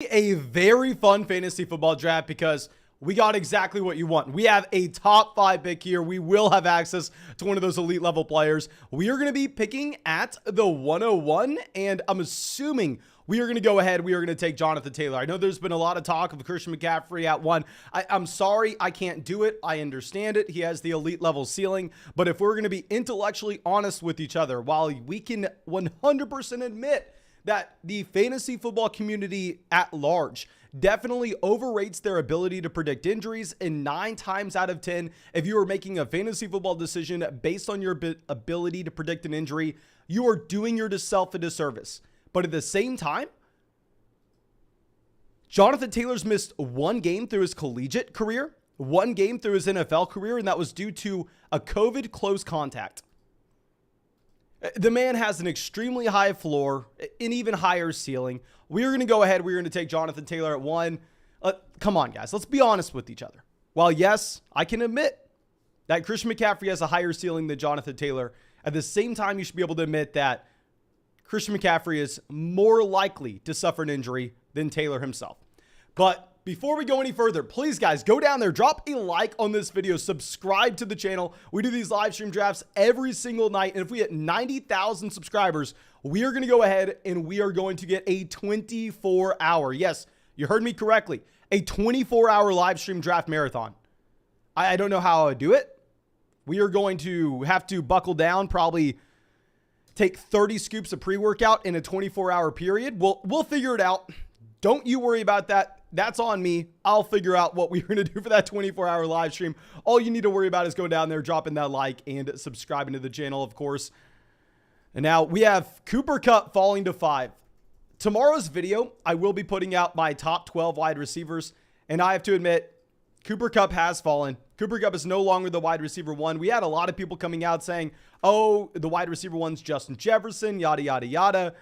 A very fun fantasy football draft because we got exactly what you want. We have a top 5 pick here. We will have access to one of those elite level players. We are going to be picking at the 101, and I'm assuming we are going to go ahead. We are going to take Jonathan Taylor. I know there's been a lot of talk of Christian McCaffrey at 1. I'm sorry, I can't do it. I understand it. He has the elite level ceiling, but if we're going to be intellectually honest with each other, while we can 100% admit that the fantasy football community at large definitely overrates their ability to predict injuries, and 9 times out of 10, if you are making a fantasy football decision based on your ability to predict an injury, you are doing yourself a disservice. But at the same time, Jonathan Taylor's missed 1 game through his collegiate career, 1 game through his NFL career, and that was due to a COVID close contact. The man has an extremely high floor, an even higher ceiling. We're going to go ahead. We're going to take Jonathan Taylor at 1. Come on, guys. Let's be honest with each other. While, yes, I can admit that Christian McCaffrey has a higher ceiling than Jonathan Taylor, at the same time, you should be able to admit that Christian McCaffrey is more likely to suffer an injury than Taylor himself. But before we go any further, please, guys, go down there, drop a like on this video, subscribe to the channel. We do these live stream drafts every single night, and if we hit 90,000 subscribers, we are going to go ahead and we are going to get a 24-hour, yes, you heard me correctly, a 24-hour live stream draft marathon. I don't know how I would do it. We are going to have to buckle down, probably take 30 scoops of pre-workout in a 24-hour period. We'll figure it out. Don't you worry about that. That's on me. I'll figure out what we're going to do for that 24-hour live stream. All you need to worry about is going down there, dropping that like, and subscribing to the channel, of course. And now we have Cooper Kupp falling to 5. Tomorrow's video, I will be putting out my top 12 wide receivers. And I have to admit, Cooper Kupp has fallen. Cooper Kupp is no longer the wide receiver 1. We had a lot of people coming out saying, oh, the wide receiver 1's Justin Jefferson, yada, yada, yada.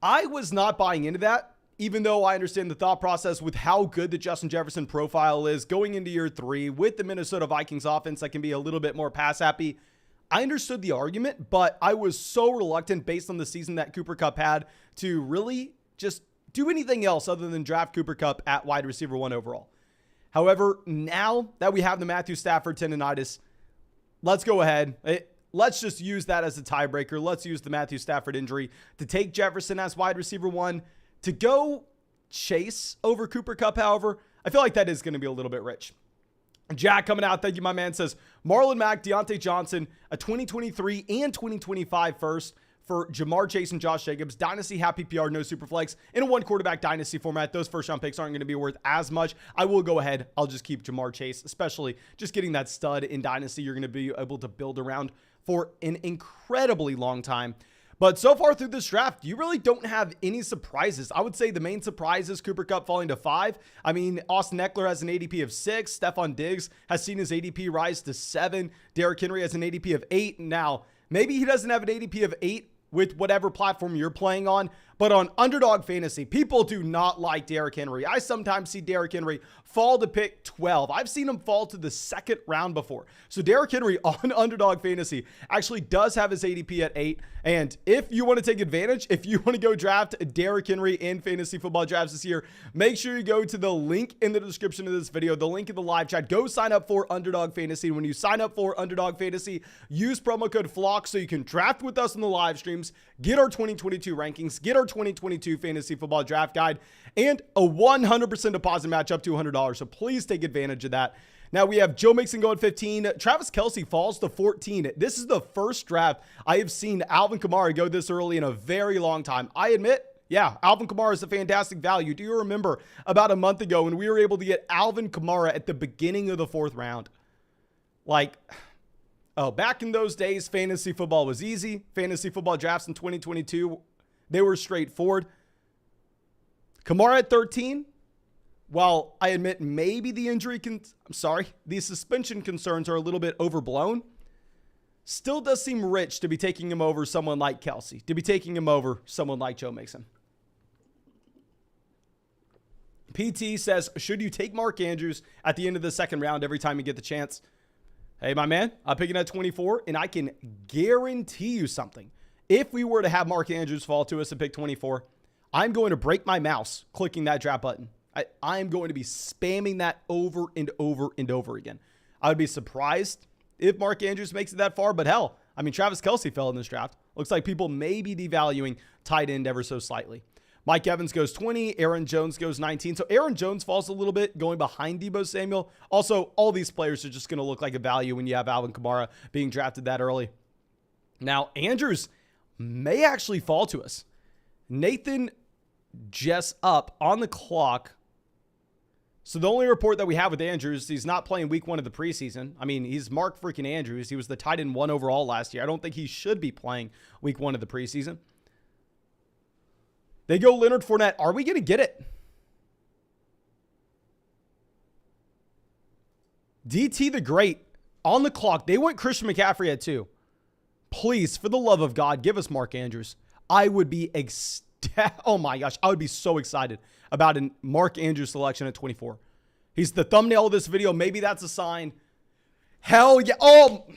I was not buying into that. Even though I understand the thought process with how good the Justin Jefferson profile is going into year 3 with the Minnesota Vikings offense that can be a little bit more pass happy. I understood the argument, but I was so reluctant based on the season that Cooper Kupp had to really just do anything else other than draft Cooper Kupp at wide receiver 1 overall. However, now that we have the Matthew Stafford tendonitis, let's go ahead. Let's just use that as a tiebreaker. Let's use the Matthew Stafford injury to take Jefferson as wide receiver 1. To go Chase over Cooper Kupp, however, I feel like that is going to be a little bit rich. Jack coming out, thank you, my man, says Marlon Mack, Deontay Johnson, a 2023 and 2025 first for Jamar Chase and Josh Jacobs. Dynasty, half PPR, no Superflex. In a 1-quarterback dynasty format, those first-round picks aren't going to be worth as much. I will go ahead. I'll just keep Jamar Chase, especially just getting that stud in Dynasty. You're going to be able to build around for an incredibly long time. But so far through this draft, you really don't have any surprises. I would say the main surprise is Cooper Kupp falling to 5. I mean, Austin Eckler has an ADP of 6. Stephon Diggs has seen his ADP rise to 7. Derrick Henry has an ADP of 8. Now, maybe he doesn't have an ADP of 8 with whatever platform you're playing on, but on Underdog Fantasy, people do not like Derrick Henry. I sometimes see Derrick Henry fall to pick 12. I've seen him fall to the 2nd round before. So Derrick Henry on Underdog Fantasy actually does have his ADP at 8. And if you want to take advantage, if you want to go draft Derrick Henry in fantasy football drafts this year, make sure you go to the link in the description of this video, the link in the live chat. Go sign up for Underdog Fantasy. When you sign up for Underdog Fantasy, use promo code FLOCK so you can draft with us in the live streams, get our 2022 rankings, get our 2022 fantasy football draft guide, and a 100% deposit match up to $100. So please take advantage of that. Now we have Joe Mixon going 15. Travis Kelce falls to 14. This is the first draft I have seen Alvin Kamara go this early in a very long time. I admit, yeah, Alvin Kamara is a fantastic value. Do you remember about a month ago when we were able to get Alvin Kamara at the beginning of the 4th round? Like, oh, back in those days, fantasy football was easy. Fantasy football drafts in 2022, they were straightforward. Kamara at 13. While I admit maybe the suspension concerns are a little bit overblown, still does seem rich to be taking him over someone like Kelce, to be taking him over someone like Joe Mixon. PT says, should you take Mark Andrews at the end of the 2nd round every time you get the chance? Hey, my man, I'm picking at 24, and I can guarantee you something. If we were to have Mark Andrews fall to us at pick 24, I'm going to break my mouse clicking that draft button. I'm going to be spamming that over and over and over again. I would be surprised if Mark Andrews makes it that far, but hell, I mean, Travis Kelce fell in this draft. Looks like people may be devaluing tight end ever so slightly. Mike Evans goes 20. Aaron Jones goes 19. So Aaron Jones falls a little bit going behind Deebo Samuel. Also, all these players are just going to look like a value when you have Alvin Kamara being drafted that early. Now, Andrews may actually fall to us. Nathan Jessup on the clock. So the only report that we have with Andrews, he's not playing week 1 of the preseason. I mean, he's Mark freaking Andrews. He was the tight end 1 overall last year. I don't think he should be playing week 1 of the preseason. They go Leonard Fournette. Are we going to get it? DT the Great on the clock. They went Christian McCaffrey at 2. Please, for the love of God, give us Mark Andrews. I would be oh my gosh, I would be so excited about a Mark Andrews selection at 24. He's the thumbnail of this video. Maybe that's a sign. Hell yeah. Oh,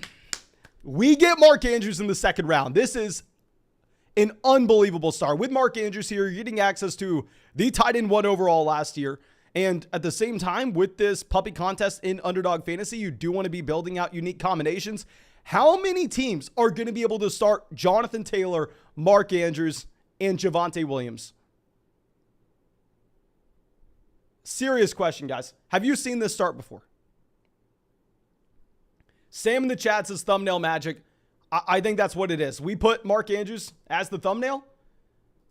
we get Mark Andrews in the second round. This is an unbelievable start. With Mark Andrews here, you're getting access to the tight end 1 overall last year. And at the same time, with this puppy contest in Underdog Fantasy, you do want to be building out unique combinations. How many teams are going to be able to start Jonathan Taylor, Mark Andrews, and Javonte Williams? Serious question, guys. Have you seen this start before? Sam in the chat says thumbnail magic. I think that's what it is. We put Mark Andrews as the thumbnail.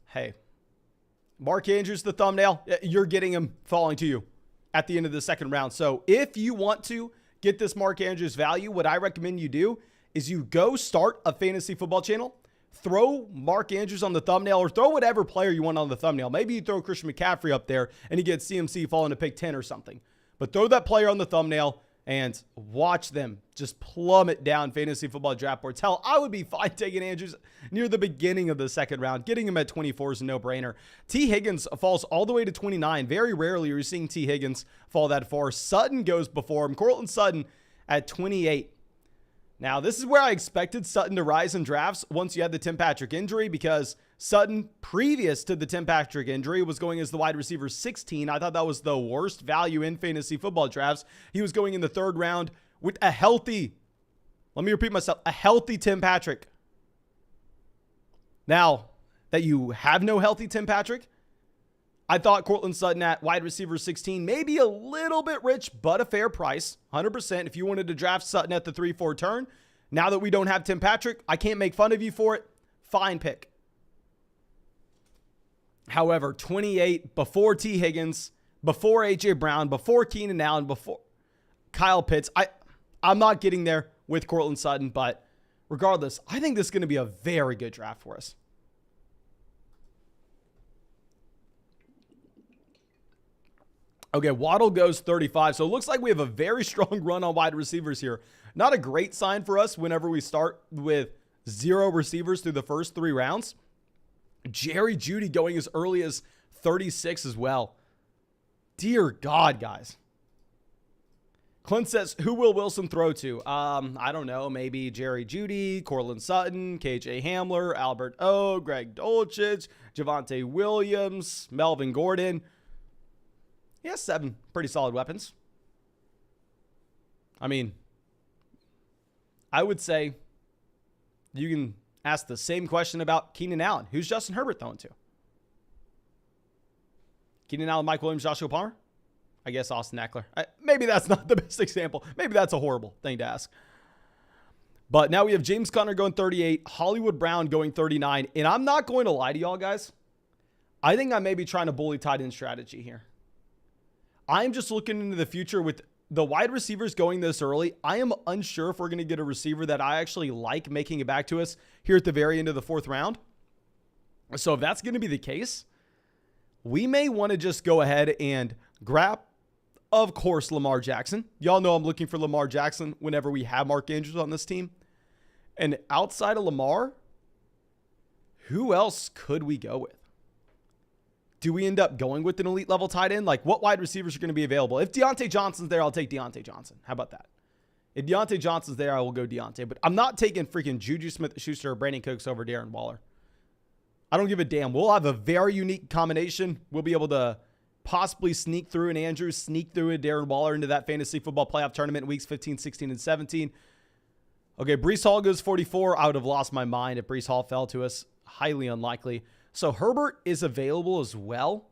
Hey, Mark Andrews, the thumbnail. You're getting him falling to you at the end of the second round. So if you want to get this Mark Andrews value, what I recommend you do is you go start a fantasy football channel, throw Mark Andrews on the thumbnail, or throw whatever player you want on the thumbnail. Maybe you throw Christian McCaffrey up there and you get CMC falling to pick 10 or something. But throw that player on the thumbnail and watch them just plummet down fantasy football draft boards. Hell, I would be fine taking Andrews near the beginning of the second round. Getting him at 24 is a no-brainer. T. Higgins falls all the way to 29. Very rarely are you seeing T. Higgins fall that far. Sutton goes before him. Courtland Sutton at 28. Now, this is where I expected Sutton to rise in drafts once you had the Tim Patrick injury, because Sutton, previous to the Tim Patrick injury, was going as the wide receiver 16. I thought that was the worst value in fantasy football drafts. He was going in the third round with a healthy, let me repeat myself, a healthy Tim Patrick. Now that you have no healthy Tim Patrick, I thought Courtland Sutton at wide receiver 16, maybe a little bit rich, but a fair price. 100% if you wanted to draft Sutton at the 3-4 turn. Now that we don't have Tim Patrick, I can't make fun of you for it. Fine pick. However, 28, before T. Higgins, before A.J. Brown, before Keenan Allen, before Kyle Pitts. I'm not getting there with Courtland Sutton, but regardless, I think this is going to be a very good draft for us. Okay, Waddle goes 35. So it looks like we have a very strong run on wide receivers here. Not a great sign for us whenever we start with 0 receivers through the first 3 rounds. Jerry Jeudy going as early as 36 as well. Dear God, guys. Clint says, who will Wilson throw to? I don't know. Maybe Jerry Jeudy, Courtland Sutton, KJ Hamler, Albert O, Greg Dulcich, Javonte Williams, Melvin Gordon. He has 7 pretty solid weapons. I mean, I would say you can ask the same question about Keenan Allen. Who's Justin Herbert throwing to? Keenan Allen, Mike Williams, Joshua Palmer? I guess Austin Eckler. Maybe that's not the best example. Maybe that's a horrible thing to ask. But now we have James Conner going 38, Hollywood Brown going 39. And I'm not going to lie to y'all, guys. I think I may be trying to bully tight end strategy here. I'm just looking into the future with the wide receivers going this early. I am unsure if we're going to get a receiver that I actually like making it back to us here at the very end of the 4th round. So if that's going to be the case, we may want to just go ahead and grab, of course, Lamar Jackson. Y'all know I'm looking for Lamar Jackson whenever we have Mark Andrews on this team. And outside of Lamar, who else could we go with? Do we end up going with an elite level tight end? Like, what wide receivers are going to be available? If Deontay Johnson's there, I'll take Deontay Johnson. How about that? If Deontay Johnson's there, I will go Deontay. But I'm not taking freaking Juju Smith-Schuster or Brandon Cooks over Darren Waller. I don't give a damn. We'll have a very unique combination. We'll be able to possibly sneak through an Andrews, sneak through a Darren Waller into that fantasy football playoff tournament in weeks 15, 16, and 17. Okay, Breece Hall goes 44. I would have lost my mind if Breece Hall fell to us. Highly unlikely. So Herbert is available as well.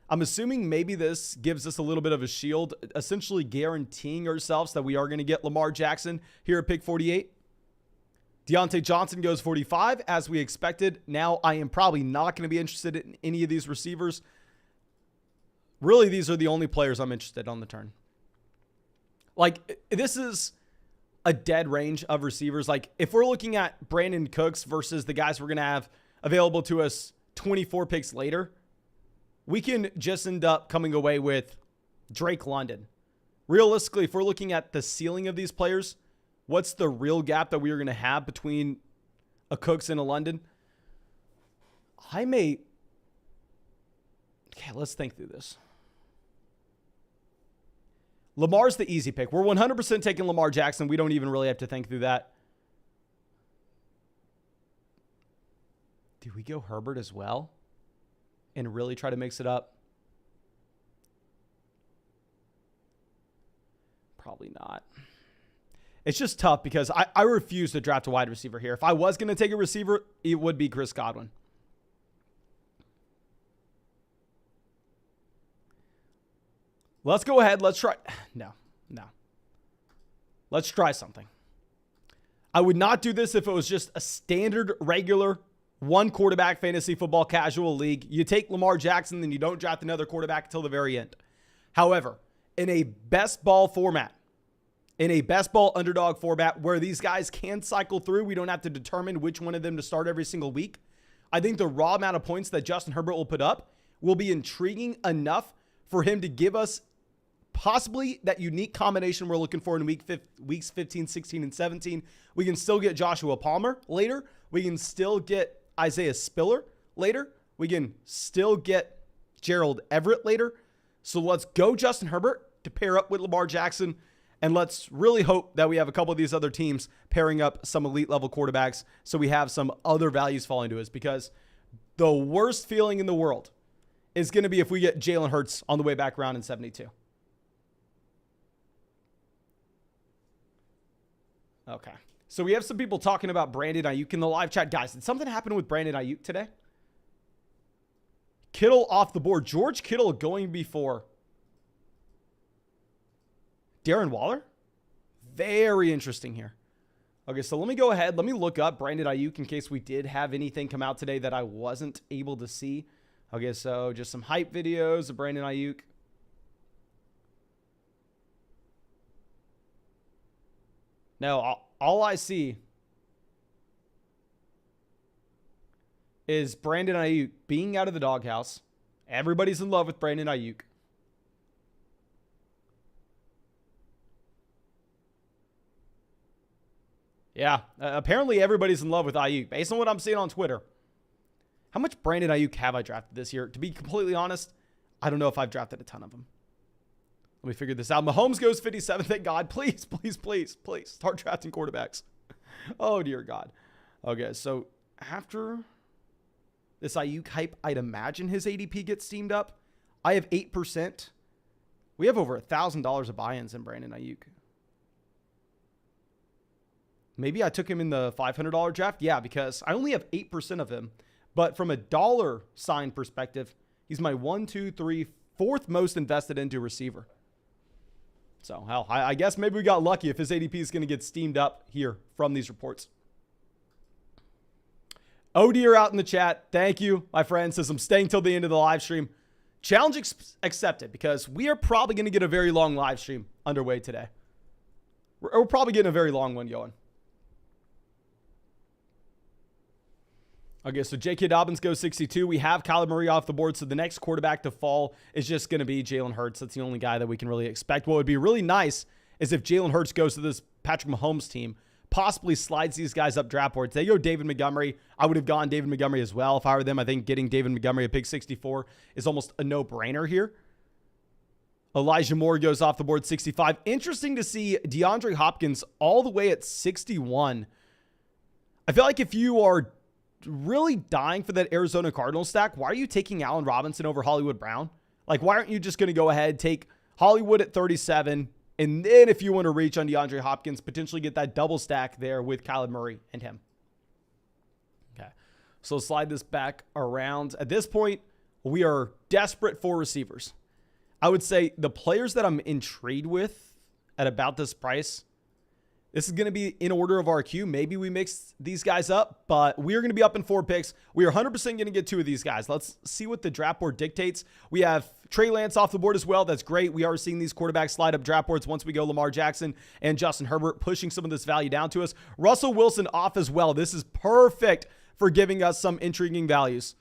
I'm assuming maybe this gives us a little bit of a shield, essentially guaranteeing ourselves that we are going to get Lamar Jackson here at pick 48. Deontay Johnson goes 45, as we expected. Now, I am probably not going to be interested in any of these receivers. Really, these are the only players I'm interested in on the turn. Like, this is a dead range of receivers. Like, if we're looking at Brandon Cooks versus the guys we're going to have available to us 24 picks later, we can just end up coming away with Drake London. Realistically, if we're looking at the ceiling of these players, what's the real gap that we are going to have between a Cooks and a London? Okay, let's think through this. Lamar's the easy pick. We're 100% taking Lamar Jackson. We don't even really have to think through that. Do we go Herbert as well and really try to mix it up? Probably not. It's just tough because I refuse to draft a wide receiver here. If I was going to take a receiver, it would be Chris Godwin. Let's go ahead. Let's try. No. Let's try something. I would not do this if it was just a standard, regular, one quarterback fantasy football casual league. You take Lamar Jackson, then you don't draft another quarterback until the very end. However, in a best ball format, in a best ball underdog format where these guys can cycle through, we don't have to determine which one of them to start every single week. I think the raw amount of points that Justin Herbert will put up will be intriguing enough for him to give us possibly that unique combination we're looking for in weeks 15, 16, and 17. We can still get Joshua Palmer later. We can still get Isaiah Spiller later. We can still get Gerald Everett later. So let's go Justin Herbert to pair up with Lamar Jackson. And let's really hope that we have a couple of these other teams pairing up some elite level quarterbacks so we have some other values falling to us, because the worst feeling in the world is going to be if we get Jalen Hurts on the way back around in 72. Okay. So we have some people talking about Brandon Ayuk in the live chat. Guys, did something happen with Brandon Ayuk today? Kittle off the board. George Kittle going before Darren Waller? Very interesting here. Okay, so let me go ahead. Let me look up Brandon Ayuk in case we did have anything come out today that I wasn't able to see. Okay, so just some hype videos of Brandon Ayuk. No, all I see is Brandon Ayuk being out of the doghouse. Everybody's in love with Brandon Ayuk. Yeah, apparently everybody's in love with Ayuk, based on what I'm seeing on Twitter. How much Brandon Ayuk have I drafted this year? To be completely honest, I don't know if I've drafted a ton of them. Let me figure this out. Mahomes goes 57. Thank God. Please, please, please, please start drafting quarterbacks. Oh, dear God. Okay, so after this Ayuk hype, I'd imagine his ADP gets steamed up. I have 8%. We have over $1,000 of buy-ins in Brandon Ayuk. Maybe I took him in the $500 draft. Yeah, because I only have 8% of him. But from a dollar sign perspective, he's my 1, 2, 3, fourth most invested into receiver. So, hell, I guess maybe we got lucky if his ADP is going to get steamed up here from these reports. OD are out in the chat. Thank you, my friend. Says I'm staying till the end of the live stream. Challenge accepted, because we are probably going to get a very long live stream underway today. We're probably getting a very long one going. Okay, so J.K. Dobbins goes 62. We have Kyler Murray off the board, so the next quarterback to fall is just going to be Jalen Hurts. That's the only guy that we can really expect. What would be really nice is if Jalen Hurts goes to this Patrick Mahomes team, possibly slides these guys up draft boards. They go David Montgomery. I would have gone David Montgomery as well if I were them. I think getting David Montgomery at pick 64 is almost a no-brainer here. Elijah Moore goes off the board 65. Interesting to see DeAndre Hopkins all the way at 61. I feel like if you are really dying for that Arizona Cardinals stack, why are you taking Allen Robinson over Hollywood Brown? Like, why aren't you just going to go ahead, take Hollywood at 37, and then if you want to reach on DeAndre Hopkins, potentially get that double stack there with Kyler Murray and him. Okay, so slide this back around. At this point, we are desperate for receivers. I would say the players that I'm intrigued with at about this price, this is going to be in order of our queue. Maybe we mix these guys up, but we are going to be up in 4 picks. We are 100% going to get 2 of these guys. Let's see what the draft board dictates. We have Trey Lance off the board as well. That's great. We are seeing these quarterbacks slide up draft boards once we go Lamar Jackson and Justin Herbert, pushing some of this value down to us. Russell Wilson off as well. This is perfect for giving us some intriguing values.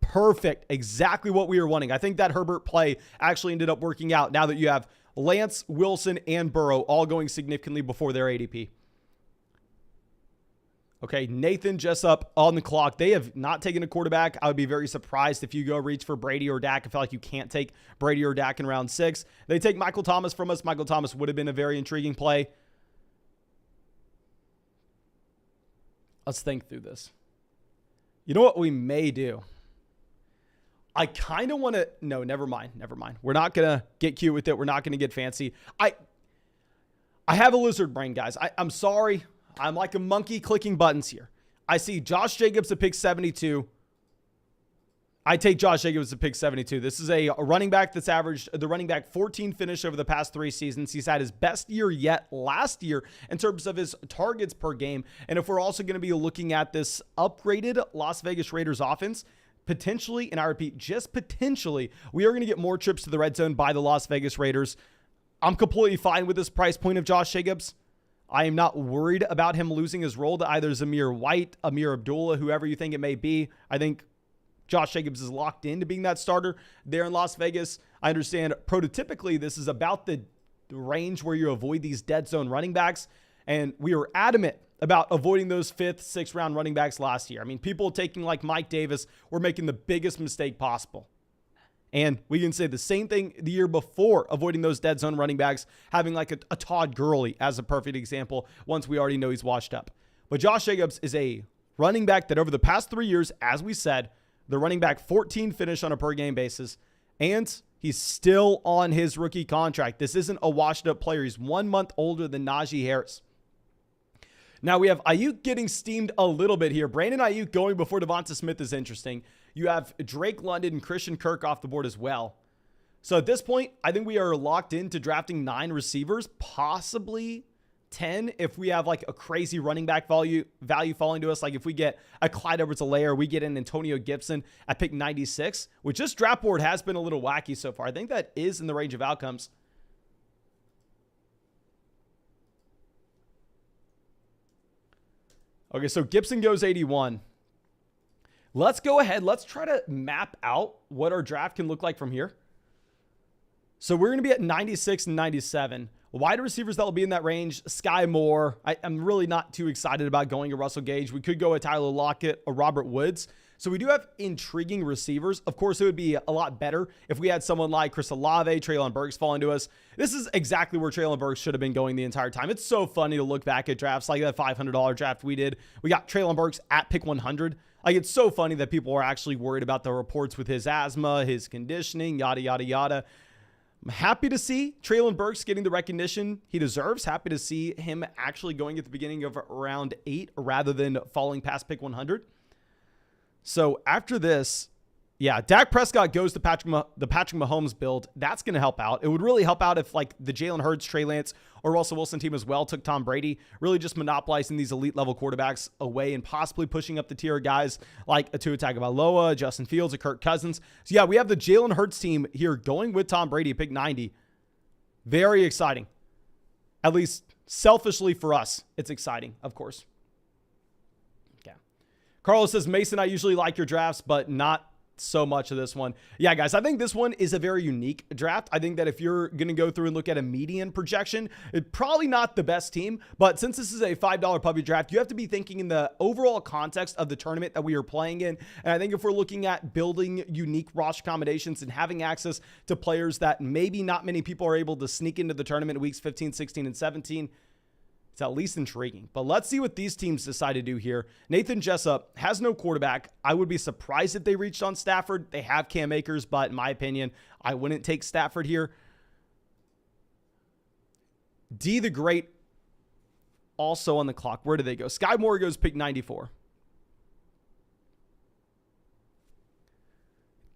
Perfect. Exactly what we were wanting. I think that Herbert play actually ended up working out now that you have Lance, Wilson, and Burrow all going significantly before their ADP. Okay, Nathan just up on the clock. They have not taken a quarterback. I would be very surprised if you go reach for Brady or Dak. I feel like you can't take Brady or Dak in round 6. They take Michael Thomas from us. Michael Thomas would have been a very intriguing play. Let's think through this. You know what we may do? I kind of want to, no, never mind. We're not going to get cute with it. We're not going to get fancy. I have a lizard brain, guys. I'm sorry. I'm like a monkey clicking buttons here. I see Josh Jacobs at pick 72. I take Josh Jacobs at pick 72. This is a running back that's averaged the running back 14 finish over the past 3 seasons. He's had his best year yet last year in terms of his targets per game. And if we're also going to be looking at this upgraded Las Vegas Raiders offense, potentially, and I repeat, just potentially, we are going to get more trips to the red zone by the Las Vegas Raiders. I'm completely fine with this price point of Josh Jacobs. I am not worried about him losing his role to either Zamir White, Amir Abdullah, whoever you think it may be. I think Josh Jacobs is locked into being that starter there in Las Vegas. I understand prototypically this is about the range where you avoid these dead zone running backs, and we were adamant about avoiding those 5th, 6th round running backs last year. I mean, people taking like Mike Davis were making the biggest mistake possible. And we can say the same thing the year before, avoiding those dead zone running backs, having like a Todd Gurley as a perfect example once we already know he's washed up. But Josh Jacobs is a running back that over the past 3 years, as we said, the running back 14 finish on a per game basis, and he's still on his rookie contract. This isn't a washed up player. He's 1 month older than Najee Harris. Now we have Ayuk getting steamed a little bit here. Brandon Ayuk going before Devonta Smith is interesting. You have Drake London and Christian Kirk off the board as well. So at this point, I think we are locked into drafting 9 receivers, possibly 10 if we have like a crazy running back value falling to us. Like if we get a Clyde Edwards-Helaire, we get an Antonio Gibson at pick 96, which this draft board has been a little wacky so far. I think that is in the range of outcomes. Okay, so Gibson goes 81. Let's go ahead. Let's try to map out what our draft can look like from here. So we're going to be at 96 and 97. Wide receivers that will be in that range, Sky Moore. I'm really not too excited about going to Russell Gage. We could go with Tyler Lockett or Robert Woods. So we do have intriguing receivers. Of course, it would be a lot better if we had someone like Chris Olave, Treylon Burks falling to us. This is exactly where Treylon Burks should have been going the entire time. It's so funny to look back at drafts like that $500 draft we did. We got Treylon Burks at pick 100. Like, it's so funny that people are actually worried about the reports with his asthma, his conditioning, yada, yada, yada. I'm happy to see Treylon Burks getting the recognition he deserves. Happy to see him actually going at the beginning of round 8 rather than falling past pick 100. So after this, yeah, Dak Prescott goes to the Patrick Mahomes build. That's going to help out. It would really help out if like the Jalen Hurts, Trey Lance, or Russell Wilson team as well took Tom Brady, really just monopolizing these elite level quarterbacks away and possibly pushing up the tier of guys like a Tua Tagovailoa, Justin Fields, or Kirk Cousins. So yeah, we have the Jalen Hurts team here going with Tom Brady at pick 90. Very exciting. At least selfishly for us, it's exciting, of course. Carlos says, Mason, I usually like your drafts, but not so much of this one. Yeah, guys, I think this one is a very unique draft. I think that if you're going to go through and look at a median projection, it's probably not the best team. But since this is a $5 puppy draft, you have to be thinking in the overall context of the tournament that we are playing in. And I think if we're looking at building unique roster combinations and having access to players that maybe not many people are able to sneak into the tournament in weeks 15, 16, and 17, It's at least intriguing. But let's see what these teams decide to do here. Nathan Jessup has no quarterback. I would be surprised if they reached on Stafford. They have Cam Akers, but in my opinion, I wouldn't take Stafford here. D the Great also on the clock. Where do they go? Sky Moore goes pick 94.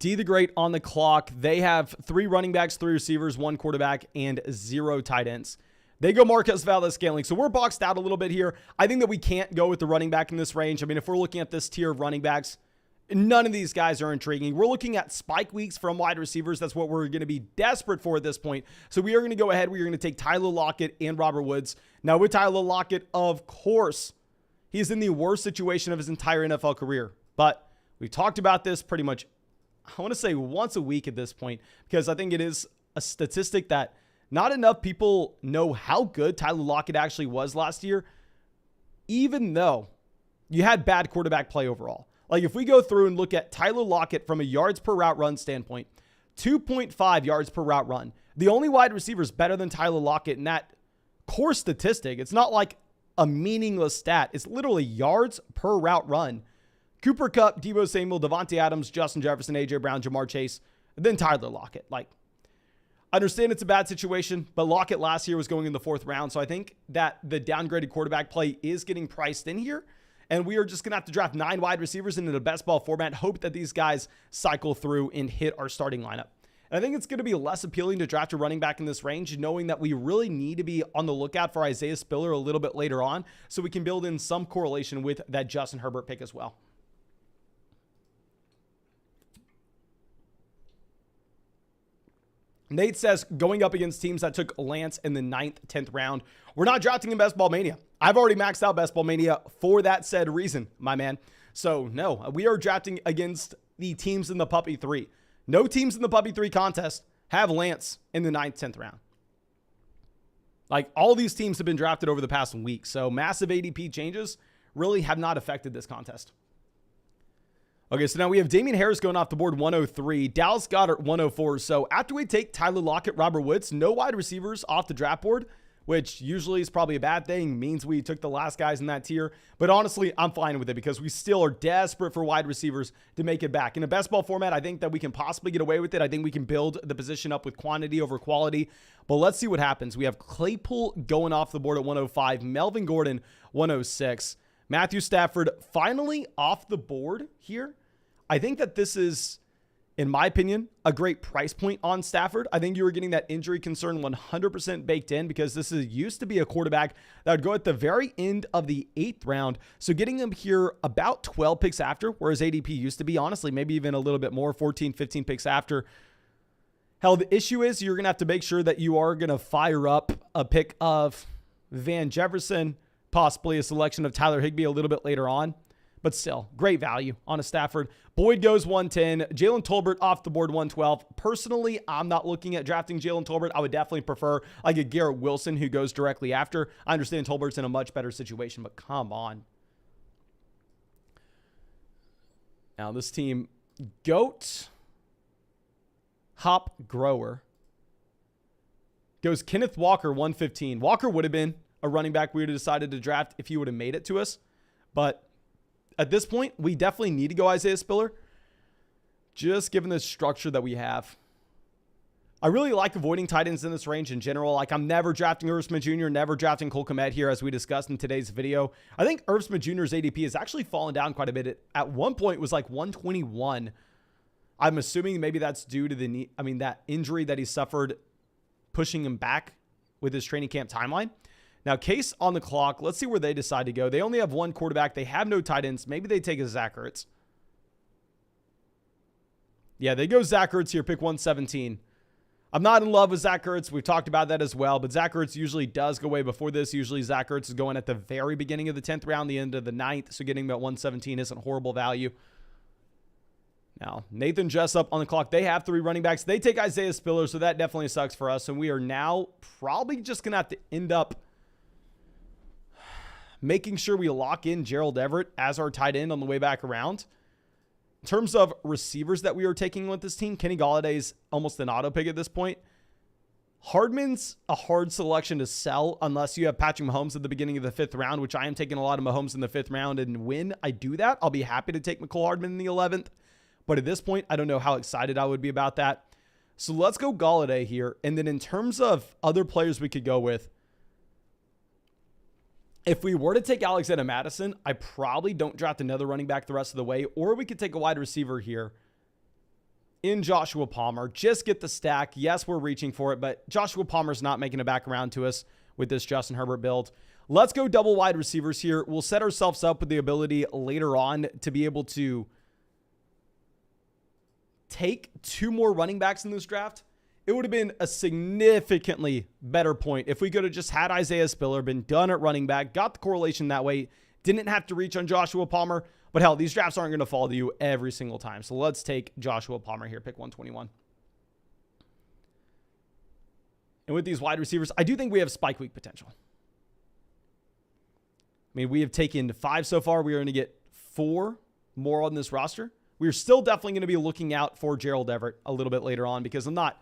D the Great on the clock. They have 3 running backs, 3 receivers, 1 quarterback, and 0 tight ends. They go Marquez Valdes-Scantling. So we're boxed out a little bit here. I think that we can't go with the running back in this range. I mean, if we're looking at this tier of running backs, none of these guys are intriguing. We're looking at spike weeks from wide receivers. That's what we're going to be desperate for at this point. So we are going to go ahead. We are going to take Tyler Lockett and Robert Woods. Now with Tyler Lockett, of course, he's in the worst situation of his entire NFL career. But we've talked about this pretty much, I want to say once a week at this point, because I think it is a statistic that not enough people know how good Tyler Lockett actually was last year, even though you had bad quarterback play overall. Like if we go through and look at Tyler Lockett from a yards per route run standpoint, 2.5 yards per route run. The only wide receiver is better than Tyler Lockett in that core statistic. It's not like a meaningless stat. It's literally yards per route run. Cooper Kupp, Deebo Samuel, Devontae Adams, Justin Jefferson, A.J. Brown, Jamar Chase, and then Tyler Lockett. Like, I understand it's a bad situation, but Lockett last year was going in the 4th round. So I think that the downgraded quarterback play is getting priced in here. And we are just going to have to draft 9 wide receivers into the best ball format. Hope that these guys cycle through and hit our starting lineup. And I think it's going to be less appealing to draft a running back in this range, knowing that we really need to be on the lookout for Isaiah Spiller a little bit later on, so we can build in some correlation with that Justin Herbert pick as well. Nate says, going up against teams that took Lance in the 9th, 10th round, we're not drafting in Best Ball Mania. I've already maxed out Best Ball Mania for that said reason, my man. So no, we are drafting against the teams in the Puppy 3. No teams in the Puppy 3 contest have Lance in the 9th, 10th round. Like all these teams have been drafted over the past week. So massive ADP changes really have not affected this contest. Okay, so now we have Damian Harris going off the board 103, Dallas Goedert 104. So after we take Tyler Lockett, Robert Woods, no wide receivers off the draft board, which usually is probably a bad thing, means we took the last guys in that tier. But honestly, I'm fine with it because we still are desperate for wide receivers to make it back. In a best ball format, I think that we can possibly get away with it. I think we can build the position up with quantity over quality. But let's see what happens. We have Claypool going off the board at 105, Melvin Gordon 106, Matthew Stafford finally off the board here. I think that this is, in my opinion, a great price point on Stafford. I think you were getting that injury concern 100% baked in because this used to be a quarterback that would go at the very end of the 8th round. So getting him here about 12 picks after, whereas ADP used to be, honestly, maybe even a little bit more, 14, 15 picks after. Hell, the issue is you're going to have to make sure that you are going to fire up a pick of Van Jefferson, possibly a selection of Tyler Higbee a little bit later on. But still, great value on a Stafford. Boyd goes 110. Jalen Tolbert off the board 112. Personally, I'm not looking at drafting Jalen Tolbert. I would definitely prefer like a Garrett Wilson who goes directly after. I understand Tolbert's in a much better situation, but come on. Now this team, Goat, Hop, Grower, goes Kenneth Walker 115. Walker would have been a running back we would have decided to draft if he would have made it to us. But at this point, we definitely need to go Isaiah Spiller, just given the structure that we have. I really like avoiding tight ends in this range in general. Like, I'm never drafting Irv Smith Jr., never drafting Cole Kmet here, as we discussed in today's video. I think Irv Smith Jr.'s ADP has actually fallen down quite a bit. At one point, it was like 121. I'm assuming maybe that's due to that injury that he suffered pushing him back with his training camp timeline. Now, Case on the clock. Let's see where they decide to go. They only have one quarterback. They have no tight ends. Maybe they take a Zach Ertz. Yeah, they go Zach Ertz here, pick 117. I'm not in love with Zach Ertz. We've talked about that as well, but Zach Ertz usually does go way before this. Usually Zach Ertz is going at the very beginning of the 10th round, the end of the 9th, so getting him at 117 isn't horrible value. Now, Nathan Jessup on the clock. They have 3 running backs. They take Isaiah Spiller, so that definitely sucks for us, and we are now probably just going to have to end up making sure we lock in Gerald Everett as our tight end on the way back around. In terms of receivers that we are taking with this team, Kenny Galladay's almost an auto pick at this point. Hardman's a hard selection to sell unless you have Patrick Mahomes at the beginning of the 5th round, which I am taking a lot of Mahomes in the 5th round. And when I do that, I'll be happy to take McCole Hardman in the 11th. But at this point, I don't know how excited I would be about that. So let's go Golladay here. And then in terms of other players we could go with, if we were to take Alexander Mattison, I probably don't draft another running back the rest of the way. Or we could take a wide receiver here in Joshua Palmer. Just get the stack. Yes, we're reaching for it, but Joshua Palmer's not making it back around to us with this Justin Herbert build. Let's go double wide receivers here. We'll set ourselves up with the ability later on to be able to take 2 more running backs in this draft. It would have been a significantly better point if we could have just had Isaiah Spiller, been done at running back, got the correlation that way, didn't have to reach on Joshua Palmer. But hell, these drafts aren't going to fall to you every single time. So let's take Joshua Palmer here, pick 121. And with these wide receivers, I do think we have spike week potential. I mean, we have taken 5 so far. We are going to get 4 more on this roster. We're still definitely going to be looking out for Gerald Everett a little bit later on because I'm not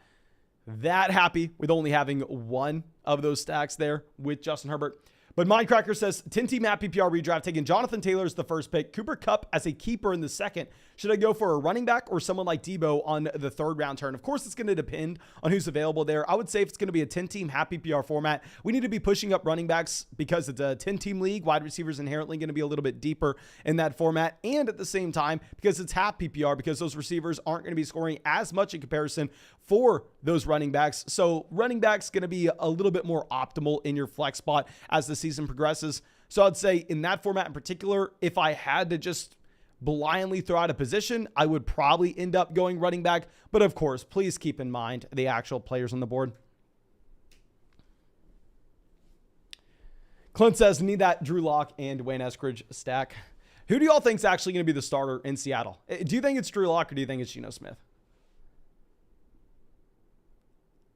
that happy with only having 1 of those stacks there with Justin Herbert. But Mindcracker says, 10-team at PPR redraft, taking Jonathan Taylor as the first pick, Cooper Kupp as a keeper in the second. Should I go for a running back or someone like Debo on the 3rd round turn? Of course, it's going to depend on who's available there. I would say if it's going to be a 10-team half PPR format, we need to be pushing up running backs because it's a 10-team league. Wide receivers inherently going to be a little bit deeper in that format. And at the same time, because it's half PPR, because those receivers aren't going to be scoring as much in comparison for those running backs. So running backs going to be a little bit more optimal in your flex spot as the season progresses. So I'd say in that format in particular, if I had to just blindly throw out a position, I would probably end up going running back. But of course, please keep in mind the actual players on the board. Clint says, need that Drew Lock and Wayne Eskridge stack. Who do y'all think is actually going to be the starter in Seattle? Do you think it's Drew Lock or do you think it's Geno Smith?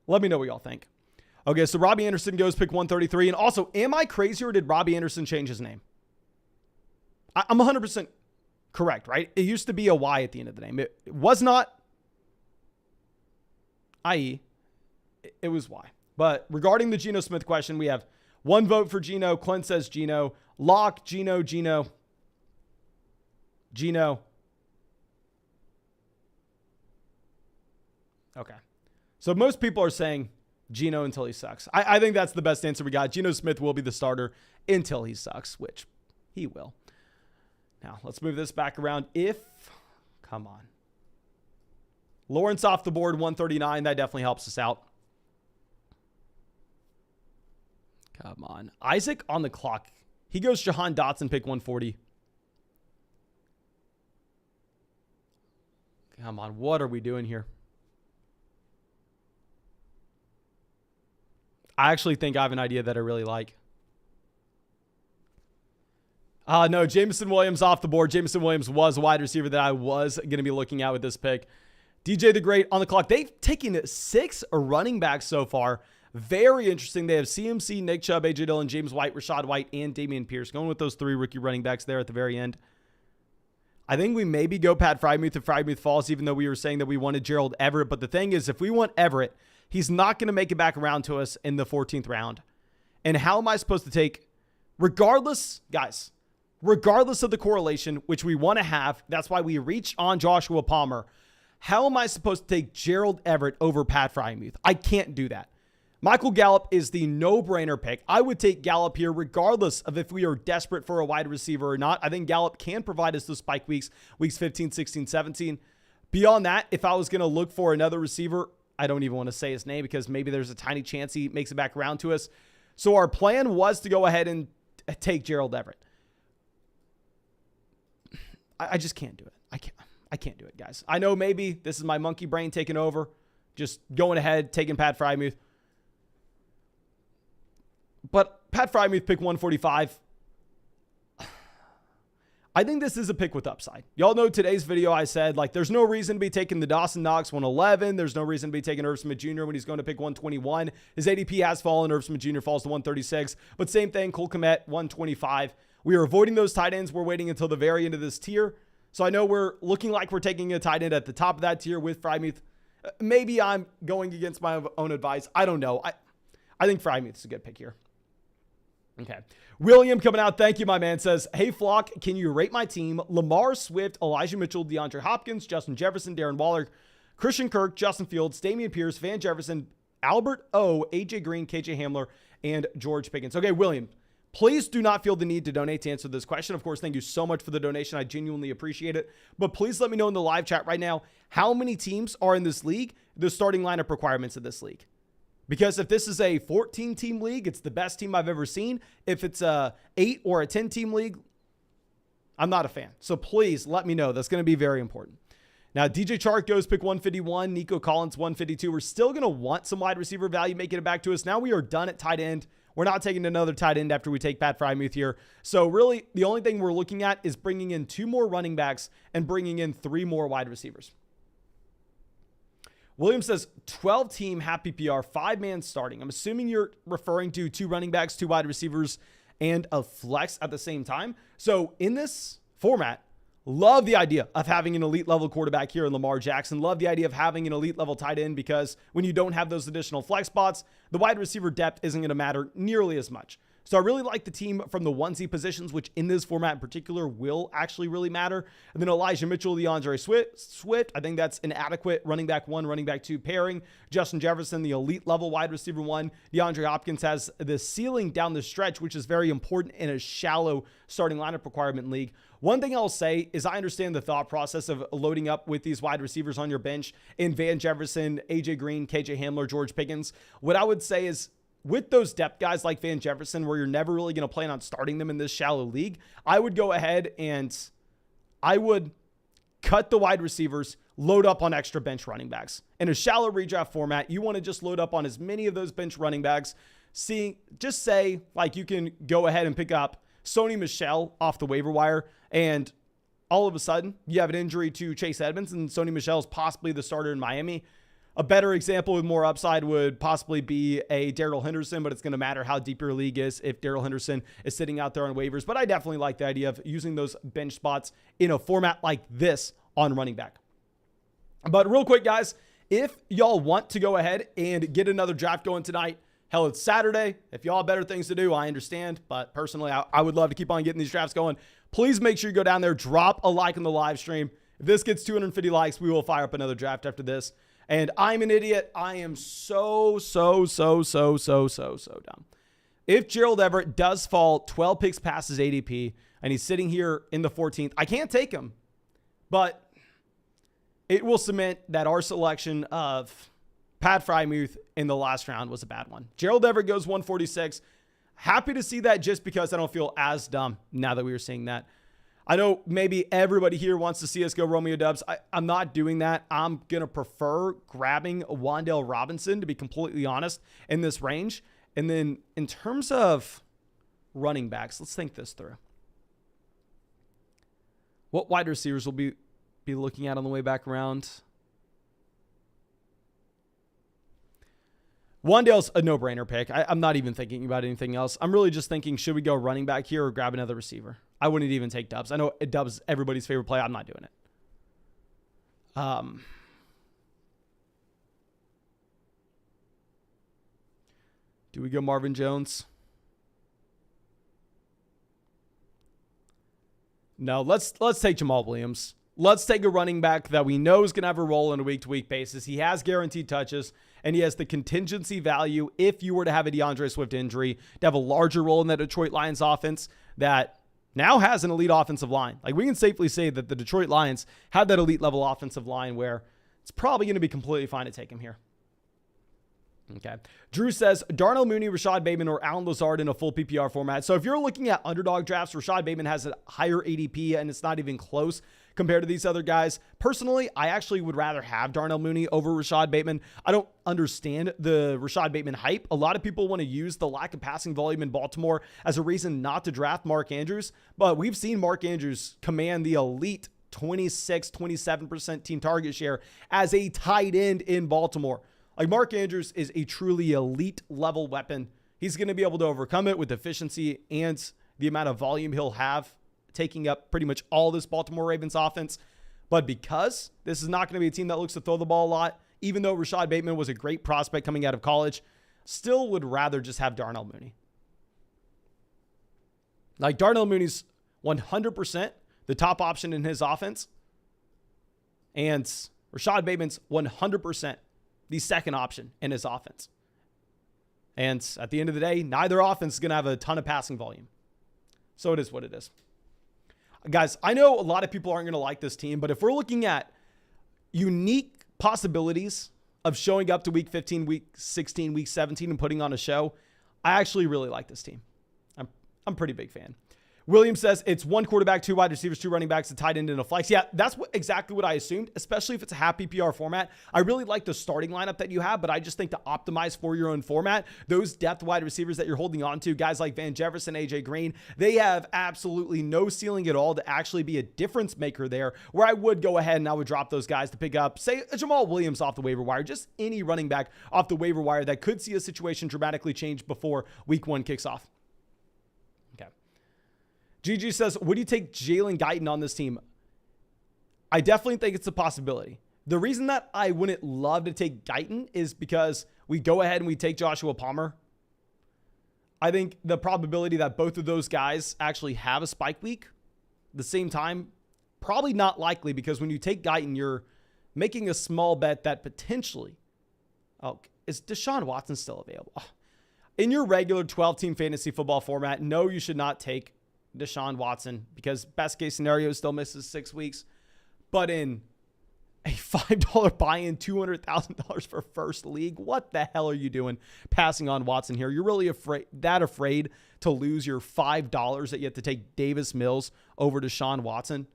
Let me know what y'all think. Okay, so Robbie Anderson goes pick 133. And also, am I crazy or did Robbie Anderson change his name? I'm 100% correct, right? It used to be a Y at the end of the name. It was not, i.e., it was Y. But regarding the Geno Smith question, we have 1 vote for Geno. Clint says Geno. Lock, Geno. Okay. So most people are saying Geno until he sucks. I think that's the best answer we got. Geno Smith will be the starter until he sucks, which he will. Now, let's move this back around. Come on. Lawrence off the board, 139. That definitely helps us out. Come on. Isaac on the clock. He goes Jahan Dotson, pick 140. Come on. What are we doing here? I actually think I have an idea that I really like. No, Jameson Williams off the board. Jameson Williams was a wide receiver that I was going to be looking at with this pick. DJ the Great on the clock. They've taken 6 running backs so far. Very interesting. They have CMC, Nick Chubb, A.J. Dillon, James White, Rashad White, and Dameon Pierce. Going with those 3 rookie running backs there at the very end. I think we maybe go Pat Freiermuth if Freiermuth falls, even though we were saying that we wanted Gerald Everett. But the thing is, if we want Everett, he's not going to make it back around to us in the 14th round. And how am I supposed to take, regardless, guys, regardless of the correlation, which we want to have, that's why we reach on Joshua Palmer. How am I supposed to take Gerald Everett over Pat Freiermuth? I can't do that. Michael Gallup is the no-brainer pick. I would take Gallup here regardless of if we are desperate for a wide receiver or not. I think Gallup can provide us those spike weeks 15, 16, 17. Beyond that, if I was going to look for another receiver, I don't even want to say his name because maybe there's a tiny chance he makes it back around to us. So our plan was to go ahead and take Gerald Everett. I just can't do it. I can't do it, guys. I know maybe this is my monkey brain taking over, just going ahead, taking Pat Freiermuth. But Pat Freiermuth, pick 145. I think this is a pick with upside. Y'all know today's video I said, like, there's no reason to be taking the Dawson Knox 111. There's no reason to be taking Irv Smith Jr. when he's going to pick 121. His ADP has fallen. Irv Smith Jr. falls to 136. But same thing, Cole Kmet, 125. We are avoiding those tight ends. We're waiting until the very end of this tier. So I know we're looking like we're taking a tight end at the top of that tier with Freiermuth Maybe I'm going against my own advice. I don't know. I think Freiermuth is a good pick here. Okay. William coming out. Thank you, my man. Says, hey, Flock, can you rate my team? Lamar, Swift, Elijah Mitchell, DeAndre Hopkins, Justin Jefferson, Darren Waller, Christian Kirk, Justin Fields, Dameon Pierce, Van Jefferson, Albert O, AJ Green, KJ Hamler, and George Pickens. Okay, William, please do not feel the need to donate to answer this question. Of course, thank you so much for the donation. I genuinely appreciate it. But please let me know in the live chat right now how many teams are in this league, the starting lineup requirements of this league. Because if this is a 14-team league, it's the best team I've ever seen. If it's a 8 or a 10-team league, I'm not a fan. So please let me know. That's going to be very important. Now, DJ Chark goes pick 151. Nico Collins, 152. We're still going to want some wide receiver value making it back to us. Now we are done at tight end. We're not taking another tight end after we take Pat Freiermuth here. So really, the only thing we're looking at is bringing in 2 more running backs and bringing in 3 more wide receivers. William says, 12-team half PPR, 5-man starting. I'm assuming you're referring to 2 running backs, 2 wide receivers, and a flex at the same time. So in this format, love the idea of having an elite level quarterback here in Lamar Jackson. Love the idea of having an elite level tight end because when you don't have those additional flex spots, the wide receiver depth isn't going to matter nearly as much. So I really like the team from the onesie positions, which in this format in particular will actually really matter. And then Elijah Mitchell, DeAndre Swift. I think that's an adequate running back 1, running back 2 pairing. Justin Jefferson, the elite level wide receiver 1. DeAndre Hopkins has the ceiling down the stretch, which is very important in a shallow starting lineup requirement league. One thing I'll say is I understand the thought process of loading up with these wide receivers on your bench in Van Jefferson, AJ Green, KJ Hamler, George Pickens. What I would say is, with those depth guys like Van Jefferson, where you're never really going to plan on starting them in this shallow league, I would go ahead and I would cut the wide receivers, load up on extra bench running backs. In a shallow redraft format, you want to just load up on as many of those bench running backs. Just say, like, you can go ahead and pick up Sony Michel off the waiver wire, and all of a sudden, you have an injury to Chase Edmonds, and Sony Michel is possibly the starter in Miami. A better example with more upside would possibly be a Darrell Henderson, but it's going to matter how deep your league is if Darrell Henderson is sitting out there on waivers. But I definitely like the idea of using those bench spots in a format like this on running back. But real quick, guys, if y'all want to go ahead and get another draft going tonight, hell, it's Saturday. If y'all have better things to do, I understand. But personally, I would love to keep on getting these drafts going. Please make sure you go down there, drop a like on the live stream. If this gets 250 likes, we will fire up another draft after this. And I'm an idiot. I am so dumb. If Gerald Everett does fall 12 picks past his ADP and he's sitting here in the 14th, I can't take him. But it will cement that our selection of Pat Freiermuth in the last round was a bad one. Gerald Everett goes 146. Happy to see that just because I don't feel as dumb now that we were seeing that. I know maybe everybody here wants to see us go Romeo Dubs. I'm not doing that. I'm going to prefer grabbing Wan'Dale Robinson, to be completely honest, in this range. And then in terms of running backs, let's think this through. What wide receivers will be looking at on the way back around? Wan'Dale's a no-brainer pick. I'm not even thinking about anything else. I'm really just thinking, should we go running back here or grab another receiver? I wouldn't even take Dubs. I know Dubs is everybody's favorite play. I'm not doing it. Do we go Marvin Jones? No, let's take Jamal Williams. Let's take a running back that we know is going to have a role on a week-to-week basis. He has guaranteed touches, and he has the contingency value if you were to have a DeAndre Swift injury to have a larger role in that Detroit Lions offense that now has an elite offensive line. Like, we can safely say that the Detroit Lions have that elite level offensive line where it's probably going to be completely fine to take him here. Okay. Drew says, Darnell Mooney, Rashad Bateman, or Allen Lazard in a full PPR format. So if you're looking at underdog drafts, Rashad Bateman has a higher ADP, and it's not even close compared to these other guys. Personally, I actually would rather have Darnell Mooney over Rashad Bateman. I don't understand the Rashad Bateman hype. A lot of people want to use the lack of passing volume in Baltimore as a reason not to draft Mark Andrews, but we've seen Mark Andrews command the elite 26-27% team target share as a tight end in Baltimore. Like, Mark Andrews is a truly elite level weapon. He's going to be able to overcome it with efficiency and the amount of volume he'll have taking up pretty much all this Baltimore Ravens offense. But because this is not going to be a team that looks to throw the ball a lot, even though Rashad Bateman was a great prospect coming out of college, still would rather just have Darnell Mooney. Like, Darnell Mooney's 100% the top option in his offense. And Rashad Bateman's 100% the second option in his offense. And at the end of the day, neither offense is going to have a ton of passing volume. So it is what it is. Guys, I know a lot of people aren't going to like this team, but if we're looking at unique possibilities of showing up to week 15, week 16, week 17 and putting on a show, I actually really like this team. I'm a pretty big fan. William says it's one quarterback, two wide receivers, two running backs, a tight end, and a flex. Yeah, that's exactly what I assumed, especially if it's a half PPR format. I really like the starting lineup that you have, but I just think to optimize for your own format, those depth wide receivers that you're holding on to, guys like Van Jefferson, AJ Green, they have absolutely no ceiling at all to actually be a difference maker there, where I would go ahead and I would drop those guys to pick up, say, a Jamal Williams off the waiver wire, just any running back off the waiver wire that could see a situation dramatically change before week 1 kicks off. GG says, would you take Jalen Guyton on this team? I definitely think it's a possibility. The reason that I wouldn't love to take Guyton is because we go ahead and we take Joshua Palmer. I think the probability that both of those guys actually have a spike week at the same time, probably not likely, because when you take Guyton, you're making a small bet that potentially, is Deshaun Watson still available? In your regular 12-team fantasy football format, no, you should not take Deshaun Watson, because best case scenario still misses 6 weeks. But in a $5 buy-in, $200,000 for first league, what the hell are you doing passing on Watson here? You're really afraid to lose your $5 that you have to take Davis Mills over Deshaun Watson?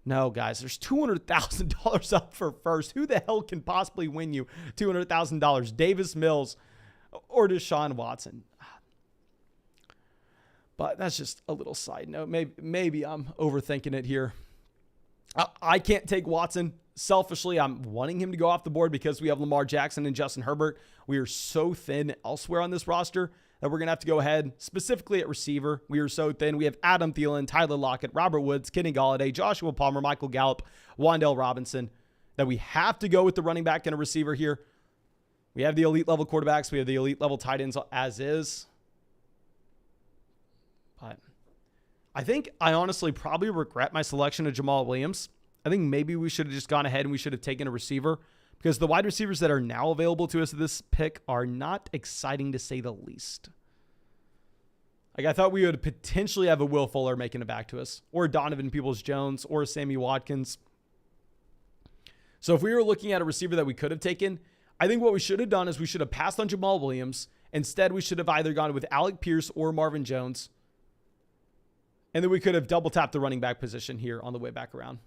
No, guys, there's $200,000 up for first. Who the hell can possibly win you $200,000? Davis Mills or Deshaun Watson? But that's just a little side note. Maybe I'm overthinking it here. I can't take Watson. Selfishly, I'm wanting him to go off the board because we have Lamar Jackson and Justin Herbert. We are so thin elsewhere on this roster that we're going to have to go ahead, specifically at receiver. We are so thin. We have Adam Thielen, Tyler Lockett, Robert Woods, Kenny Golladay, Joshua Palmer, Michael Gallup, Wan'Dale Robinson, that we have to go with the running back and a receiver here. We have the elite level quarterbacks. We have the elite level tight ends as is. But I think I honestly probably regret my selection of Jamal Williams. I think maybe we should have just gone ahead and we should have taken a receiver, because the wide receivers that are now available to us at this pick are not exciting, to say the least. Like, I thought we would potentially have a Will Fuller making it back to us, or Donovan Peoples-Jones, or Sammy Watkins. So if we were looking at a receiver that we could have taken, I think what we should have done is we should have passed on Jamal Williams. Instead, we should have either gone with Alec Pierce or Marvin Jones. And then we could have double tapped the running back position here on the way back around.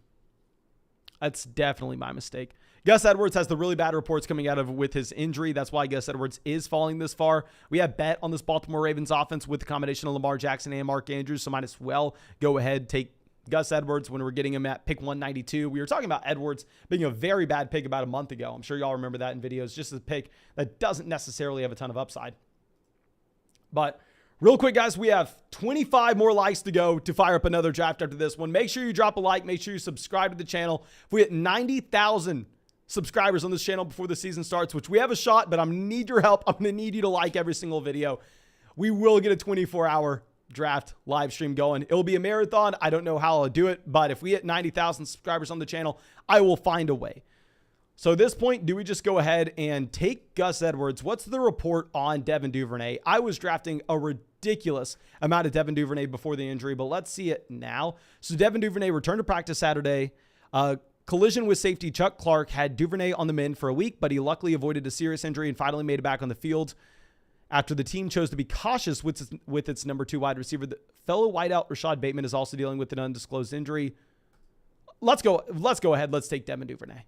That's definitely my mistake. Gus Edwards has the really bad reports coming out of with his injury. That's why Gus Edwards is falling this far. We have bet on this Baltimore Ravens offense with the combination of Lamar Jackson and Mark Andrews, so might as well go ahead, take Gus Edwards when we're getting him at pick 192. We were talking about Edwards being a very bad pick about a month ago. I'm sure y'all remember that in videos. Just a pick that doesn't necessarily have a ton of upside. But real quick, guys, we have 25 more likes to go to fire up another draft after this one. Make sure you drop a like. Make sure you subscribe to the channel. If we hit 90,000 subscribers on this channel before the season starts, which we have a shot, but I'm going to need your help. I'm going to need you to like every single video. We will get a 24-hour draft live stream going. It'll be a marathon. I don't know how I'll do it, but if we hit 90,000 subscribers on the channel, I will find a way. So at this point, do we just go ahead and take Gus Edwards? What's the report on Devin Duvernay? I was drafting a ridiculous amount of Devin Duvernay before the injury, but let's see it now. So Devin Duvernay returned to practice Saturday. Collision with safety Chuck Clark had Duvernay on the mend for a week, but he luckily avoided a serious injury and finally made it back on the field after the team chose to be cautious with its number 2 wide receiver. The fellow wideout Rashad Bateman is also dealing with an undisclosed injury. Let's go ahead. Let's take Devin Duvernay.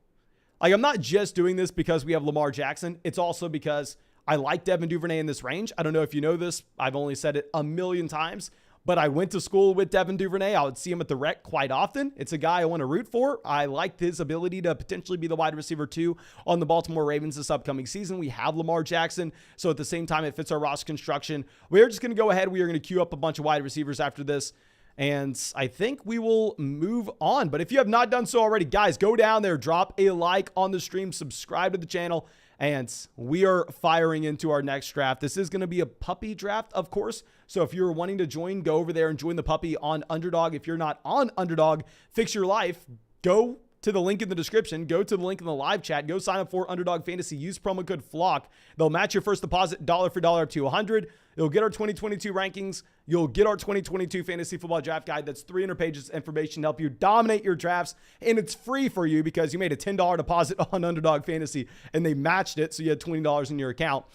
Like, I'm not just doing this because we have Lamar Jackson. It's also because I like Devin Duvernay in this range. I don't know if you know this. I've only said it a million times, but I went to school with Devin Duvernay. I would see him at the rec quite often. It's a guy I want to root for. I liked his ability to potentially be the wide receiver 2 on the Baltimore Ravens this upcoming season. We have Lamar Jackson, so at the same time, it fits our roster construction. We're just going to go ahead. We are going to queue up a bunch of wide receivers after this. And I think we will move on. But if you have not done so already, guys, go down there, drop a like on the stream, subscribe to the channel, and we are firing into our next draft. This is going to be a puppy draft, of course. So if you're wanting to join, go over there and join the puppy on Underdog. If you're not on Underdog, fix your life. Go to the link in the description. Go to the link in the live chat. Go sign up for Underdog Fantasy. Use promo code FLOCK. They'll match your first deposit dollar for dollar up to 100. You'll get our 2022 rankings. You'll get our 2022 fantasy football draft guide. That's 300 pages of information to help you dominate your drafts. And it's free for you because you made a $10 deposit on Underdog Fantasy and they matched it. So you had $20 in your account.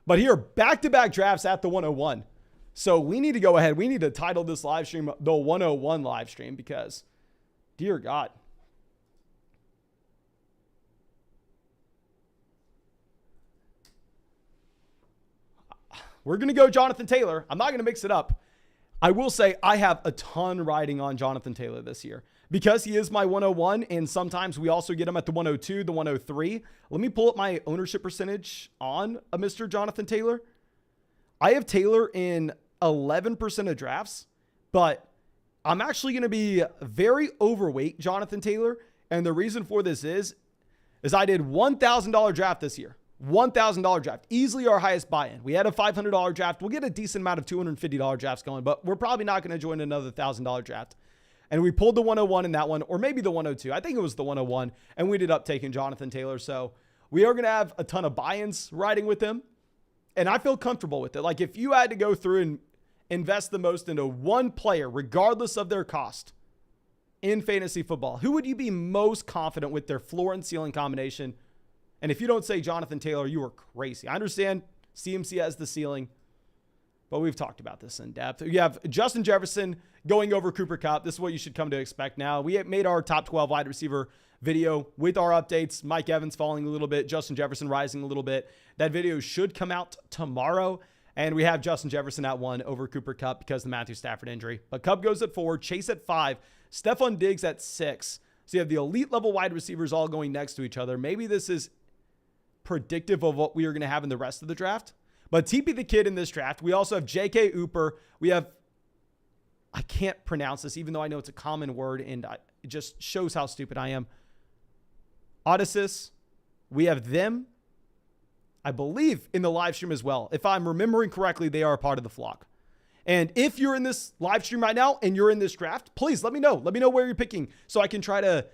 But here, back-to-back drafts at the 101. So we need to go ahead. We need to title this live stream the 101 live stream because, dear God. We're going to go Jonathan Taylor. I'm not going to mix it up. I will say I have a ton riding on Jonathan Taylor this year because he is my 101, and sometimes we also get him at the 102, the 103. Let me pull up my ownership percentage on a Mr. Jonathan Taylor. I have Taylor in 11% of drafts, but I'm actually going to be very overweight Jonathan Taylor, and the reason for this is I did $1,000 draft this year. $1,000 draft, easily our highest buy-in. We had a $500 draft. We'll get a decent amount of $250 drafts going, but we're probably not going to join another $1,000 draft. And we pulled the 101 in that one, or maybe the 102. I think it was the 101, and we ended up taking Jonathan Taylor. So we are going to have a ton of buy-ins riding with him, and I feel comfortable with it. Like if you had to go through and invest the most into one player, regardless of their cost in fantasy football, who would you be most confident with their floor and ceiling combination? And if you don't say Jonathan Taylor, you are crazy. I understand CMC has the ceiling, but we've talked about this in depth. You have Justin Jefferson going over Cooper Kupp. This is what you should come to expect now. We made our top 12 wide receiver video with our updates. Mike Evans falling a little bit, Justin Jefferson rising a little bit. That video should come out tomorrow. And we have Justin Jefferson at 1 over Cooper Kupp because of the Matthew Stafford injury. But Kupp goes at 4, Chase at 5, Stephon Diggs at 6. So you have the elite level wide receivers all going next to each other. Maybe this is predictive of what we are going to have in the rest of the draft. But TP the Kid in this draft. We also have J.K. Ooper. We have, I can't pronounce this, even though I know it's a common word, and it just shows how stupid I am. Odysseus. We have them, I believe, in the live stream as well. If I'm remembering correctly, they are a part of the flock. And if you're in this live stream right now and you're in this draft, please let me know. Let me know where you're picking so I can try to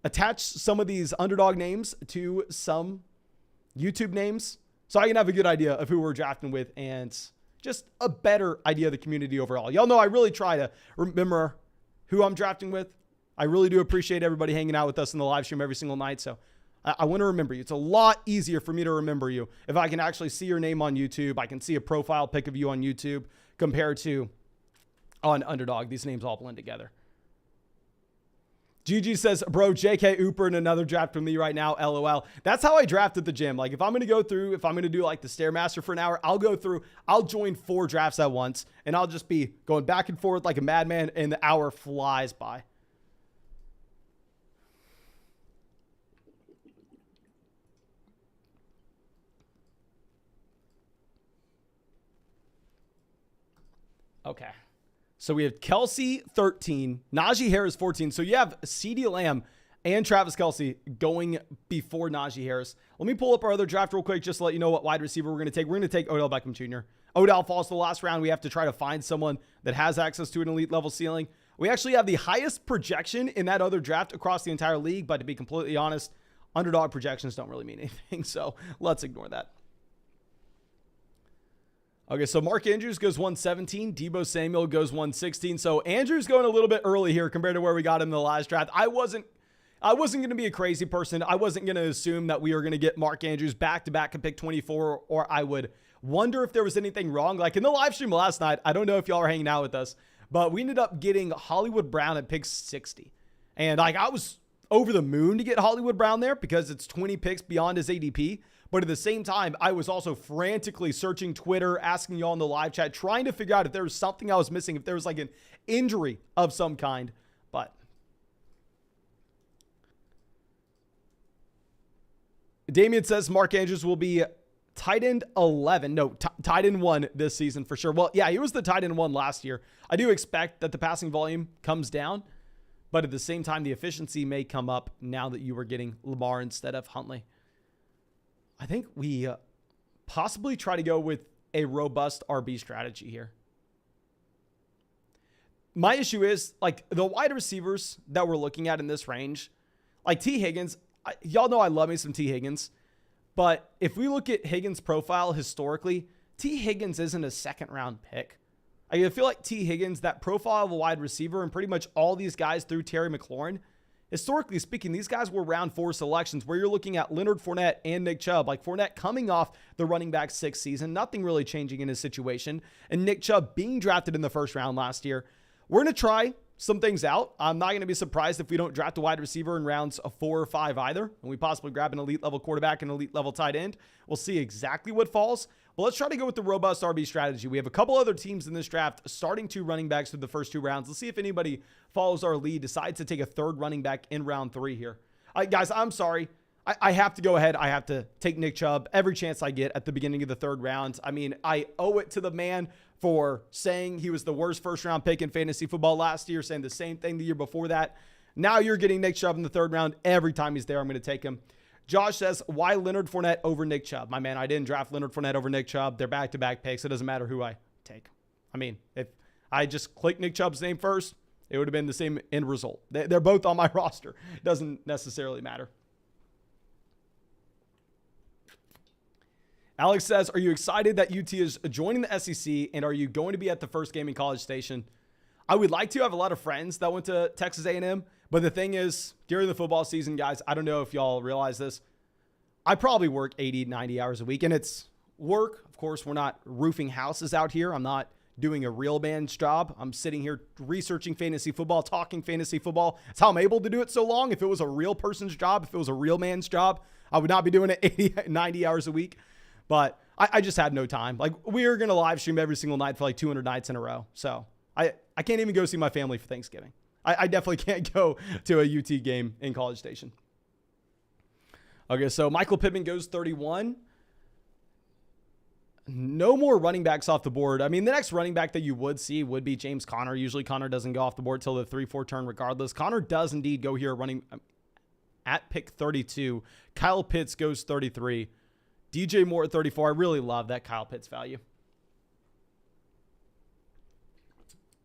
attach some of these underdog names to some YouTube names so I can have a good idea of who we're drafting with and just a better idea of the community overall. Y'all know I really try to remember who I'm drafting with. I really do appreciate everybody hanging out with us in the live stream every single night. So I want to remember you. It's a lot easier for me to remember you if I can actually see your name on YouTube. I can see a profile pic of you on YouTube compared to on Underdog. These names all blend together. GG says, bro, J.K. Ooper in another draft from me right now, LOL. That's how I draft at the gym. Like, if I'm going to go through, if I'm going to do like the Stairmaster for an hour, I'll go through, I'll join 4 drafts at once, and I'll just be going back and forth like a madman, and the hour flies by. Okay. So we have Kelsey 13, Najee Harris 14. So you have CeeDee Lamb and Travis Kelsey going before Najee Harris. Let me pull up our other draft real quick just to let you know what wide receiver we're going to take. We're going to take Odell Beckham Jr. Odell falls to the last round. We have to try to find someone that has access to an elite level ceiling. We actually have the highest projection in that other draft across the entire league, but to be completely honest, underdog projections don't really mean anything. So let's ignore that. Okay, so Mark Andrews goes 117. Deebo Samuel goes 116. So Andrews going a little bit early here compared to where we got him in the last draft. I wasn't going to be a crazy person. I wasn't going to assume that we were going to get Mark Andrews back-to-back and pick 24, or I would wonder if there was anything wrong. Like in the live stream last night, I don't know if y'all are hanging out with us, but we ended up getting Hollywood Brown at pick 60. And like I was over the moon to get Hollywood Brown there because it's 20 picks beyond his ADP. But at the same time, I was also frantically searching Twitter, asking y'all in the live chat, trying to figure out if there was something I was missing, if there was like an injury of some kind. But Damian says Mark Andrews will be tight end 11. No, tight end 1 this season for sure. Well, yeah, he was the tight end 1 last year. I do expect that the passing volume comes down, but at the same time, the efficiency may come up now that you were getting Lamar instead of Huntley. I think we possibly try to go with a robust RB strategy here. My issue is, like, the wide receivers that we're looking at in this range, like T. Higgins, y'all know I love me some T. Higgins, but if we look at Higgins' profile historically, T. Higgins isn't a second-round pick. I feel like T. Higgins, that profile of a wide receiver, and pretty much all these guys through Terry McLaurin, historically speaking, these guys were round 4 selections where you're looking at Leonard Fournette and Nick Chubb. Like Fournette coming off the running back 6 season, nothing really changing in his situation, and Nick Chubb being drafted in the first round last year. We're going to try some things out. I'm not going to be surprised if we don't draft a wide receiver in rounds 4 or 5 either, and we possibly grab an elite level quarterback and elite level tight end. We'll see exactly what falls. But let's try to go with the robust RB strategy. We have a couple other teams in this draft starting 2 running backs through the first 2 rounds. Let's see if anybody follows our lead, decides to take a 3rd running back in round 3 here. Guys, I'm sorry. I have to go ahead. I have to take Nick Chubb every chance I get at the beginning of the 3rd round. I mean, I owe it to the man for saying he was the worst first-round pick in fantasy football last year, saying the same thing the year before that. Now you're getting Nick Chubb in the 3rd round. Every time he's there, I'm going to take him. Josh says, why Leonard Fournette over Nick Chubb? My man, I didn't draft Leonard Fournette over Nick Chubb. They're back-to-back picks. It doesn't matter who I take. I mean, if I just clicked Nick Chubb's name first, it would have been the same end result. They're both on my roster. It doesn't necessarily matter. Alex says, are you excited that UT is joining the SEC, and are you going to be at the first game in College Station? I would like to. I have a lot of friends that went to Texas A&M, but the thing is, during the football season, guys, I don't know if y'all realize this, I probably work 80, 90 hours a week, and it's work. Of course, we're not roofing houses out here. I'm not doing a real man's job. I'm sitting here researching fantasy football, talking fantasy football. That's how I'm able to do it so long. If it was a real person's job, if it was a real man's job, I would not be doing it 80, 90 hours a week. But I just had no time. Like, we are going to live stream every single night for like 200 nights in a row. So I can't even go see my family for Thanksgiving. I definitely can't go to a UT game in College Station. Okay, so Michael Pittman goes 31. No more running backs off the board. I mean, the next running back that you would see would be James Conner. Usually Conner doesn't go off the board till the 3-4 turn regardless. Conner does indeed go here running at pick 32. Kyle Pitts goes 33. DJ Moore at 34. I really love that Kyle Pitts value.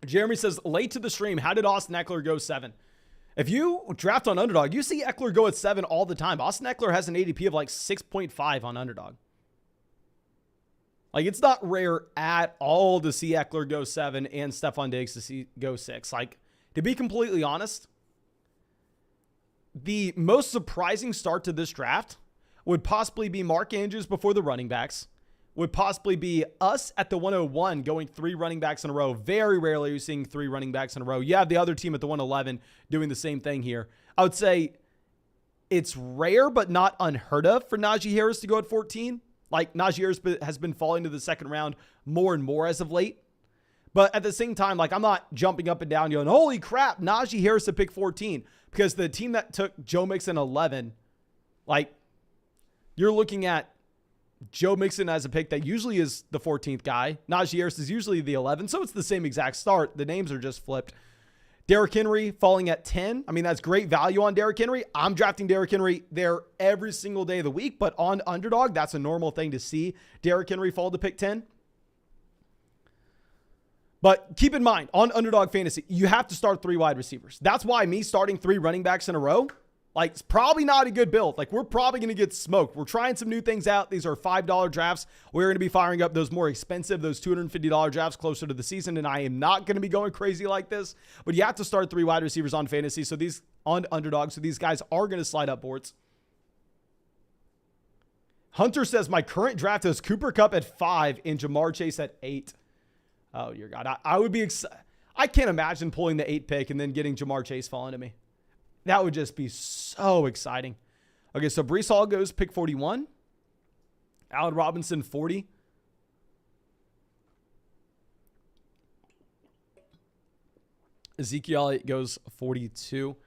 Jeremy says, late to the stream, how did Austin Eckler go 7? If you draft on Underdog, you see Eckler go at 7 all the time. Austin Eckler has an ADP of like 6.5 on Underdog. Like, it's not rare at all to see Eckler go 7 and Stephon Diggs to see go 6. Like, to be completely honest, the most surprising start to this draft would possibly be Mark Andrews before the running backs, would possibly be us at the 101 going 3 running backs in a row. Very rarely are you seeing 3 running backs in a row. You have the other team at the 111 doing the same thing here. I would say it's rare but not unheard of for Najee Harris to go at 14. Like, Najee Harris has been falling to the 2nd round more and more as of late. But at the same time, like, I'm not jumping up and down going, holy crap, Najee Harris at pick 14. Because the team that took Joe Mixon 11, like, you're looking at Joe Mixon as a pick that usually is the 14th guy. Najee Harris is usually the 11th, so it's the same exact start. The names are just flipped. Derrick Henry falling at 10. I mean, that's great value on Derrick Henry. I'm drafting Derrick Henry there every single day of the week, but on Underdog, that's a normal thing to see Derrick Henry fall to pick 10. But keep in mind, on Underdog Fantasy, you have to start 3 wide receivers. That's why me starting 3 running backs in a row, like, it's probably not a good build. Like, we're probably going to get smoked. We're trying some new things out. These are $5 drafts. We're going to be firing up those more expensive, those $250 drafts closer to the season, and I am not going to be going crazy like this. But you have to start 3 wide receivers on Fantasy, so these on Underdog, so these guys are going to slide up boards. Hunter says, my current draft is Cooper Kupp at 5 and Jamar Chase at 8. Oh, dear God. I would be excited. I can't imagine pulling the 8 pick and then getting Jamar Chase falling to me. That would just be so exciting. Okay, so Breece Hall goes pick 41. Allen Robinson, 40. Ezekiel Elliott goes 42.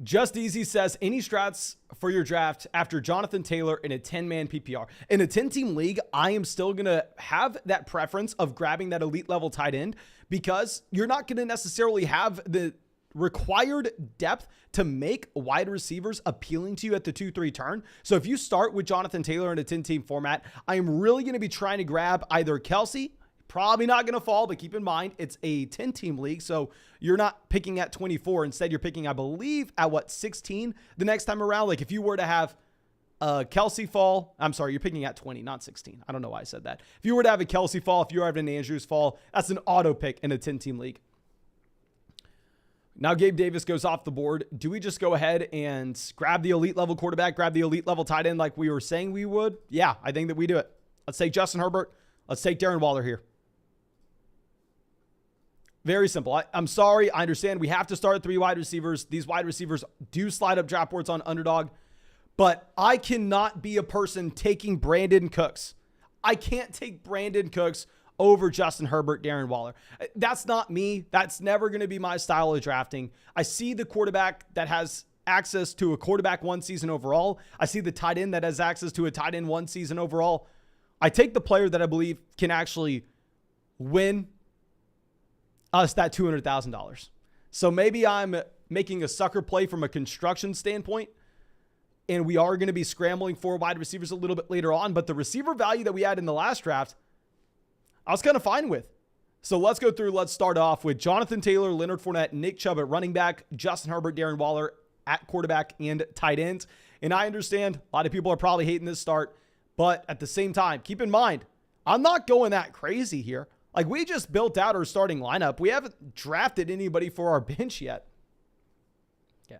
Just Easy says, any strats for your draft after Jonathan Taylor in a 10-man PPR? In a 10-team league, I am still going to have that preference of grabbing that elite level tight end because you're not going to necessarily have the required depth to make wide receivers appealing to you at the 2-3 turn. So if you start with Jonathan Taylor in a 10-team format, I am really going to be trying to grab either Kelsey. Probably not going to fall, but keep in mind, it's a 10-team league, so you're not picking at 24. Instead, you're picking, I believe, at 16 the next time around. Like, if you were to have Kelsey fall, I'm sorry, you're picking at 20, not 16. I don't know why I said that. If you were to have a Kelsey fall, if you were having an Andrews fall, that's an auto pick in a 10-team league. Now Gabe Davis goes off the board. Do we just go ahead and grab the elite level quarterback, grab the elite level tight end like we were saying we would? Yeah, I think that we do it. Let's take Justin Herbert. Let's take Darren Waller here. Very simple. I'm sorry. I understand we have to start at 3 wide receivers. These wide receivers do slide up draft boards on Underdog, but I cannot be a person taking Brandon Cooks. I can't take Brandon Cooks over Justin Herbert, Darren Waller. That's not me. That's never going to be my style of drafting. I see the quarterback that has access to a quarterback 1 season overall. I see the tight end that has access to a tight end 1 season overall. I take the player that I believe can actually win us that $200,000. So maybe I'm making a sucker play from a construction standpoint, and we are going to be scrambling for wide receivers a little bit later on, but the receiver value that we had in the last draft, I was kind of fine with. So let's go through. Let's start off with Jonathan Taylor, Leonard Fournette, Nick Chubb at running back, Justin Herbert, Darren Waller at quarterback and tight ends. And I understand a lot of people are probably hating this start, but at the same time, keep in mind, I'm not going that crazy here. Like, we just built out our starting lineup. We haven't drafted anybody for our bench yet. Yeah.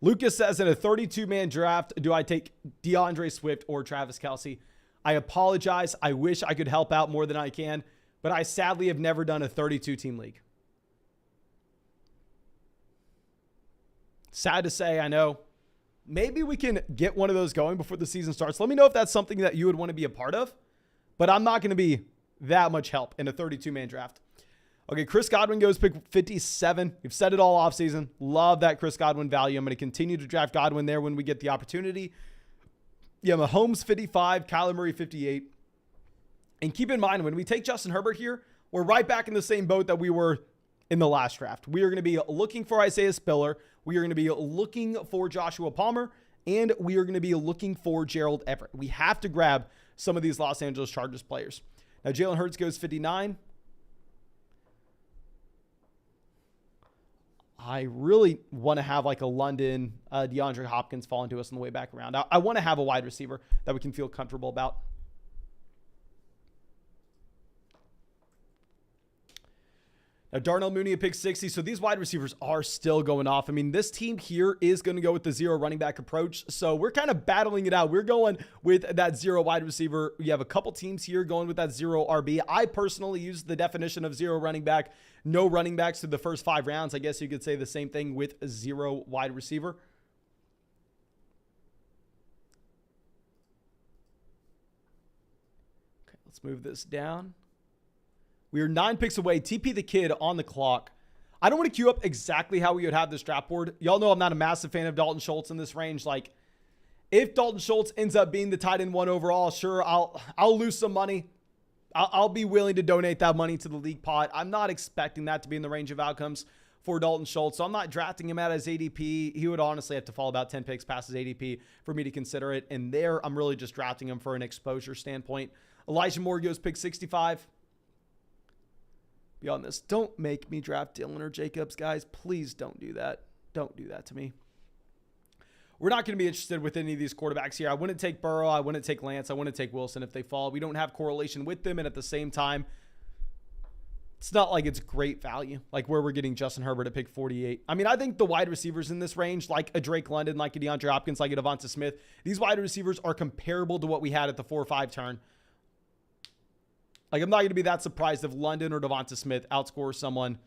Lucas says, in a 32-man draft, do I take DeAndre Swift or Travis Kelce? I apologize. I wish I could help out more than I can, but I sadly have never done a 32-team league. Sad to say, I know. Maybe we can get one of those going before the season starts. Let me know if that's something that you would want to be a part of. But I'm not going to be that much help in a 32-man draft. Okay, Chris Godwin goes pick 57. We've said it all offseason. Love that Chris Godwin value. I'm going to continue to draft Godwin there when we get the opportunity. Yeah, Mahomes 55, Kyler Murray 58. And keep in mind, when we take Justin Herbert here, we're right back in the same boat that we were in the last draft. We are going to be looking for Isaiah Spiller. We are going to be looking for Joshua Palmer. And we are going to be looking for Gerald Everett. We have to grab some of these Los Angeles Chargers players. Now, Jalen Hurts goes 59. I really want to have like a London DeAndre Hopkins fall into us on the way back around. I want to have a wide receiver that we can feel comfortable about. Now, Darnell Mooney at pick 60. So these wide receivers are still going off. I mean, this team here is going to go with the 0 running back approach. So we're kind of battling it out. We're going with that 0 wide receiver. You have a couple teams here going with that 0 RB. I personally use the definition of 0 running back. No running backs through the first 5 rounds. I guess you could say the same thing with a 0 wide receiver. Okay, let's move this down. We are 9 picks away. TP the Kid on the clock. I don't want to queue up exactly how we would have this draft board. Y'all know I'm not a massive fan of Dalton Schultz in this range. Like, if Dalton Schultz ends up being the tight end 1 overall, sure, I'll lose some money. I'll be willing to donate that money to the league pot. I'm not expecting that to be in the range of outcomes for Dalton Schultz. So I'm not drafting him at his ADP. He would honestly have to fall about 10 picks past his ADP for me to consider it. And there, I'm really just drafting him for an exposure standpoint. Elijah Moore goes pick 65. On this, don't make me draft Dillon or Jacobs, guys. Please don't do that. Don't do that to me. We're not going to be interested with any of these quarterbacks here. I wouldn't take Burrow. I wouldn't take Lance. I wouldn't take Wilson if they fall. We don't have correlation with them, and at the same time, it's not like it's great value, like where we're getting Justin Herbert at pick 48. I mean, I think the wide receivers in this range, like a Drake London, like a DeAndre Hopkins, like a Devonta Smith, these wide receivers are comparable to what we had at the 4 or 5 turn. Like, I'm not going to be that surprised if London or Devonta Smith outscore someone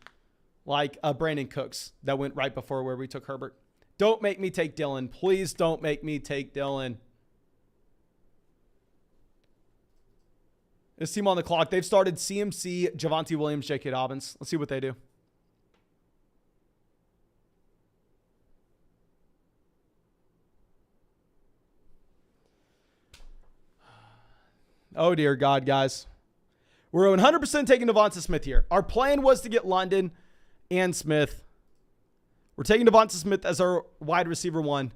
like Brandon Cooks that went right before where we took Herbert. Don't make me take Dillon. Please don't make me take Dillon. This team on the clock, they've started CMC, Javonte Williams, J.K. Dobbins. Let's see what they do. Oh, dear God, guys. We're 100% taking Devonta Smith here. Our plan was to get London and Smith. We're taking Devonta Smith as our wide receiver 1.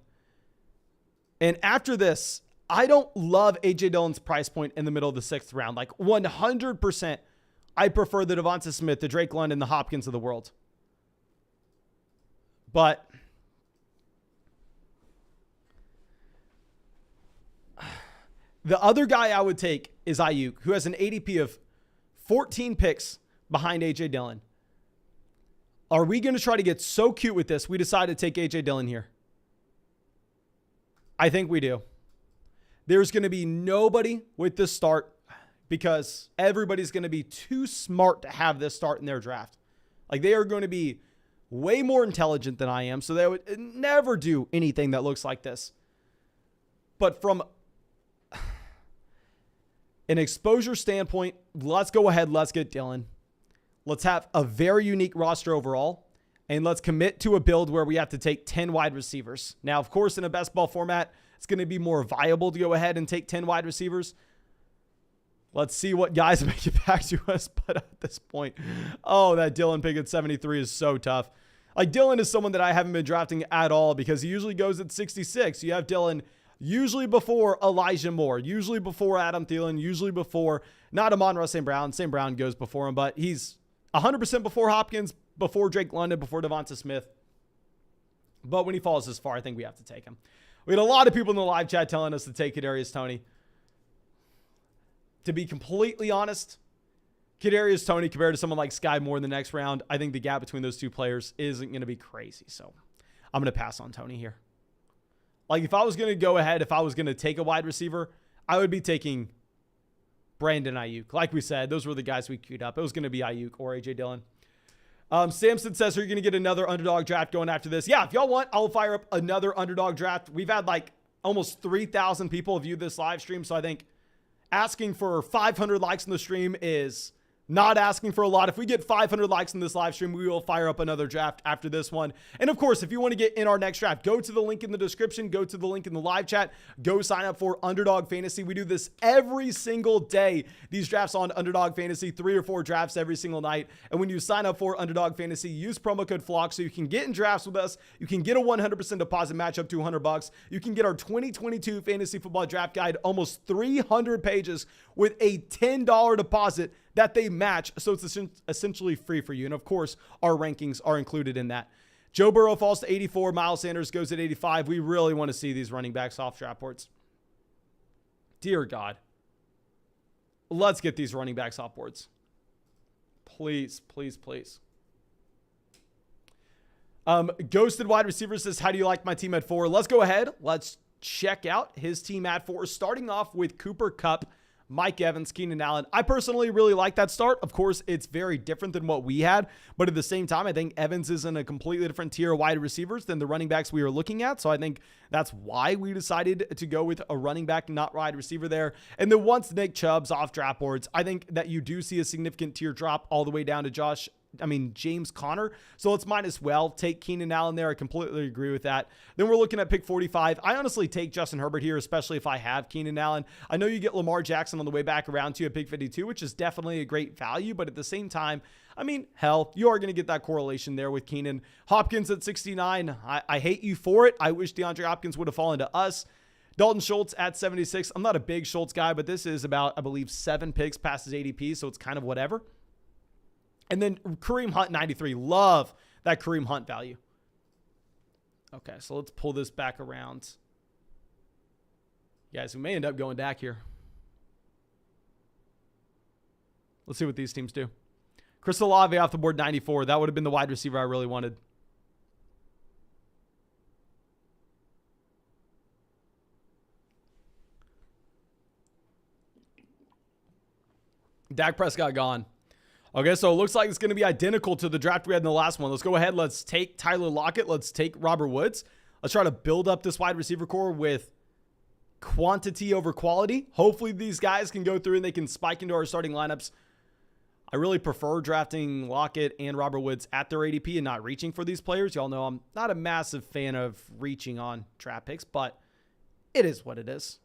And after this, I don't love A.J. Dillon's price point in the middle of the 6th round. Like 100%, I prefer the Devonta Smith, the Drake London, the Hopkins of the world. But the other guy I would take is Ayuk, who has an ADP of 14 picks behind A.J. Dillon. Are we going to try to get so cute with this? We decided to take A.J. Dillon here. I think we do. There's going to be nobody with this start because everybody's going to be too smart to have this start in their draft. Like, they are going to be way more intelligent than I am, so they would never do anything that looks like this. But from an exposure standpoint, let's go ahead. Let's get Dillon. Let's have a very unique roster overall, and let's commit to a build where we have to take 10 wide receivers. Now, of course, in a best ball format, it's going to be more viable to go ahead and take 10 wide receivers. Let's see what guys make it back to us. But at this point, oh, that Dillon pick at 73 is so tough. Like, Dillon is someone that I haven't been drafting at all because he usually goes at 66. You have Dillon usually before Elijah Moore, usually before Adam Thielen, usually before, not Amon-Ra St. Brown. St. Brown goes before him, but he's 100% before Hopkins, before Drake London, before Devonta Smith. But when he falls this far, I think we have to take him. We had a lot of people in the live chat telling us to take Kadarius Toney. To be completely honest, Kadarius Toney compared to someone like Sky Moore in the next round, I think the gap between those two players isn't going to be crazy. So I'm going to pass on Toney here. Like, if I was going to go ahead, if I was going to take a wide receiver, I would be taking Brandon Ayuk. Like we said, those were the guys we queued up. It was going to be Ayuk or A.J. Dillon. Samson says, are you going to get another underdog draft going after this? Yeah, if y'all want, I'll fire up another underdog draft. We've had like almost 3,000 people view this live stream. So I think asking for 500 likes in the stream is not asking for a lot. If we get 500 likes in this live stream, we will fire up another draft after this one. And of course, if you want to get in our next draft, go to the link in the description, go to the link in the live chat, go sign up for Underdog Fantasy. We do this every single day. These drafts on Underdog Fantasy, 3 or 4 drafts every single night. And when you sign up for Underdog Fantasy, use promo code FLOCK so you can get in drafts with us. You can get a 100% deposit match up to $100. You can get our 2022 Fantasy Football Draft Guide, almost 300 pages with a $10 deposit that they match, so it's essentially free for you. And of course, our rankings are included in that. Joe Burrow falls to 84. Miles Sanders goes at 85. We really want to see these running backs off draft boards. Dear God. Let's get these running backs off boards. Please, please, please. Ghosted Wide Receiver says, how do you like my team at 4? Let's go ahead. Let's check out his team at 4. Starting off with Cooper Kupp, Mike Evans, Keenan Allen. I personally really like that start. Of course, it's very different than what we had, but at the same time, I think Evans is in a completely different tier of wide receivers than the running backs we are looking at. So I think that's why we decided to go with a running back, not wide receiver there. And then once Nick Chubb's off draft boards, I think that you do see a significant tier drop all the way down to James Conner. So let's might as well take Keenan Allen there. I completely agree with that. Then we're looking at pick 45. I honestly take Justin Herbert here, especially if I have Keenan Allen. I know you get Lamar Jackson on the way back around to you at pick 52, which is definitely a great value. But at the same time, I mean, hell, you are going to get that correlation there with Keenan. Hopkins at 69. I hate you for it. I wish DeAndre Hopkins would have fallen to us. Dalton Schultz at 76. I'm not a big Schultz guy, but this is about, I believe, 7 picks past his ADP, so it's kind of whatever. And then Kareem Hunt, 93. Love that Kareem Hunt value. Okay, so let's pull this back around. Guys, we may end up going back here. Let's see what these teams do. Chris Olave off the board, 94. That would have been the wide receiver I really wanted. Dak Prescott gone. Okay, so it looks like it's going to be identical to the draft we had in the last one. Let's go ahead. Let's take Tyler Lockett. Let's take Robert Woods. Let's try to build up this wide receiver core with quantity over quality. Hopefully these guys can go through and they can spike into our starting lineups. I really prefer drafting Lockett and Robert Woods at their ADP and not reaching for these players. Y'all know I'm not a massive fan of reaching on draft picks, but it is what it is.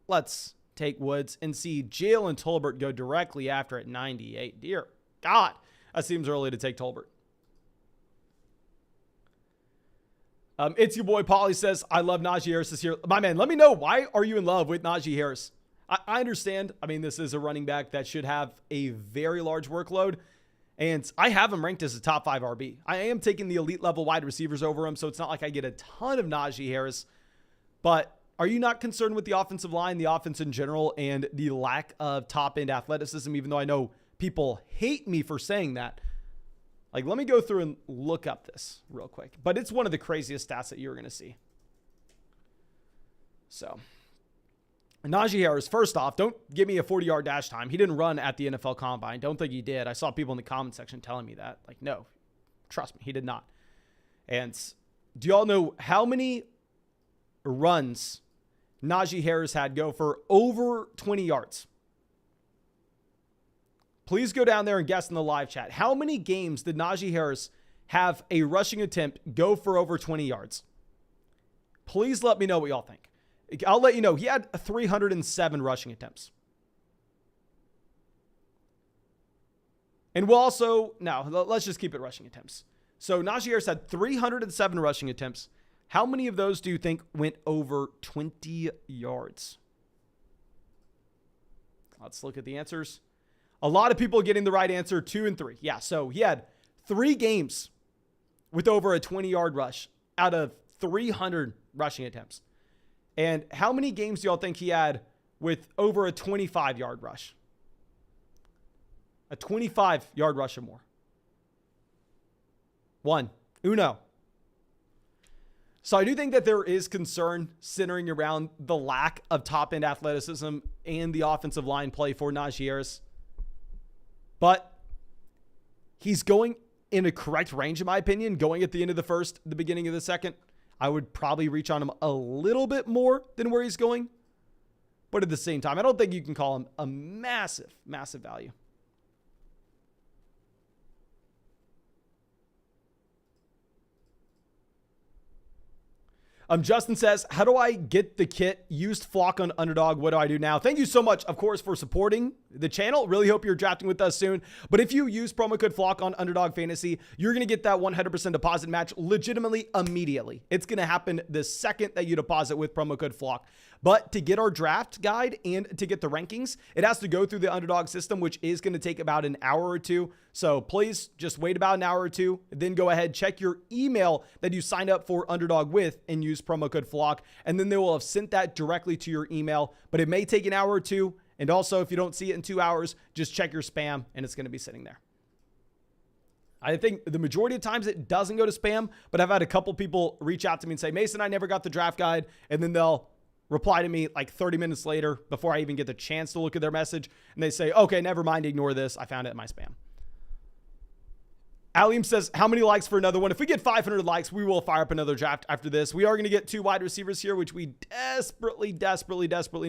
Let's take Woods and see Jalen Tolbert go directly after at 98. Dear God, that seems early to take Tolbert. It's your boy Paulie says, I love Najee Harris this year. My man, let me know, why are you in love with Najee Harris? I understand. I mean, this is a running back that should have a very large workload. And I have him ranked as a top 5 RB. I am taking the elite level wide receivers over him, so it's not like I get a ton of Najee Harris. But are you not concerned with the offensive line, the offense in general, and the lack of top-end athleticism, even though I know people hate me for saying that? Like, let me go through and look up this real quick. But it's one of the craziest stats that you're going to see. So, Najee Harris, first off, don't give me a 40-yard dash time. He didn't run at the NFL Combine. Don't think he did. I saw people in the comment section telling me that. Like, no, trust me, he did not. And do y'all know how many runs Najee Harris had go for over 20 yards? Please go down there and guess in the live chat. How many games did Najee Harris have a rushing attempt go for over 20 yards? Please let me know what y'all think. I'll let you know. He had 307 rushing attempts. And we'll also, now let's just keep it rushing attempts. So Najee Harris had 307 rushing attempts. How many of those do you think went over 20 yards? Let's look at the answers. A lot of people getting the right answer, 2 and 3. Yeah, so he had 3 games with over a 20-yard rush out of 300 rushing attempts. And how many games do y'all think he had with over a 25-yard rush? A 25-yard rush or more. 1. Uno. So I do think that there is concern centering around the lack of top-end athleticism and the offensive line play for Najee Harris. But he's going in a correct range, in my opinion, going at the end of the first, the beginning of the second. I would probably reach on him a little bit more than where he's going. But at the same time, I don't think you can call him a massive, massive value. Justin says, how do I get the kit? Used Flock on Underdog. What do I do now? Thank you so much, of course, for supporting the channel. Really hope you're drafting with us soon. But if you use promo code Flock on Underdog Fantasy, you're going to get that 100% deposit match legitimately immediately. It's going to happen the second that you deposit with promo code Flock. But to get our draft guide and to get the rankings, it has to go through the Underdog system, which is going to take about an hour or two. So please just wait about an hour or two. Then go ahead, check your email that you signed up for Underdog with and use promo code Flock. And then they will have sent that directly to your email. But it may take an hour or two. And also, if you don't see it in 2 hours, just check your spam and it's going to be sitting there. I think the majority of times it doesn't go to spam, but I've had a couple people reach out to me and say, Mason, I never got the draft guide. And then they'll reply to me like 30 minutes later before I even get the chance to look at their message. And they say, okay, never mind, ignore this. I found it in my spam. Alim says, how many likes for another one? If we get 500 likes, we will fire up another draft after this. We are going to get 2 wide receivers here, which we desperately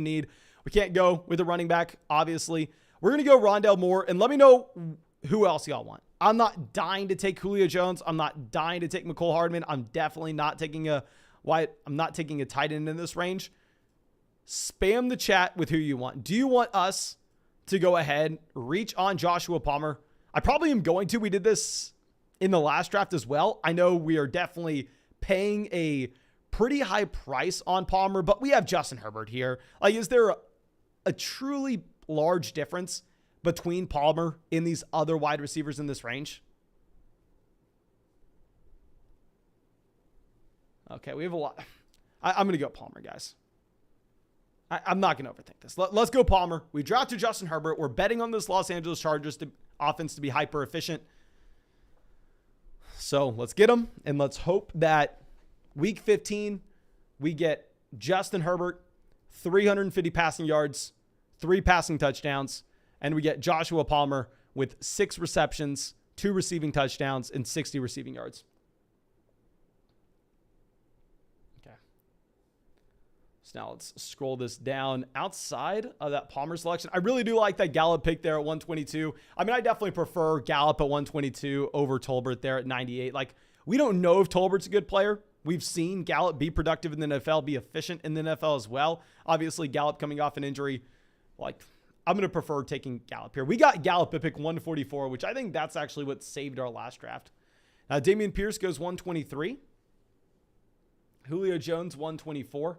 need. We can't go with a running back, obviously. We're going to go Rondale Moore, and let me know who else y'all want. I'm not dying to take Julio Jones. I'm not dying to take McCole Hardman. I'm definitely not taking a tight end in this range. Spam the chat with who you want. Do you want us to go ahead, reach on Joshua Palmer? I probably am going to. We did this in the last draft as well. I know we are definitely paying a pretty high price on Palmer, but we have Justin Herbert here. Like, is there a truly large difference between Palmer and these other wide receivers in this range? Okay, we have a lot. I'm going to go Palmer, guys. I'm not going to overthink this. Let's go Palmer. We drafted Justin Herbert. We're betting on this Los Angeles Chargers offense to be hyper efficient. So let's get him, and let's hope that week 15, we get Justin Herbert, 350 passing yards, 3 passing touchdowns, and we get Joshua Palmer with 6 receptions, 2 receiving touchdowns, and 60 receiving yards. Okay. So now let's scroll this down outside of that Palmer selection. I really do like that Gallup pick there at 122. I mean, I definitely prefer Gallup at 122 over Tolbert there at 98. Like, we don't know if Tolbert's a good player. We've seen Gallup be productive in the NFL, be efficient in the NFL as well. Obviously, Gallup coming off an injury. Like, I'm going to prefer taking Gallup here. We got Gallup at pick 144, which I think that's actually what saved our last draft. Now, Dameon Pierce goes 123. Julio Jones, 124.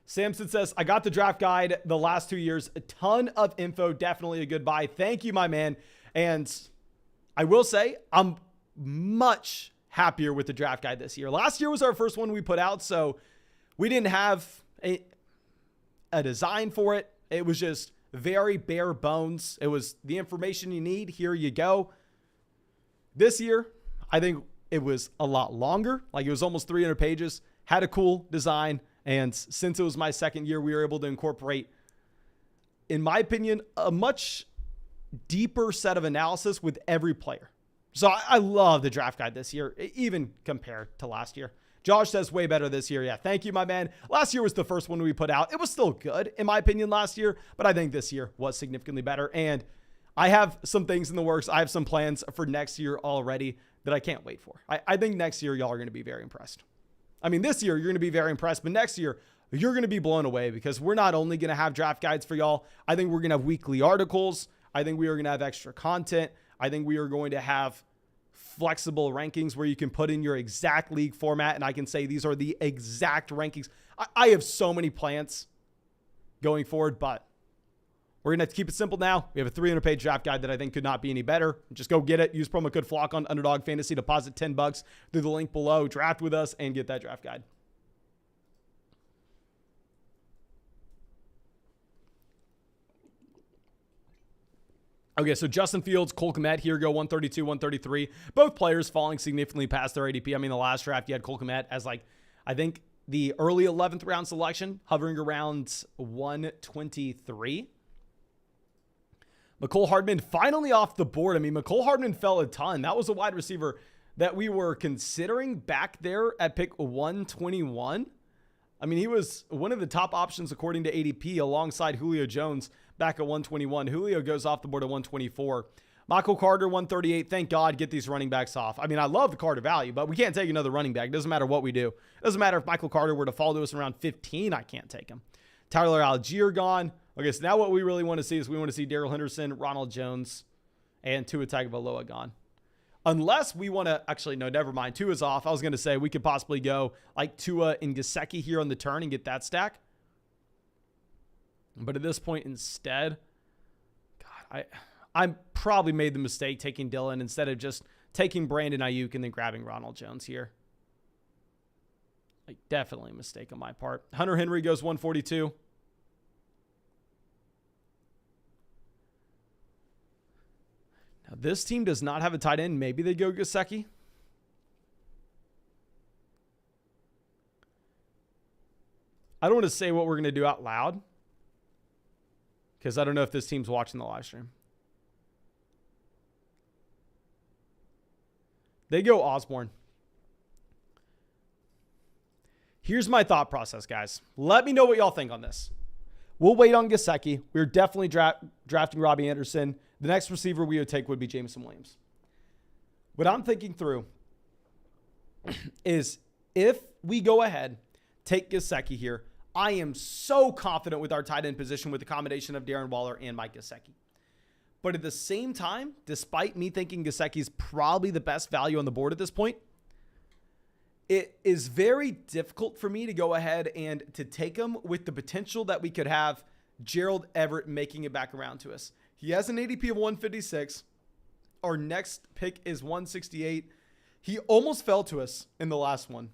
Samson says, I got the draft guide the last 2 years. A ton of info. Definitely a good buy. Thank you, my man. And I will say, I'm much happier with the draft guide this year. Last year was our first one we put out, so we didn't have a design for it. It was just very bare bones. It was the information you need. Here you go. This year, I think it was a lot longer. Like, it was almost 300 pages. Had a cool design. And since it was my second year, we were able to incorporate, in my opinion, a much deeper set of analysis with every player. So I love the draft guide this year, even compared to last year. Josh says way better this year. Yeah, thank you, my man. Last year was the first one we put out. It was still good, in my opinion, last year, but I think this year was significantly better. And I have some things in the works. I have some plans for next year already that I can't wait for. I think next year, y'all are going to be very impressed. I mean, this year, you're going to be very impressed, but next year, you're going to be blown away because we're not only going to have draft guides for y'all. I think we're going to have weekly articles. I think we are going to have extra content. I think we are going to have flexible rankings where you can put in your exact league format, and I can say these are the exact rankings. I have so many plans going forward, but we're going to have to keep it simple now. We have a 300-page draft guide that I think could not be any better. Just go get it. Use promo code FLOCK on Underdog Fantasy. Deposit $10 through the link below. Draft with us and get that draft guide. Okay, so Justin Fields, Cole Kmet here go 132, 133. Both players falling significantly past their ADP. I mean, the last draft, you had Cole Kmet as, like, I think the early 11th round selection, hovering around 123. McCole Hardman finally off the board. I mean, McCole Hardman fell a ton. That was a wide receiver that we were considering back there at pick 121. I mean, he was one of the top options according to ADP alongside Julio Jones back at 121. Julio goes off the board at 124. Michael Carter, 138. Thank God, get these running backs off. I mean, I love the Carter value, but we can't take another running back. It doesn't matter what we do. It doesn't matter if Michael Carter were to fall to us around 15. I can't take him. Tyler Algier gone. Okay, so now what we really want to see is we want to see Darrell Henderson, Ronald Jones, and Tua Tagovailoa gone. Unless we want to, actually, no, never mind. Tua's off. I was going to say we could possibly go like Tua and Gesicki here on the turn and get that stack. But at this point instead, God, I probably made the mistake taking Dylan instead of just taking Brandon Ayuk and then grabbing Ronald Jones here. Like, definitely a mistake on my part. Hunter Henry goes 142. Now, this team does not have a tight end. Maybe they go Gesicki. I don't want to say what we're going to do out loud because I don't know if this team's watching the live stream. They go Osborne. Here's my thought process, guys. Let me know what y'all think on this. We'll wait on Gesicki. We're definitely drafting Robbie Anderson. The next receiver we would take would be Jameson Williams. What I'm thinking through is if we go ahead, take Gesicki here, I am so confident with our tight end position with the combination of Darren Waller and Mike Gesicki. But at the same time, despite me thinking Gesicki is probably the best value on the board at this point, it is very difficult for me to go ahead and to take him with the potential that we could have Gerald Everett making it back around to us. He has an ADP of 156. Our next pick is 168. He almost fell to us in the last one.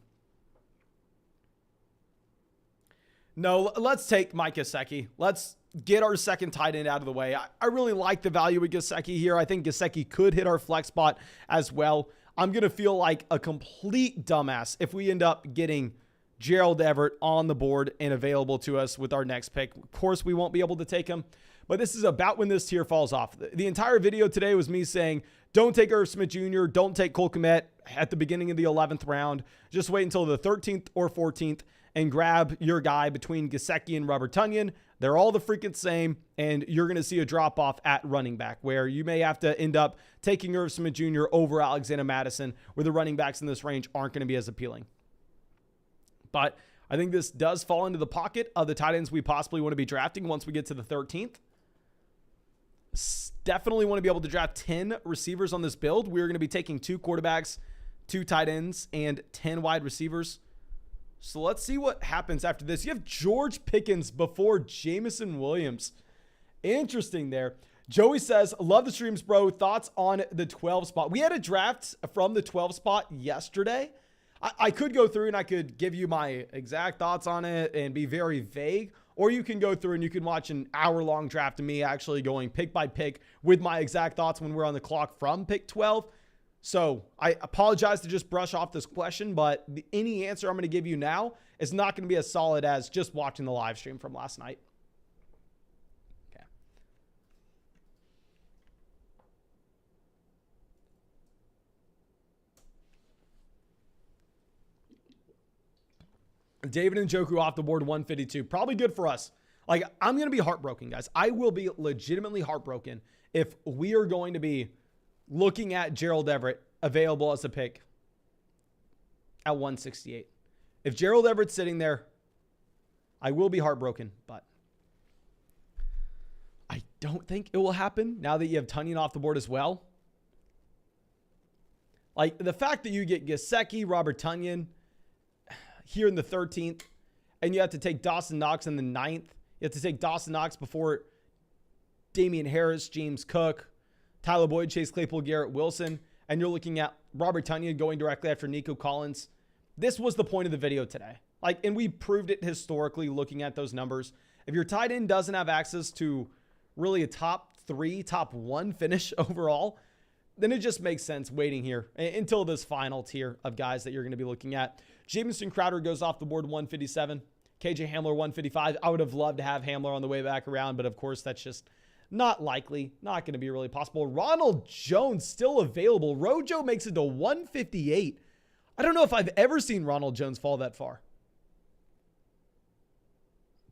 No, let's take Mike Gesicki. Let's get our second tight end out of the way. I really like the value of Gesicki here. I think Gesicki could hit our flex spot as well. I'm going to feel like a complete dumbass if we end up getting Gerald Everett on the board and available to us with our next pick. Of course, we won't be able to take him, but this is about when this tier falls off. The entire video today was me saying, don't take Irv Smith Jr., don't take Cole Kmet at the beginning of the 11th round. Just wait until the 13th or 14th and grab your guy between Gesicki and Robert Tonyan. They're all the freaking same, and you're going to see a drop-off at running back where you may have to end up taking Irv Smith Jr. over Alexander Mattison, where the running backs in this range aren't going to be as appealing. But I think this does fall into the pocket of the tight ends we possibly want to be drafting once we get to the 13th. Definitely want to be able to draft 10 receivers on this build. We're going to be taking 2 quarterbacks, 2 tight ends, and 10 wide receivers. So let's see what happens after this. You have George Pickens before Jameson Williams. Interesting there. Joey says, love the streams, bro. Thoughts on the 12 spot? We had a draft from the 12 spot yesterday. I could go through and I could give you my exact thoughts on it and be very vague. Or you can go through and you can watch an hour-long draft of me actually going pick by pick with my exact thoughts when we're on the clock from pick 12. So I apologize to just brush off this question, but any answer I'm going to give you now is not going to be as solid as just watching the live stream from last night. Okay. David Njoku off the board, 152. Probably good for us. Like, I'm going to be heartbroken, guys. I will be legitimately heartbroken if we are going to be looking at Gerald Everett available as a pick at 168. If Gerald Everett's sitting there, I will be heartbroken, but I don't think it will happen now that you have Tunyon off the board as well. Like, the fact that you get Gesicki, Robert Tunyon here in the 13th, and you have to take Dawson Knox in the 9th. You have to take Dawson Knox before Damian Harris, James Cook, Tyler Boyd, Chase Claypool, Garrett Wilson, and you're looking at Robert Tunyon going directly after Nico Collins. This was the point of the video today. Like, and we proved it historically looking at those numbers. If your tight end doesn't have access to really a top 3, top 1 finish overall, then it just makes sense waiting here until this final tier of guys that you're going to be looking at. Jamison Crowder goes off the board 157. KJ Hamler 155. I would have loved to have Hamler on the way back around, but of course that's just not likely. Not going to be really possible. Ronald Jones still available. Rojo makes it to 158. I don't know if I've ever seen Ronald Jones fall that far.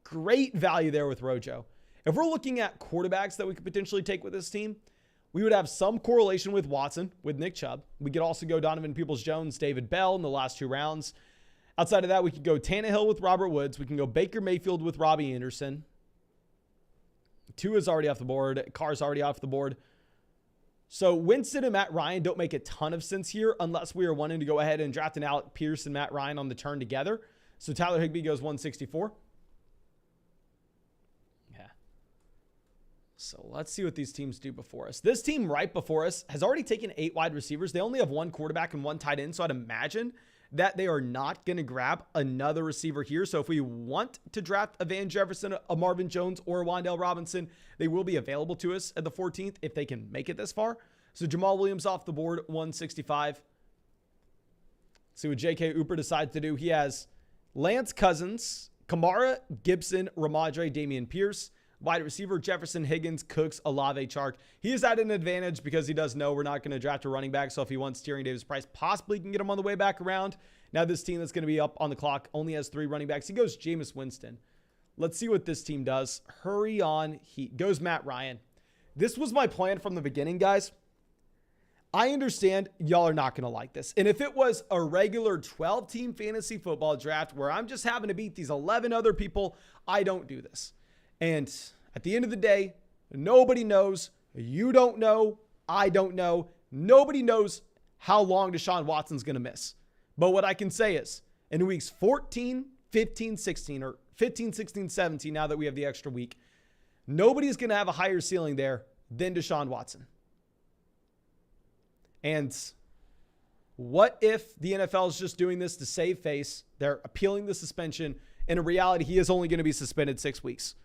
Great value there with Rojo. If we're looking at quarterbacks that we could potentially take with this team, we would have some correlation with Watson, with Nick Chubb. We could also go Donovan Peoples-Jones, David Bell in the last 2 rounds. Outside of that, we could go Tannehill with Robert Woods. We can go Baker Mayfield with Robbie Anderson. Tua's already off the board. Carr's already off the board. So Winston and Matt Ryan don't make a ton of sense here unless we are wanting to go ahead and draft an Alec Pierce and Matt Ryan on the turn together. So Tyler Higbee goes 164. Yeah. So let's see what these teams do before us. This team right before us has already taken 8 wide receivers. They only have 1 quarterback and 1 tight end. So I'd imagine that they are not going to grab another receiver here. So if we want to draft a Van Jefferson, a Marvin Jones, or a Wan'Dale Robinson, they will be available to us at the 14th if they can make it this far. So Jamal Williams off the board, 165. See what J.K. Ooper decides to do. He has Lance Cousins, Kamara, Gibson, Ramadre, Damian Pierce, wide receiver Jefferson, Higgins, Cooks, Olave, Chark. He is at an advantage because he does know we're not going to draft a running back. So if he wants Tyrion Davis-Price, possibly can get him on the way back around. Now this team that's going to be up on the clock only has 3 running backs. He goes Jameis Winston. Let's see what this team does. Hurry on. He goes Matt Ryan. This was my plan from the beginning, guys. I understand y'all are not going to like this. And if it was a regular 12-team fantasy football draft where I'm just having to beat these 11 other people, I don't do this. And at the end of the day, nobody knows. You don't know. I don't know. Nobody knows how long Deshaun Watson's going to miss. But what I can say is, in weeks 14, 15, 16, or 15, 16, 17, now that we have the extra week, nobody's going to have a higher ceiling there than Deshaun Watson. And what if the NFL is just doing this to save face? They're appealing the suspension. And in reality, he is only going to be suspended 6 weeks.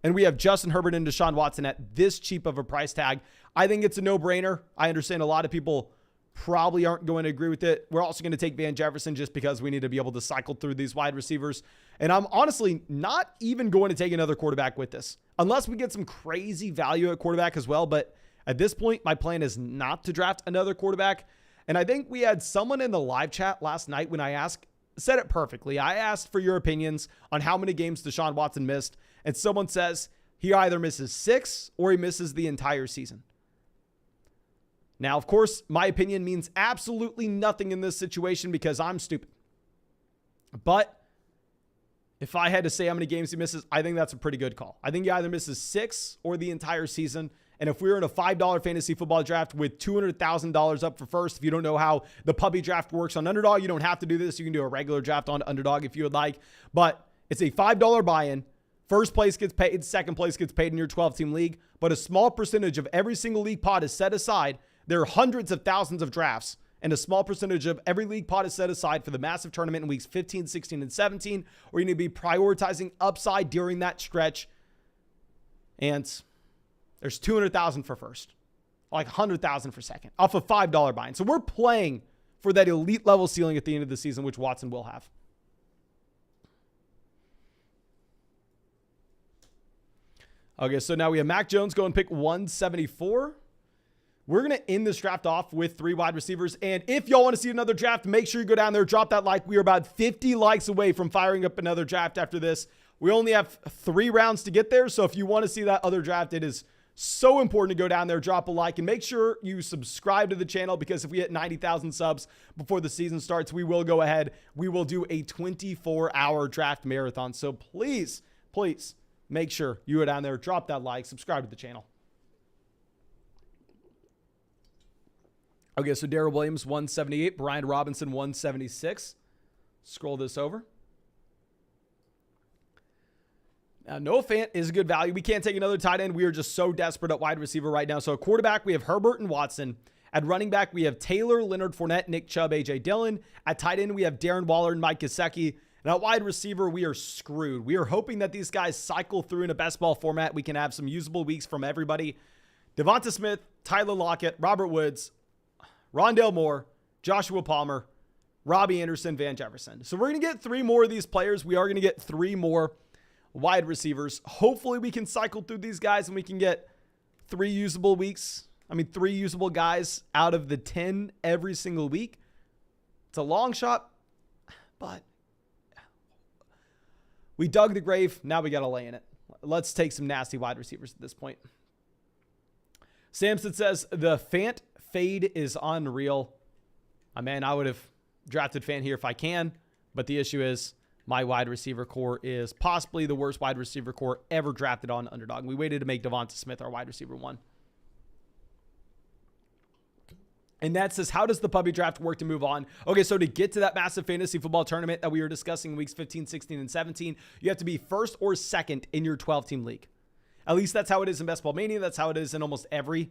And we have Justin Herbert and Deshaun Watson at this cheap of a price tag. I think it's a no-brainer. I understand a lot of people probably aren't going to agree with it. We're also going to take Van Jefferson just because we need to be able to cycle through these wide receivers. And I'm honestly not even going to take another quarterback with this, unless we get some crazy value at quarterback as well. But at this point, my plan is not to draft another quarterback. And I think we had someone in the live chat last night when I asked, said it perfectly. I asked for your opinions on how many games Deshaun Watson missed. And someone says he either misses 6 or he misses the entire season. Now, of course, my opinion means absolutely nothing in this situation because I'm stupid. But If I had to say how many games he misses, I think that's a pretty good call. I think he either misses 6 or the entire season. And if we were in a $5 fantasy football draft with $200,000 up for first, if you don't know how the puppy draft works on Underdog, you don't have to do this. You can do a regular draft on Underdog if you would like. But it's a $5 buy-in. First place gets paid. Second place gets paid in your 12-team league. But a small percentage of every single league pot is set aside. There are hundreds of thousands of drafts. And a small percentage of every league pot is set aside for the massive tournament in weeks 15, 16, and 17. Where you need to be prioritizing upside during that stretch. And there's 200,000 for first, like 100,000 for second, off a $5 buy-in. So we're playing for that elite level ceiling at the end of the season, which Watson will have. Okay, so now we have Mac Jones going pick 174. We're going to end this draft off with 3 wide receivers. And if y'all want to see another draft, make sure you go down there, drop that like. We are about 50 likes away from firing up another draft after this. We only have 3 rounds to get there. So if you want to see that other draft, it is so important to go down there, drop a like, and make sure you subscribe to the channel, because if we hit 90,000 subs before the season starts, we will go ahead. We will do a 24-hour draft marathon. So please, please make sure you go down there, drop that like, subscribe to the channel. Okay, so Darrell Williams, 178. Brian Robinson, 176. Scroll this over. Now, Noah Fant is a good value. We can't take another tight end. We are just so desperate at wide receiver right now. So at quarterback, we have Herbert and Watson. At running back, we have Taylor, Leonard Fournette, Nick Chubb, A.J. Dillon. At tight end, we have Darren Waller and Mike Gesicki. And at wide receiver, we are screwed. We are hoping that these guys cycle through in a best ball format. We can have some usable weeks from everybody. Devonta Smith, Tyler Lockett, Robert Woods, Rondale Moore, Joshua Palmer, Robbie Anderson, Van Jefferson. So we're going to get 3 more of these players. We are going to get 3 more wide receivers. Hopefully we can cycle through these guys and we can get 3 usable weeks. 3 usable guys out of the 10 every single week. It's a long shot, but we dug the grave. Now we got to lay in it. Let's take some nasty wide receivers at this point. Samson says the Fant fade is unreal. Man, I would have drafted Fant here if I can, but the issue is my wide receiver core is possibly the worst wide receiver core ever drafted on Underdog. We waited to make Devonta Smith our wide receiver 1. And that says, how does the puppy draft work to move on? Okay, so to get to that massive fantasy football tournament that we were discussing in weeks 15, 16, and 17, you have to be first or second in your 12-team league. At least that's how it is in Best Ball Mania. That's how it is in almost every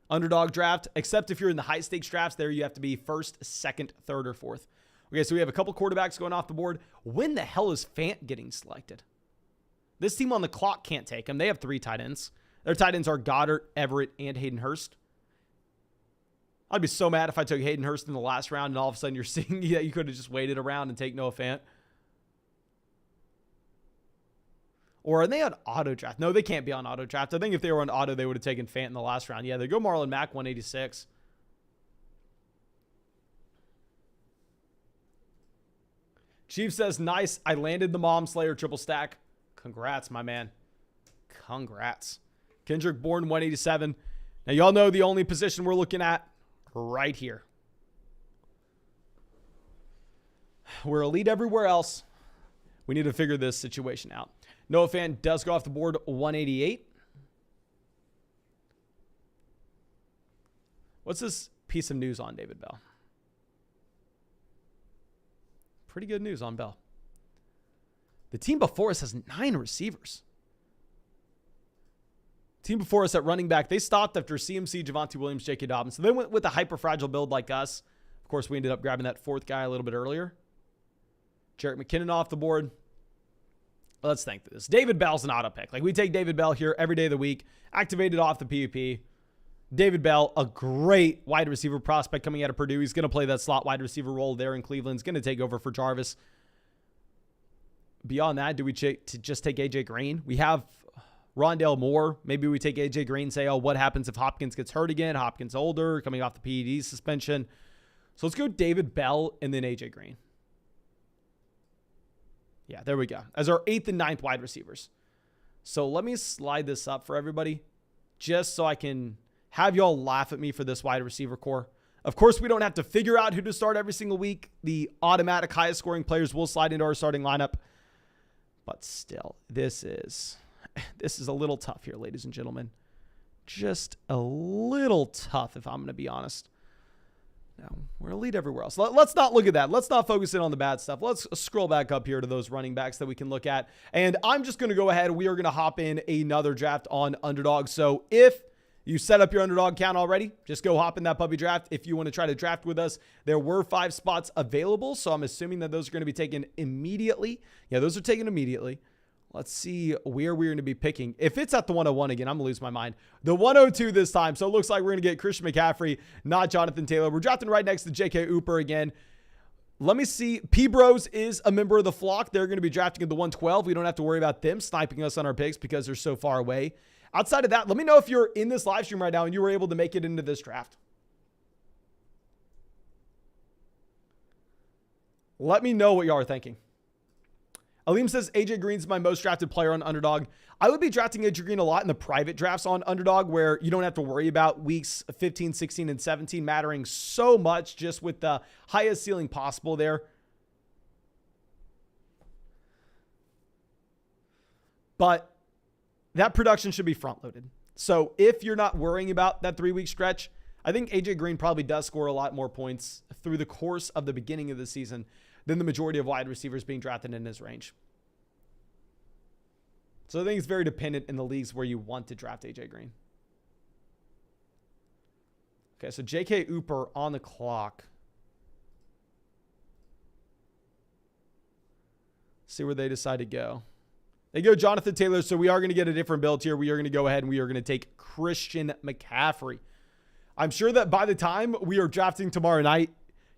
Underdog draft, except if you're in the high stakes drafts. There you have to be first, second, third, or fourth. Okay, so we have a couple quarterbacks going off the board. When the hell is Fant getting selected? This team on the clock can't take him. They have 3 tight ends. Their tight ends are Goddard, Everett, and Hayden Hurst. I'd be so mad if I took Hayden Hurst in the last round and all of a sudden you're seeing that you could have just waited around and take Noah Fant. Or are they on auto draft? No, they can't be on auto draft. I think if they were on auto, they would have taken Fant in the last round. Yeah, they go Marlon Mack, 186. Chief says, nice. I landed the Mom Slayer triple stack. Congrats, my man. Congrats. Kendrick Bourne, 187. Now, y'all know the only position we're looking at right here. We're elite everywhere else. We need to figure this situation out. Noah Fant does go off the board, 188. What's this piece of news on David Bell? Pretty good news on Bell. The team before us has 9 receivers. Team before us at running back, they stopped after CMC, Javonte Williams, J.K. Dobbins. So they went with a hyper-fragile build like us. Of course, we ended up grabbing that 4th guy a little bit earlier. Jarrett McKinnon off the board. Let's think this. David Bell's an auto pick. Like, we take David Bell here every day of the week. Activated off the PUP. David Bell, a great wide receiver prospect coming out of Purdue. He's going to play that slot wide receiver role there in Cleveland. He's going to take over for Jarvis. Beyond that, do we just take A.J. Green? We have Rondale Moore. Maybe we take A.J. Green and say, oh, what happens if Hopkins gets hurt again? Hopkins older, coming off the PED suspension. So let's go David Bell and then A.J. Green. Yeah, there we go. As our 8th and 9th wide receivers. So let me slide this up for everybody just so I can have y'all laugh at me for this wide receiver core. Of course, we don't have to figure out who to start every single week. The automatic highest scoring players will slide into our starting lineup. But still, this is a little tough here, ladies and gentlemen. Just a little tough, if I'm going to be honest. Now, we're elite everywhere else. Let's not look at that. Let's not focus in on the bad stuff. Let's scroll back up here to those running backs that we can look at. And I'm just going to go ahead. We are going to hop in another draft on Underdog. So if you set up your Underdog account already, just go hop in that puppy draft. If you want to try to draft with us, there were 5 spots available. So I'm assuming that those are going to be taken immediately. Yeah, those are taken immediately. Let's see where we're going to be picking. If it's at the 101 again, I'm going to lose my mind. The 102 this time. So it looks like we're going to get Christian McCaffrey, not Jonathan Taylor. We're drafting right next to J.K. Ooper again. Let me see. P-Bros is a member of the flock. They're going to be drafting at the 112. We don't have to worry about them sniping us on our picks because they're so far away. Outside of that, let me know if you're in this live stream right now and you were able to make it into this draft. Let me know what y'all are thinking. Aleem says, AJ Green's my most drafted player on Underdog. I would be drafting AJ Green a lot in the private drafts on Underdog where you don't have to worry about weeks 15, 16, and 17 mattering so much, just with the highest ceiling possible there. But that production should be front-loaded. So if you're not worrying about that 3-week stretch, I think AJ Green probably does score a lot more points through the course of the beginning of the season than the majority of wide receivers being drafted in his range. So I think it's very dependent in the leagues where you want to draft AJ Green. Okay, so J.K. Ooper on the clock. See where they decide to go. They go Jonathan Taylor, so we are going to get a different build here. We are going to go ahead and we are going to take Christian McCaffrey. I'm sure that by the time we are drafting tomorrow night,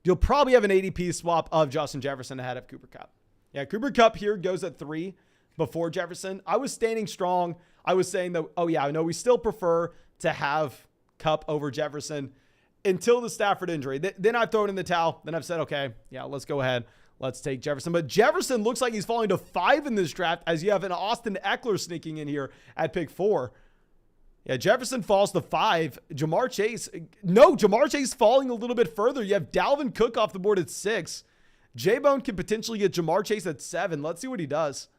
you'll probably have an ADP swap of Justin Jefferson ahead of Cooper Kupp. Yeah, Cooper Kupp here goes at 3 before Jefferson. I was standing strong. I was saying that, oh yeah, I know we still prefer to have Kupp over Jefferson until the Stafford injury. Then I've thrown in the towel. Then I've said, okay, yeah, let's go ahead. Let's take Jefferson. But Jefferson looks like he's falling to 5 in this draft as you have an Austin Eckler sneaking in here at pick 4. Yeah, Jefferson falls to 5. Jamar Chase falling a little bit further. You have Dalvin Cook off the board at 6. J-Bone can potentially get Jamar Chase at 7. Let's see what he does.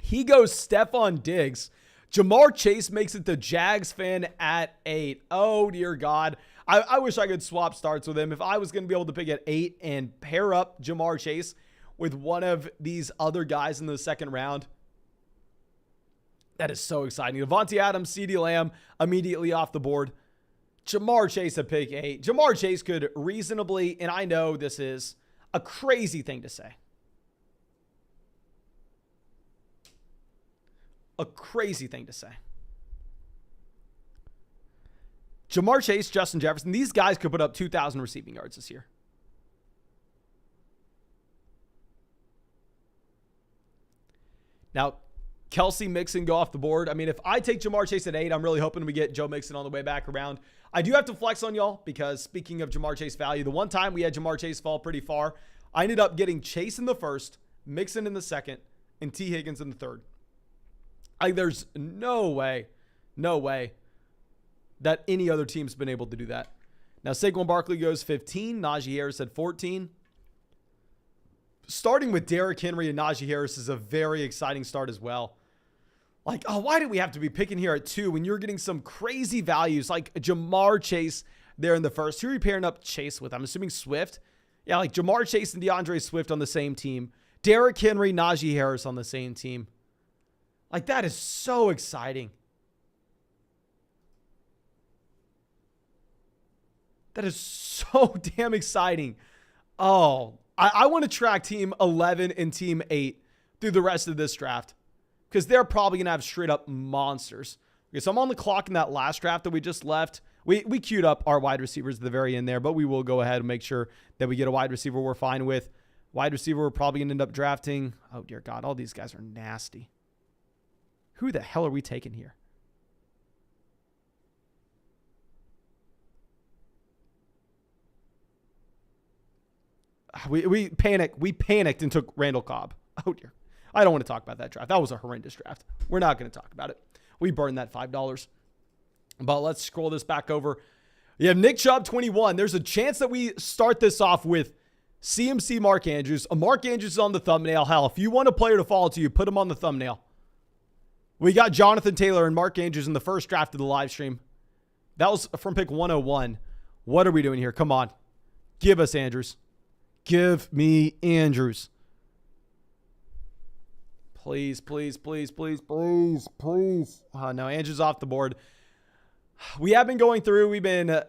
He goes Stephon Diggs. Jamar Chase makes it the Jags fan at 8. Oh, dear God. I wish I could swap starts with him. If I was going to be able to pick at 8 and pair up Jamar Chase with one of these other guys in the second round. That is so exciting. Devontae Adams, CeeDee Lamb immediately off the board. Jamar Chase at pick 8. Jamar Chase could reasonably, and I know this is a crazy thing to say. A crazy thing to say. Jamar Chase, Justin Jefferson, these guys could put up 2,000 receiving yards this year. Now, Kelsey, Mixon go off the board. I mean, if I take Jamar Chase at 8, I'm really hoping we get Joe Mixon on the way back around. I do have to flex on y'all because speaking of Jamar Chase value, the one time we had Jamar Chase fall pretty far, I ended up getting Chase in the first, Mixon in the second, and T. Higgins in the third. There's no way that any other team's been able to do that. Now, Saquon Barkley goes 15. Najee Harris at 14. Starting with Derrick Henry and Najee Harris is a very exciting start as well. Like, oh, why did we have to be picking here at 2 when you're getting some crazy values like Jamar Chase there in the first? Who are you pairing up Chase with? I'm assuming Swift. Yeah, like Jamar Chase and DeAndre Swift on the same team. Derrick Henry, Najee Harris on the same team. Like, that is so exciting. That is so damn exciting. Oh, I want to track team 11 and team 8 through the rest of this draft because they're probably going to have straight up monsters. Okay, so I'm on the clock in that last draft that we just left. We queued up our wide receivers at the very end there, but we will go ahead and make sure that we get a wide receiver we're fine with. Wide receiver we're probably going to end up drafting. Oh, dear God. All these guys are nasty. Who the hell are we taking here? We panicked and took Randall Cobb. Oh, dear. I don't want to talk about that draft. That was a horrendous draft. We're not going to talk about it. We burned that $5. But let's scroll this back over. You have Nick Chubb, 21. There's a chance that we start this off with CMC Mark Andrews. Mark Andrews is on the thumbnail. Hell, if you want a player to fall to you, put him on the thumbnail. We got Jonathan Taylor and Mark Andrews in the first draft of the live stream. That was from pick 101. What are we doing here? Come on. Give us Andrews. Give me Andrews. Please, please, please, please, please, please. Oh, no, Andrews off the board. We have been going through. We've been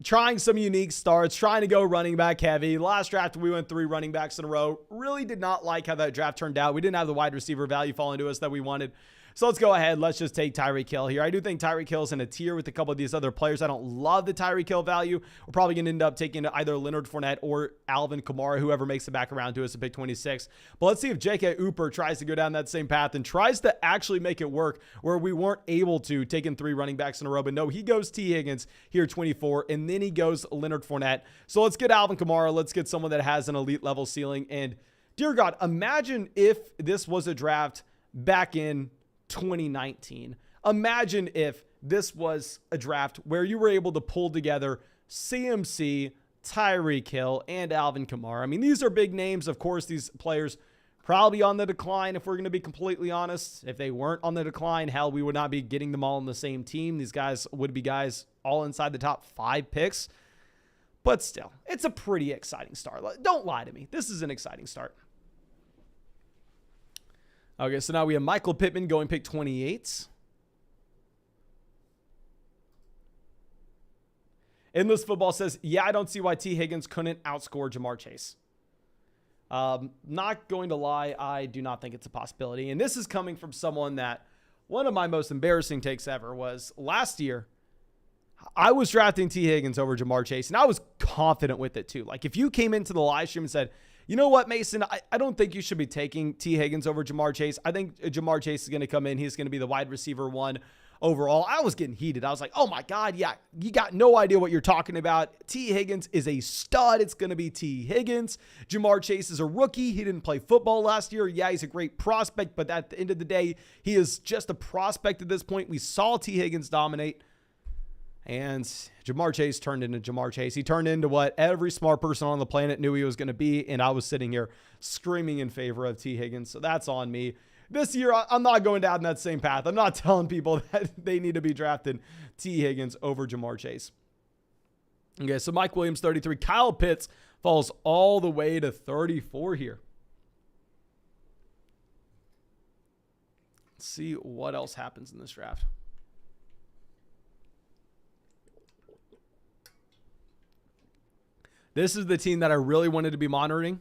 trying some unique starts, trying to go running back heavy. Last draft, we went 3 running backs in a row. Really did not like how that draft turned out. We didn't have the wide receiver value falling to us that we wanted. So let's go ahead. Let's just take Tyreek Hill here. I do think Tyreek Hill's in a tier with a couple of these other players. I don't love the Tyreek Hill value. We're probably going to end up taking either Leonard Fournette or Alvin Kamara, whoever makes it back around to us at pick 26. But let's see if J.K. Ooper tries to go down that same path and tries to actually make it work where we weren't able to take in 3 running backs in a row. But no, he goes T. Higgins here 24, and then he goes Leonard Fournette. So let's get Alvin Kamara. Let's get someone that has an elite level ceiling. And dear God, imagine if this was a draft back in 2019. Imagine if this was a draft where you were able to pull together CMC, Tyreek Hill, and Alvin Kamara. I mean, these are big names. Of course, these players probably on the decline, if we're going to be completely honest. If they weren't on the decline, hell, we would not be getting them all on the same team. These guys would be guys all inside the top 5 picks. But still, it's a pretty exciting start. Don't lie to me. This is an exciting start. Okay, so now we have Michael Pittman going pick 28. Endless Football says, yeah, I don't see why T. Higgins couldn't outscore Jamar Chase. Not going to lie, I do not think it's a possibility. And this is coming from someone that one of my most embarrassing takes ever was last year, I was drafting T. Higgins over Jamar Chase, and I was confident with it too. Like if you came into the live stream and said, you know what, Mason, I don't think you should be taking T. Higgins over Jamar Chase. I think Jamar Chase is going to come in. He's going to be the wide receiver 1 overall. I was getting heated. I was like, oh my God, yeah, you got no idea what you're talking about. T. Higgins is a stud. It's going to be T. Higgins. Jamar Chase is a rookie. He didn't play football last year. Yeah, he's a great prospect, but at the end of the day, he is just a prospect at this point. We saw T. Higgins dominate. And Jamar Chase turned into Jamar Chase. He turned into what every smart person on the planet knew he was going to be. And I was sitting here screaming in favor of T. Higgins. So that's on me. This year, I'm not going down that same path. I'm not telling people that they need to be drafting T. Higgins over Jamar Chase. Okay, so Mike Williams, 33. Kyle Pitts falls all the way to 34 here. Let's see what else happens in this draft. This is the team that I really wanted to be monitoring.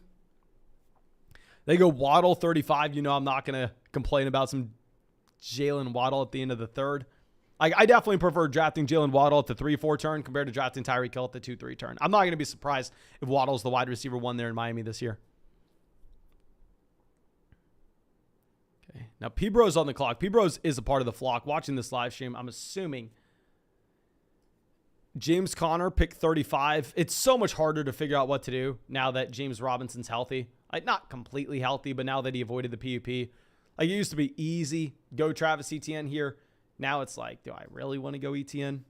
They go Waddle 35. You know, I'm not going to complain about some Jalen Waddle at the end of the 3rd. I definitely prefer drafting Jalen Waddle at the 3-4 turn compared to drafting Tyreek Hill at the 2-3 turn. I'm not going to be surprised if Waddle's the wide receiver 1 there in Miami this year. Okay, now P-Bro's on the clock. P-Bro's is a part of the flock. Watching this live stream, I'm assuming James Conner, pick 35. It's so much harder to figure out what to do now that James Robinson's healthy. Like, not completely healthy, but now that he avoided the PUP. Like, it used to be easy. Go Travis Etienne here. Now it's like, do I really want to go Etienne?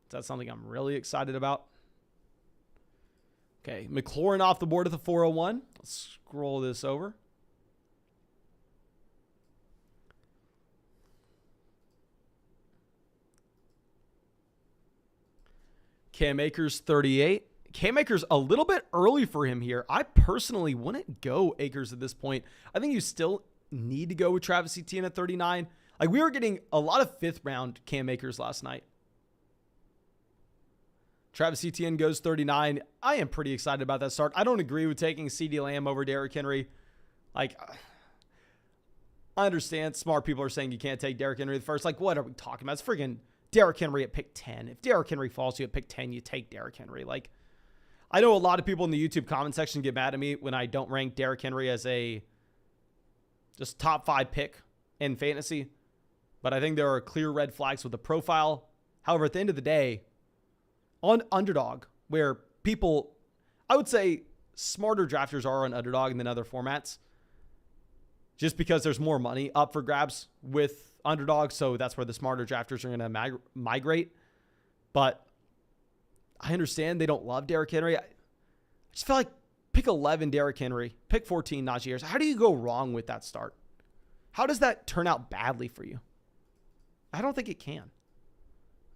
Is that something I'm really excited about? Okay, McLaurin off the board at the 401. Let's scroll this over. Cam Akers, 38. Cam Akers a little bit early for him here. I personally wouldn't go Akers at this point. I think you still need to go with Travis Etienne at 39. Like, we were getting a lot of 5th round Cam Akers last night. Travis Etienne goes 39. I am pretty excited about that start. I don't agree with taking CeeDee Lamb over Derrick Henry. Like, I understand smart people are saying you can't take Derrick Henry the first. Like, what are we talking about? It's friggin' Derrick Henry at pick 10. If Derrick Henry falls to you at pick 10, you take Derrick Henry. Like, I know a lot of people in the YouTube comment section get mad at me when I don't rank Derrick Henry as a just top 5 pick in fantasy. But I think there are clear red flags with the profile. However, at the end of the day, on Underdog, where people, I would say smarter drafters are on Underdog than other formats, just because there's more money up for grabs with Underdog, so that's where the smarter drafters are going to migrate. But I understand they don't love Derrick Henry. I just felt like pick 11, Derrick Henry, pick 14, Najee Harris. How do you go wrong with that start? How does that turn out badly for you? I don't think it can.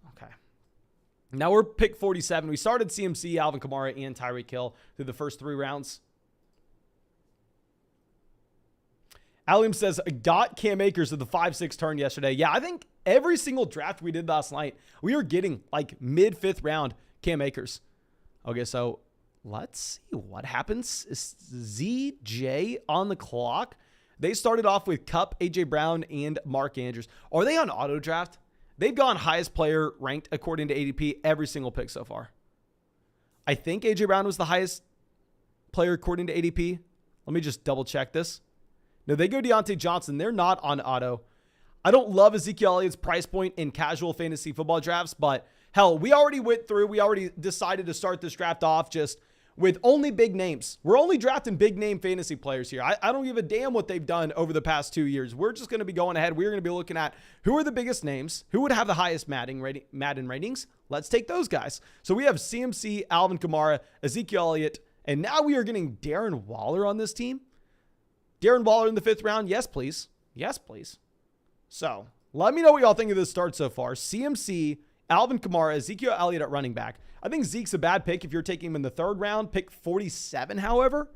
Okay. Now we're pick 47. We started CMC, Alvin Kamara, and Tyreek Hill through the first 3 rounds. Alium says, got Cam Akers at the 5-6 turn yesterday. Yeah, I think every single draft we did last night, we were getting like mid-5th round Cam Akers. Okay, so let's see what happens. Is ZJ on the clock? They started off with Kupp, AJ Brown, and Mark Andrews. Are they on auto draft? They've gone highest player ranked according to ADP every single pick so far. I think AJ Brown was the highest player according to ADP. Let me just double check this. No, they go Deontay Johnson. They're not on auto. I don't love Ezekiel Elliott's price point in casual fantasy football drafts, but hell, we already went through. We already decided to start this draft off just with only big names. We're only drafting big name fantasy players here. I don't give a damn what they've done over the past 2 years. We're just going to be going ahead. We're going to be looking at who are the biggest names, who would have the highest Madden ratings. Let's take those guys. So we have CMC, Alvin Kamara, Ezekiel Elliott, and now we are getting Darren Waller on this team. Darren Waller in the 5th round. Yes, please. Yes, please. So let me know what y'all think of this start so far. CMC, Alvin Kamara, Ezekiel Elliott at running back. I think Zeke's a bad pick if you're taking him in the 3rd round. Pick 47, however.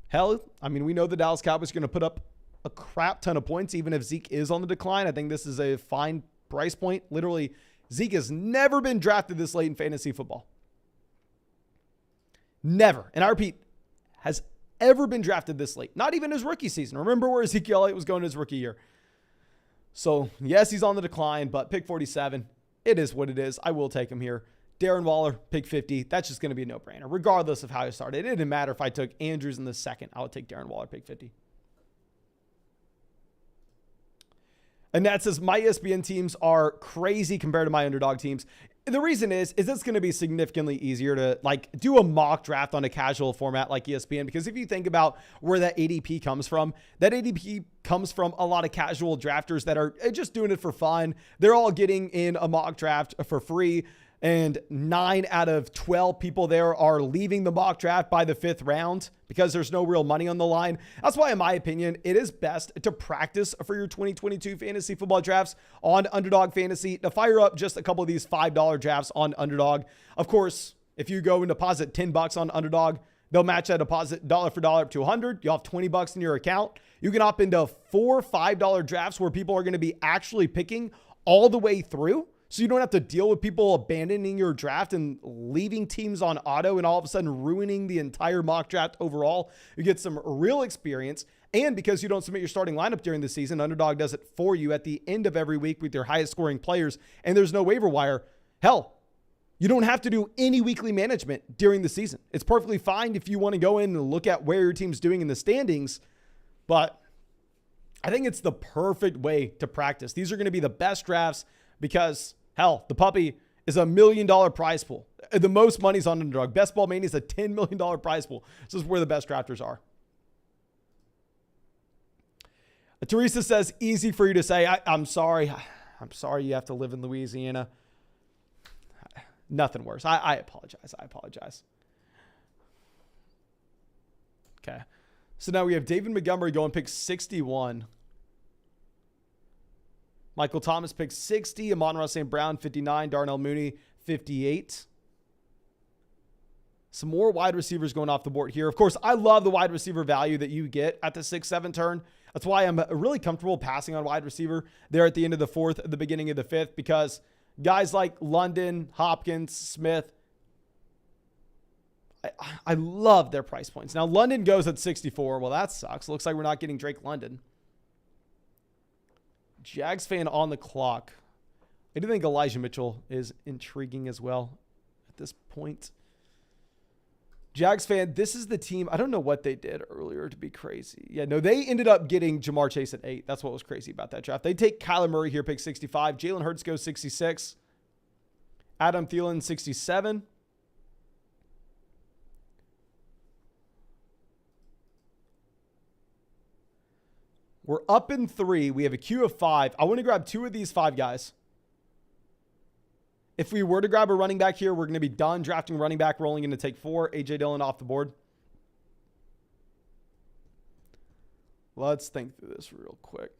Hell, I mean, we know the Dallas Cowboys are going to put up a crap ton of points, even if Zeke is on the decline. I think this is a fine price point. Literally, Zeke has never been drafted this late in fantasy football. Never. And I repeat, has ever been drafted this late. Not even his rookie season. Remember where Ezekiel Elliott was going his rookie year. So, yes, he's on the decline, but pick 47, it is what it is. I will take him here. Darren Waller, pick 50. That's just going to be a no-brainer, regardless of how I started. It didn't matter if I took Andrews in the 2nd. I would take Darren Waller, pick 50. And that says, my ESPN teams are crazy compared to my underdog teams. The reason is it's going to be significantly easier to do a mock draft on a casual format like ESPN, because if you think about where that ADP comes from, that ADP comes from a lot of casual drafters that are just doing it for fun. They're all getting in a mock draft for free. And 9 out of 12 people there are leaving the mock draft by the 5th round because there's no real money on the line. That's why, in my opinion, it is best to practice for your 2022 fantasy football drafts on Underdog Fantasy, to fire up just a couple of these $5 drafts on Underdog. Of course, if you go and deposit $10 on Underdog, they'll match that deposit dollar for dollar up to $100. You'll have $20 in your account. You can opt into 4 $5 drafts where people are going to be actually picking all the way through. So you don't have to deal with people abandoning your draft and leaving teams on auto and all of a sudden ruining the entire mock draft overall. You get some real experience. And because you don't submit your starting lineup during the season, Underdog does it for you at the end of every week with your highest scoring players. And there's no waiver wire. Hell, you don't have to do any weekly management during the season. It's perfectly fine if you want to go in and look at where your team's doing in the standings. But I think it's the perfect way to practice. These are going to be the best drafts because, hell, the puppy is $1 million prize pool. The most money's on Underdog. Best Ball Mania is a $10 million prize pool. This is where the best drafters are. Teresa says, easy for you to say. I'm sorry. I'm sorry you have to live in Louisiana. Nothing worse. I apologize. I apologize. Okay. So now we have David Montgomery going pick 61. Michael Thomas pick 60. Amon-Ra St. Brown 59. Darnell Mooney 58. Some more wide receivers going off the board here. Of course, I love the wide receiver value that you get at the 6-7 turn. That's why I'm really comfortable passing on wide receiver there at the end of the 4th, at the beginning of the 5th, because guys like London, Hopkins, Smith, I love their price points. Now, London goes at 64. Well, that sucks. Looks like we're not getting Drake London. Jags fan on the clock. I do think Elijah Mitchell is intriguing as well at this point. Jags fan, this is the team. I don't know what they did earlier to be crazy. Yeah, no, they ended up getting Jamar Chase at 8. That's what was crazy about that draft. They take Kyler Murray here, pick 65. Jalen Hurts goes 66. Adam Thielen, 67. We're up in 3. We have a queue of 5. I want to grab 2 of these 5 guys. If we were to grab a running back here, we're going to be done drafting running back, rolling into take 4. A.J. Dillon off the board. Let's think through this real quick.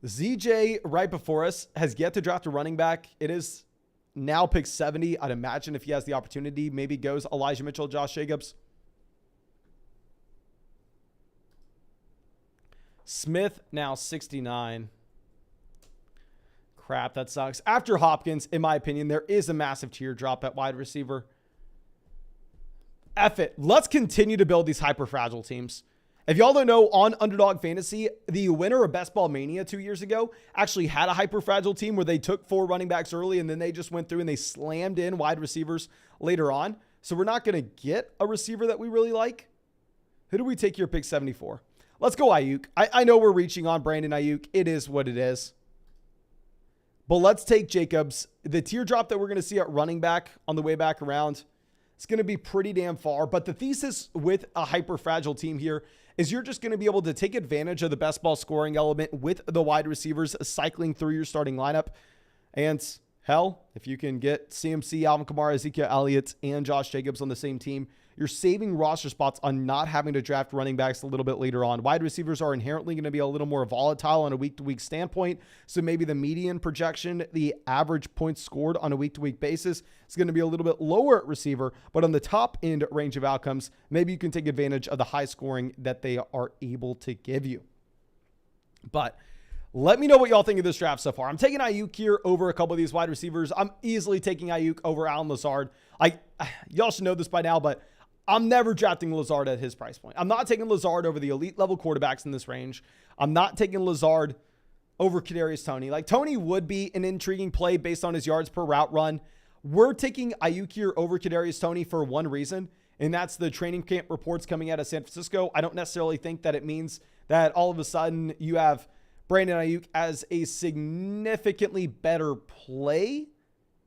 ZJ right before us has yet to draft a running back. It is now pick 70. I'd imagine if he has the opportunity, maybe goes Elijah Mitchell, Josh Jacobs. Smith now 69. Crap, that sucks. After Hopkins, in my opinion, there is a massive tier drop at wide receiver. F it. Let's continue to build these hyper fragile teams. If y'all don't know, on Underdog Fantasy, the winner of Best Ball Mania 2 years ago actually had a hyper fragile team where they took 4 running backs early and then they just went through and they slammed in wide receivers later on. So we're not going to get a receiver that we really like. Who do we take here, pick 74? Let's go Ayuk. I know we're reaching on Brandon Ayuk. It is what it is. But let's take Jacobs. The teardrop that we're going to see at running back on the way back around, it's going to be pretty damn far. But the thesis with a hyper fragile team here is you're just going to be able to take advantage of the best ball scoring element with the wide receivers cycling through your starting lineup. And hell, if you can get CMC, Alvin Kamara, Ezekiel Elliott, and Josh Jacobs on the same team, you're saving roster spots on not having to draft running backs a little bit later on. Wide receivers are inherently going to be a little more volatile on a week-to-week standpoint. So maybe the median projection, the average points scored on a week-to-week basis, is going to be a little bit lower at receiver. But on the top end range of outcomes, maybe you can take advantage of the high scoring that they are able to give you. But let me know what y'all think of this draft so far. I'm taking Ayuk here over a couple of these wide receivers. I'm easily taking Ayuk over Allen Lazard. Y'all should know this by now, but I'm never drafting Lazard at his price point. I'm not taking Lazard over the elite level quarterbacks in this range. I'm not taking Lazard over Kadarius Toney. Like, Toney would be an intriguing play based on his yards per route run. We're taking Ayuk here over Kadarius Toney for one reason, and that's the training camp reports coming out of San Francisco. I don't necessarily think that it means that all of a sudden you have Brandon Ayuk as a significantly better play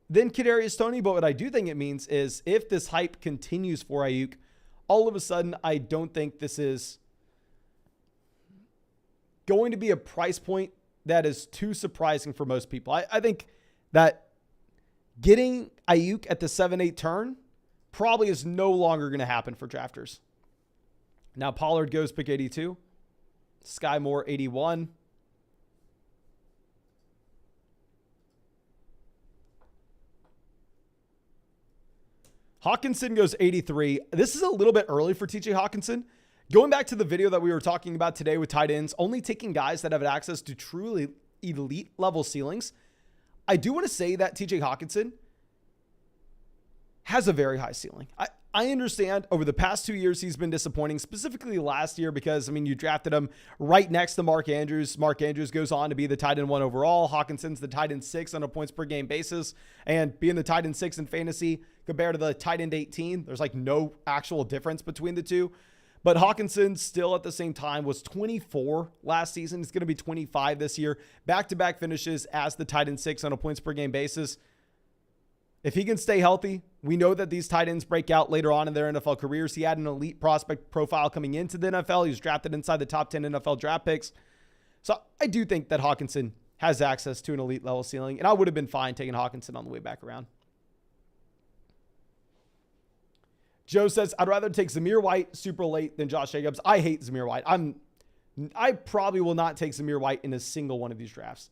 than Kadarius Toney. But what I do think it means is if this hype continues for Ayuk, all of a sudden, I don't think this is going to be a price point that is too surprising for most people. I think that getting Ayuk at the 7-8 turn probably is no longer going to happen for drafters. Now Pollard goes pick 82. Sky Moore 81. Hawkinson goes 83. This is a little bit early for TJ Hawkinson. Going back to the video that we were talking about today with tight ends, only taking guys that have access to truly elite level ceilings. I do want to say that TJ Hawkinson has a very high ceiling. I understand over the past 2 years he's been disappointing, specifically last year because, you drafted him right next to Mark Andrews. Mark Andrews goes on to be the tight end 1 overall. Hawkinson's the tight end 6 on a points per game basis. And being the tight end 6 in fantasy compared to the tight end 18, there's like no actual difference between the two. But Hawkinson still at the same time was 24 last season. He's going to be 25 this year. Back-to-back finishes as the tight end 6 on a points per game basis. If he can stay healthy, we know that these tight ends break out later on in their NFL careers. He had an elite prospect profile coming into the NFL. He was drafted inside the top 10 NFL draft picks. So I do think that Hawkinson has access to an elite level ceiling, and I would have been fine taking Hawkinson on the way back around. Joe says, I'd rather take Zamir White super late than Josh Jacobs. I hate Zamir White. I probably will not take Zamir White in a single one of these drafts.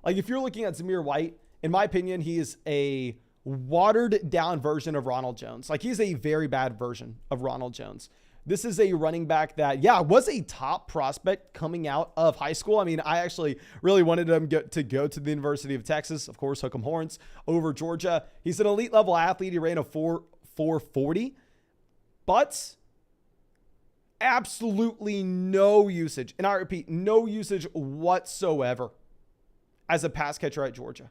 Like, if you're looking at Zamir White, in my opinion, he is a watered down version of Ronald Jones. Like, he's a very bad version of Ronald Jones. This is a running back that, was a top prospect coming out of high school. I actually really wanted him to go to the University of Texas. Of course, hook 'em horns over Georgia. He's an elite level athlete. He ran a 4.40, but absolutely no usage. And I repeat, no usage whatsoever as a pass catcher at Georgia.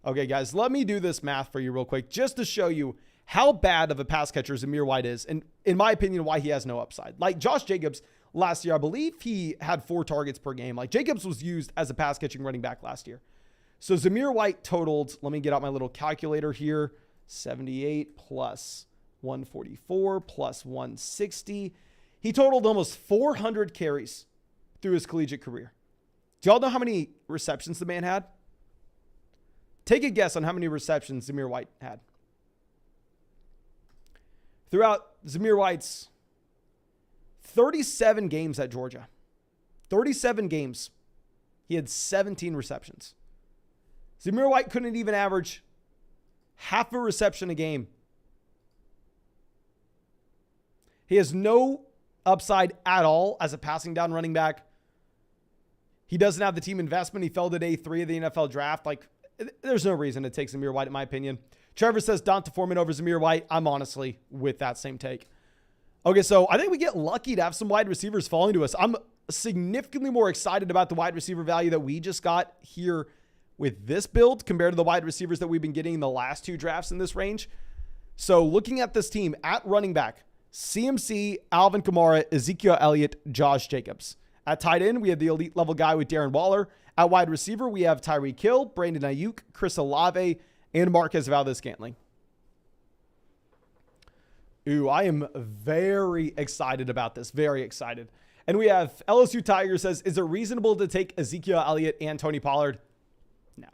Okay, guys, let me do this math for you real quick just to show you how bad of a pass catcher Zamir White is, and in my opinion, why he has no upside. Like Josh Jacobs last year, I believe he had 4 targets per game. Like, Jacobs was used as a pass catching running back last year. So Zamir White totaled, let me get out my little calculator here, 78 plus 144 plus 160. He totaled almost 400 carries through his collegiate career. Do y'all know how many receptions the man had? Take a guess on how many receptions Zamir White had. Throughout Zamir White's 37 games at Georgia, 37 games, he had 17 receptions. Zamir White couldn't even average half a reception a game. He has no upside at all as a passing down running back. He doesn't have the team investment. He fell to day 3 of the NFL draft. Like, there's no reason to take Zamir White, in my opinion. Trevor says Donta Foreman over Zamir White. I'm honestly with that same take. Okay, so I think we get lucky to have some wide receivers falling to us. I'm significantly more excited about the wide receiver value that we just got here with this build compared to the wide receivers that we've been getting in the last 2 drafts in this range. So looking at this team at running back, CMC, Alvin Kamara, Ezekiel Elliott, Josh Jacobs. At tight end, we have the elite level guy with Darren Waller. At wide receiver, we have Tyreek Hill, Brandon Ayuk, Chris Olave, and Marquez Valdez-Scantling. Ooh, I am very excited about this. Very excited. And we have LSU Tiger says, is it reasonable to take Ezekiel Elliott and Tony Pollard? No.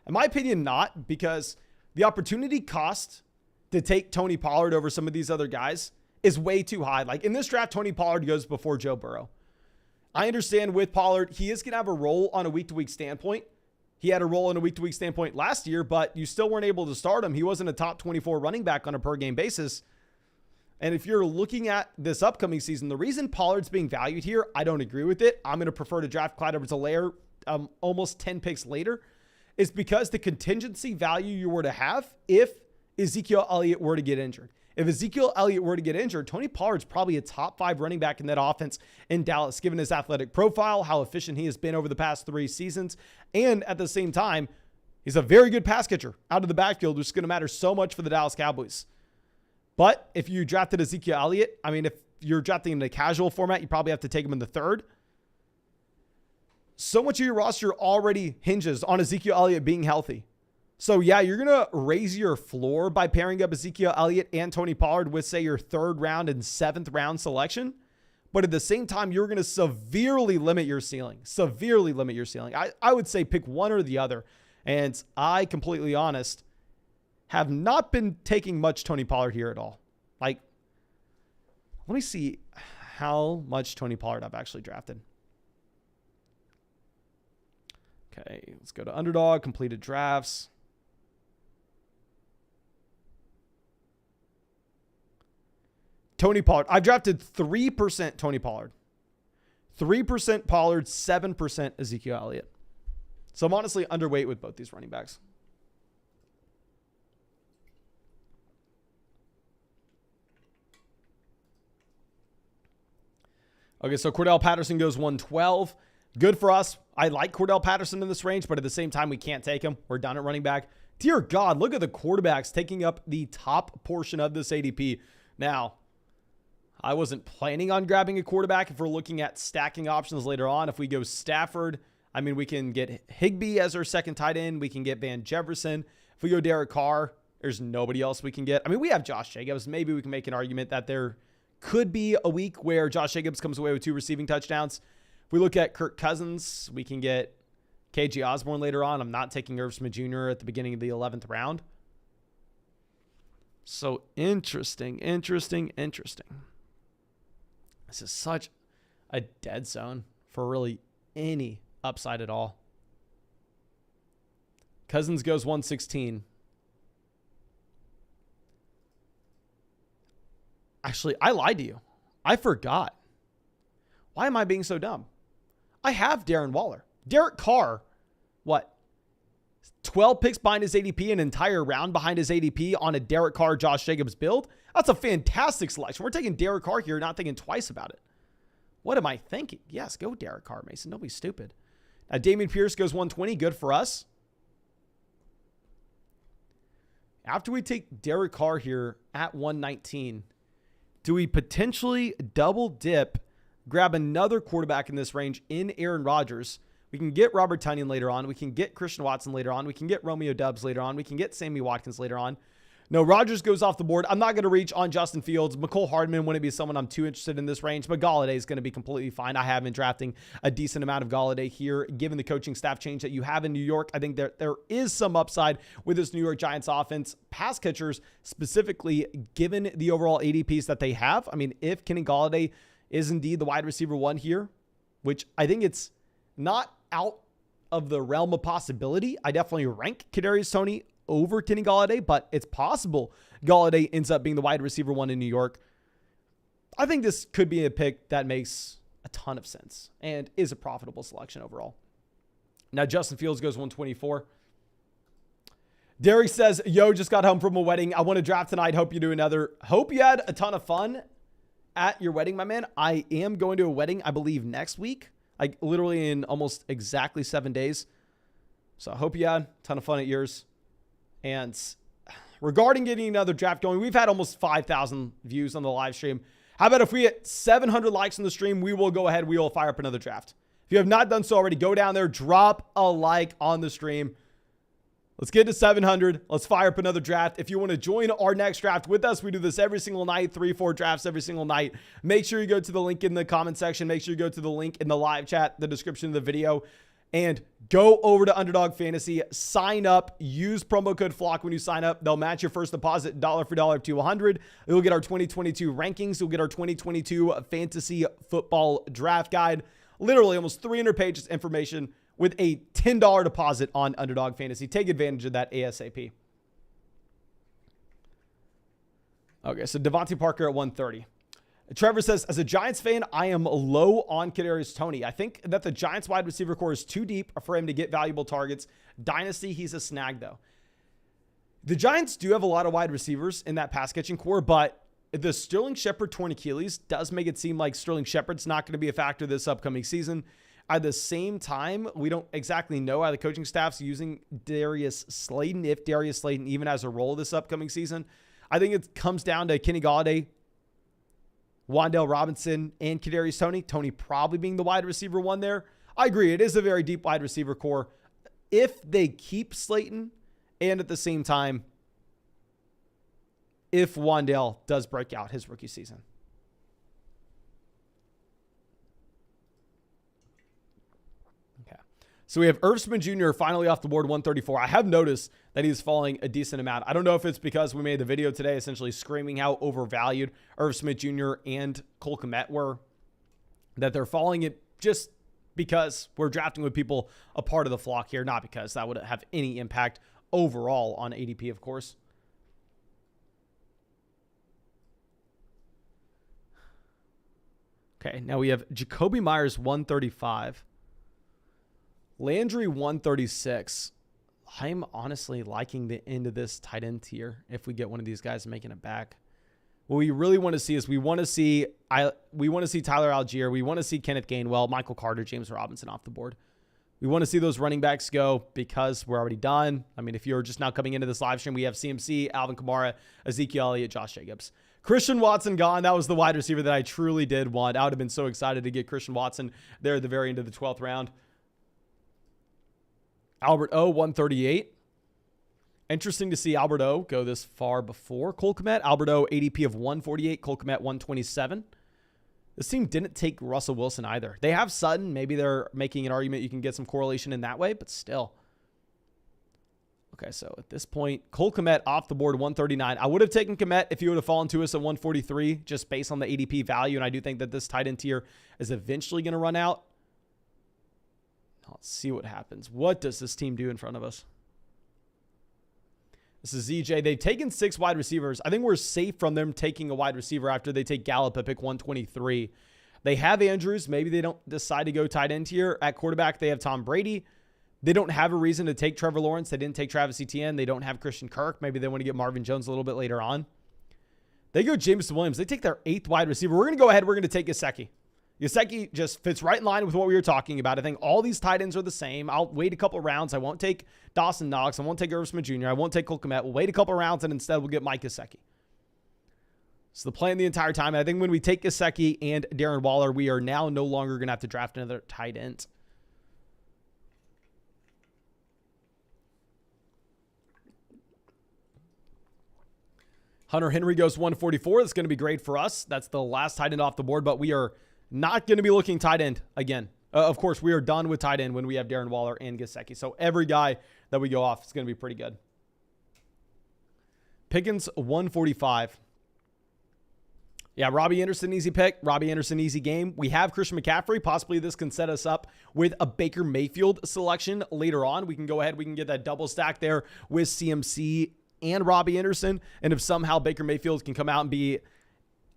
In my opinion, not, because the opportunity cost to take Tony Pollard over some of these other guys is way too high. Like in this draft, Tony Pollard goes before Joe Burrow. I understand with Pollard, he is going to have a role on a week-to-week standpoint. He had a role on a week-to-week standpoint last year, but you still weren't able to start him. He wasn't a top 24 running back on a per-game basis. And if you're looking at this upcoming season, the reason Pollard's being valued here, I don't agree with it. I'm going to prefer to draft Clyde Edwards-Helaire almost 10 picks later, is because the contingency value you were to have if Ezekiel Elliott were to get injured. If Ezekiel Elliott were to get injured, Tony Pollard's probably a top 5 running back in that offense in Dallas, given his athletic profile, how efficient he has been over the past 3 seasons. And at the same time, he's a very good pass catcher out of the backfield, which is going to matter so much for the Dallas Cowboys. But if you drafted Ezekiel Elliott, I mean, if you're drafting in a casual format, you probably have to take him in the 3rd. So much of your roster already hinges on Ezekiel Elliott being healthy. So yeah, you're going to raise your floor by pairing up Ezekiel Elliott and Tony Pollard with, say, your 3rd round and 7th round selection. But at the same time, you're going to severely limit your ceiling. Severely limit your ceiling. I would say pick one or the other. And I, completely honest, have not been taking much Tony Pollard here at all. Like, let me see how much Tony Pollard I've actually drafted. Okay, let's go to Underdog, completed drafts. Tony Pollard. I've drafted 3% Tony Pollard. 3% Pollard, 7% Ezekiel Elliott. So I'm honestly underweight with both these running backs. Okay, so Cordell Patterson goes 112. Good for us. I like Cordell Patterson in this range, but at the same time, we can't take him. We're done at running back. Dear God, look at the quarterbacks taking up the top portion of this ADP. Now, I wasn't planning on grabbing a quarterback. If we're looking at stacking options later on, if we go Stafford, I mean, we can get Higbee as our second tight end. We can get Van Jefferson. If we go Derek Carr, there's nobody else we can get. I mean, we have Josh Jacobs. Maybe we can make an argument that there could be a week where Josh Jacobs comes away with 2 receiving touchdowns. If we look at Kirk Cousins, we can get KJ Osborne later on. I'm not taking Irv Smith Jr. at the beginning of the 11th round. So interesting. This is such a dead zone for really any upside at all. Cousins goes 116. Actually, I lied to you. I forgot. Why am I being so dumb? I have Darren Waller. Derek Carr, what? 12 picks behind his ADP, an entire round behind his ADP on a Derek Carr, Josh Jacobs build. That's a fantastic selection. We're taking Derek Carr here, not thinking twice about it. What am I thinking? Yes, go Derek Carr, Mason. Don't be stupid. Damian Pierce goes 120. Good for us. After we take Derek Carr here at 119, do we potentially double dip, grab another quarterback in this range in Aaron Rodgers? We can get Robert Tonyan later on. We can get Christian Watson later on. We can get Romeo Doubs later on. We can get Sammy Watkins later on. No, Rodgers goes off the board. I'm not going to reach on Justin Fields. McCole Hardman wouldn't be someone I'm too interested in this range, but Galladay is going to be completely fine. I have been drafting a decent amount of Galladay here. Given the coaching staff change that you have in New York, I think there is some upside with this New York Giants offense. Pass catchers, specifically, given the overall ADPs that they have. I mean, if Kenny Galladay is indeed the wide receiver 1 here, which I think it's not out of the realm of possibility. I definitely rank Kadarius Toney over Kenny Galladay, but it's possible Galladay ends up being the wide receiver 1 in New York. I think this could be a pick that makes a ton of sense and is a profitable selection overall. Now, Justin Fields goes 124. Derek says, yo, just got home from a wedding. I want to draft tonight. Hope you do another. Hope you had a ton of fun at your wedding, my man. I am going to a wedding, I believe, next week. Like literally in almost exactly 7 days. So I hope you had a ton of fun at yours. And regarding getting another draft going, we've had almost 5,000 views on the live stream. How about if we hit 700 likes on the stream, we will go ahead. We will fire up another draft. If you have not done so already, go down there, drop a like on the stream. Let's get to 700. Let's fire up another draft. If you want to join our next draft with us, we do this every single night, 3-4 drafts every single night. Make sure you go to the link in the comment section. Make sure you go to the link in the live chat, the description of the video, and go over to Underdog Fantasy, sign up, use promo code FLOCK when you sign up. They'll match your first deposit dollar for dollar up to 100. You'll get our 2022 rankings. You'll get our 2022 fantasy football draft guide. Literally almost 300 pages information with a $10 deposit on Underdog Fantasy. Take advantage of that ASAP. Okay, so Devontae Parker at 130. Trevor says, as a Giants fan, I am low on Kadarius Toney. I think that the Giants wide receiver core is too deep for him to get valuable targets. Dynasty, he's a snag, though. The Giants do have a lot of wide receivers in that pass-catching core, but the Sterling Shepard torn Achilles does make it seem like Sterling Shepard's not going to be a factor this upcoming season. At the same time, we don't exactly know how the coaching staff's using Darius Slayton, if Darius Slayton even has a role this upcoming season. I think it comes down to Kenny Galladay, Wan'Dale Robinson, and Kadarius Toney. Toney probably being the wide receiver 1 there. I agree. It is a very deep wide receiver core. If they keep Slayton, and at the same time, if Wan'Dale does break out his rookie season. Okay. So we have Irv Smith Jr. finally off the board, 134. I have noticed that he's falling a decent amount. I don't know if it's because we made the video today essentially screaming how overvalued Irv Smith Jr. and Cole Kmet were, that they're falling it just because we're drafting with people a part of the flock here, not because that would have any impact overall on ADP, of course. Okay, now we have Jacoby Myers, 135. Landry, 136. I'm honestly liking the end of this tight end tier if we get one of these guys making it back. What we really want to see is we want to see Tyler Algier. We want to see Kenneth Gainwell, Michael Carter, James Robinson off the board. We want to see those running backs go because we're already done. I mean, if you're just now coming into this live stream, we have CMC, Alvin Kamara, Ezekiel Elliott, Josh Jacobs. Christian Watson gone. That was the wide receiver that I truly did want. I would have been so excited to get Christian Watson there at the very end of the 12th round. Albert O, 138. Interesting to see Albert O go this far before Cole Kmet. Albert O, ADP of 148. Cole Kmet, 127. This team didn't take Russell Wilson either. They have Sutton. Maybe they're making an argument you can get some correlation in that way, but still. Okay, so at this point, Cole Kmet off the board, 139. I would have taken Kmet if he would have fallen to us at 143, just based on the ADP value, and I do think that this tight end tier is eventually going to run out. Let's see what happens. What does this team do in front of us? This is ZJ. They've taken 6 wide receivers. I think we're safe from them taking a wide receiver after they take Gallup at pick 123. They have Andrews. Maybe they don't decide to go tight end here. At quarterback, they have Tom Brady. They don't have a reason to take Trevor Lawrence. They didn't take Travis Etienne. They don't have Christian Kirk. Maybe they want to get Marvin Jones a little bit later on. They go Jameson Williams. They take their 8th wide receiver. We're going to go ahead. We're going to take Gesicki. Gesicki just fits right in line with what we were talking about. I think all these tight ends are the same. I'll wait a couple of rounds. I won't take Dawson Knox. I won't take Irv Smith Jr. I won't take Cole Kmet. We'll wait a couple of rounds, and instead we'll get Mike Gesicki. So the plan the entire time. And I think when we take Gesicki and Darren Waller, we are now no longer going to have to draft another tight end. Hunter Henry goes 144. That's going to be great for us. That's the last tight end off the board, but we are not going to be looking tight end again. Of course, we are done with tight end when we have Darren Waller and Gesicki. So every guy that we go off is going to be pretty good. Pickens 145. Yeah, Robbie Anderson, easy pick. Robbie Anderson, easy game. We have Christian McCaffrey. Possibly this can set us up with a Baker Mayfield selection later on. We can go ahead. We can get that double stack there with CMC and Robbie Anderson. And if somehow Baker Mayfield can come out and be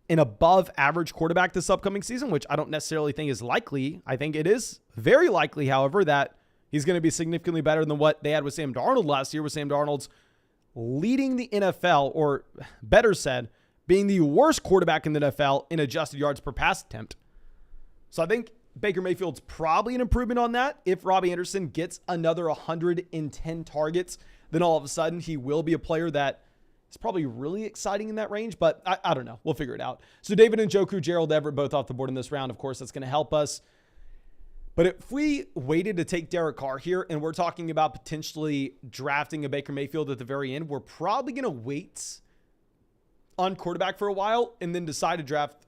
an above average quarterback this upcoming season, which I don't necessarily think is likely. I think it is very likely, however, that he's going to be significantly better than what they had with Sam Darnold last year, with Sam Darnold's leading the NFL, or better said, being the worst quarterback in the NFL in adjusted yards per pass attempt. So I think Baker Mayfield's probably an improvement on that. If Robbie Anderson gets another 110 targets, then all of a sudden he will be a player that is probably really exciting in that range, but I don't know. We'll figure it out. So David Njoku, Gerald Everett, both off the board in this round. Of course, that's going to help us. But if we waited to take Derek Carr here, and we're talking about potentially drafting a Baker Mayfield at the very end, we're probably going to wait on quarterback for a while and then decide to draft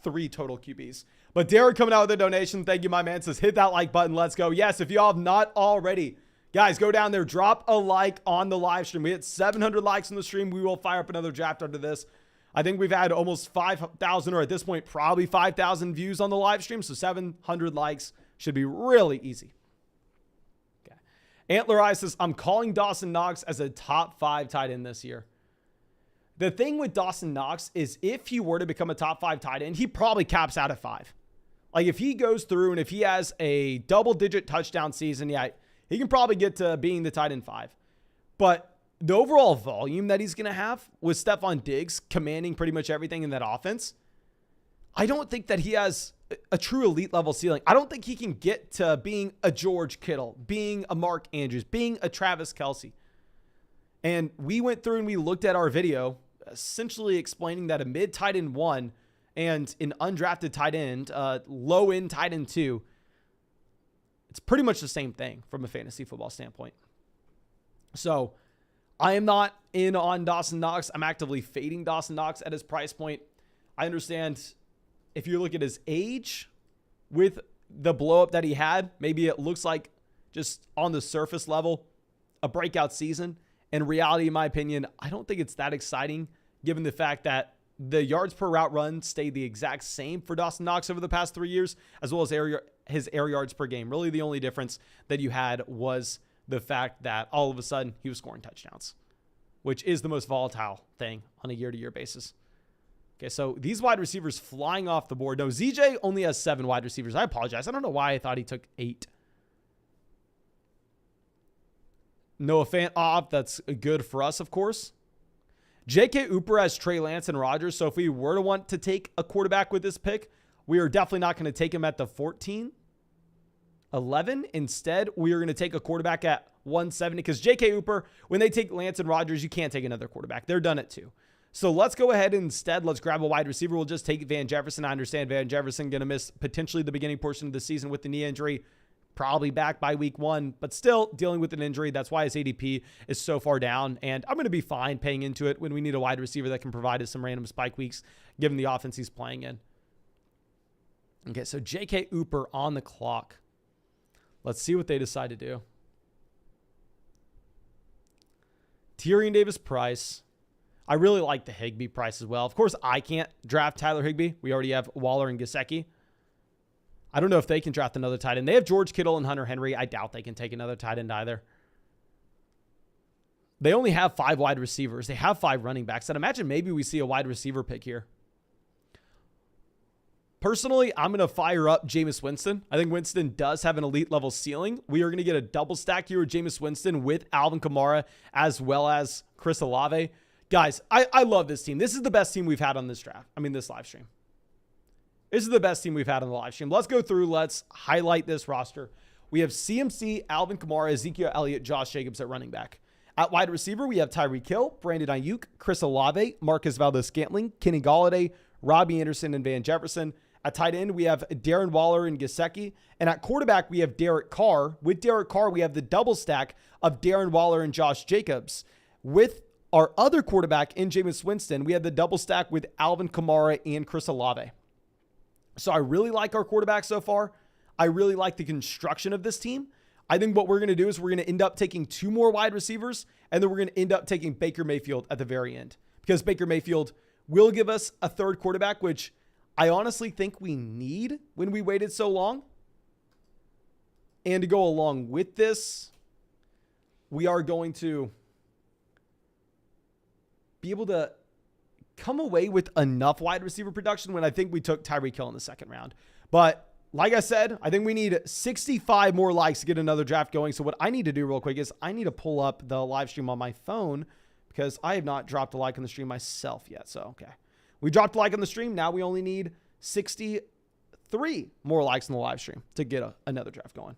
3 total QBs. But Derek coming out with a donation. Thank you, my man. Says, hit that like button. Let's go. Yes, if y'all have not already, guys, go down there. Drop a like on the live stream. We hit 700 likes on the stream. We will fire up another draft after this. I think we've had almost 5,000, or at this point, probably 5,000 views on the live stream. So 700 likes should be really easy. Okay. Antler Eye says, I'm calling Dawson Knox as a top 5 tight end this year. The thing with Dawson Knox is if he were to become a top 5 tight end, he probably caps out at 5. Like if he goes through and if he has a double-digit touchdown season, yeah, he can probably get to being the tight end 5. But the overall volume that he's going to have with Stephon Diggs commanding pretty much everything in that offense, I don't think that he has a true elite level ceiling. I don't think he can get to being a George Kittle, being a Mark Andrews, being a Travis Kelce. And we went through and we looked at our video essentially explaining that a mid tight end 1 and an undrafted tight end, low end tight end 2, it's pretty much the same thing from a fantasy football standpoint. So I am not in on Dawson Knox. I'm actively fading Dawson Knox at his price point. I understand if you look at his age with the blow up that he had, maybe it looks like just on the surface level, a breakout season. In reality, in my opinion, I don't think it's that exciting given the fact that the yards per route run stayed the exact same for Dawson Knox over the past 3 years, as well as his air yards per game. Really, the only difference that you had was the fact that all of a sudden he was scoring touchdowns, which is the most volatile thing on a year-to-year basis. Okay, so these wide receivers flying off the board. No, ZJ only has 7 wide receivers. I apologize. I don't know why I thought he took 8. Noah Fant off. That's good for us, of course. J.K. Ooper has Trey Lance and Rodgers. So if we were to want to take a quarterback with this pick, we are definitely not going to take him at the 14, 11. Instead, we are going to take a quarterback at 170 because J.K. Ooper, when they take Lance and Rodgers, you can't take another quarterback. They're done at 2. So let's go ahead and instead, let's grab a wide receiver. We'll just take Van Jefferson. I understand Van Jefferson going to miss potentially the beginning portion of the season with the knee injury. Probably back by week 1, but still dealing with an injury. That's why his ADP is so far down, and I'm going to be fine paying into it when we need a wide receiver that can provide us some random spike weeks, given the offense he's playing in. Okay, so J.K. Ooper on the clock. Let's see what they decide to do. Tyrion Davis-Price. I really like the Higbee price as well. Of course, I can't draft Tyler Higbee. We already have Waller and Gesicki. I don't know if they can draft another tight end. They have George Kittle and Hunter Henry. I doubt they can take another tight end either. They only have 5 wide receivers. They have 5 running backs. And imagine maybe we see a wide receiver pick here. Personally, I'm going to fire up Jameis Winston. I think Winston does have an elite level ceiling. We are going to get a double stack here with Jameis Winston with Alvin Kamara as well as Chris Olave. Guys, I love this team. This is the best team we've had on this this live stream. This is the best team we've had on the live stream. Let's go through. Let's highlight this roster. We have CMC, Alvin Kamara, Ezekiel Elliott, Josh Jacobs at running back. At wide receiver, we have Tyreek Hill, Brandon Ayuk, Chris Olave, Marcus Valdes-Scantling, Kenny Golladay, Robbie Anderson, and Van Jefferson. At tight end, we have Darren Waller and Gesicki. And at quarterback, we have Derek Carr. With Derek Carr, we have the double stack of Darren Waller and Josh Jacobs. With our other quarterback in Jameis Winston, we had the double stack with Alvin Kamara and Chris Olave. So I really like our quarterback so far. I really like the construction of this team. I think what we're going to do is we're going to end up taking 2 more wide receivers, and then we're going to end up taking Baker Mayfield at the very end, because Baker Mayfield will give us a third quarterback, which I honestly think we need when we waited so long. And to go along with this, we are going to be able to come away with enough wide receiver production when I think we took Tyreek Hill in the second round. But like I said, I think we need 65 more likes to get another draft going. So what I need to do real quick is I need to pull up the live stream on my phone, because I have not dropped a like on the stream myself yet. So, okay. We dropped a like on the stream. Now we only need 63 more likes in the live stream to get another draft going.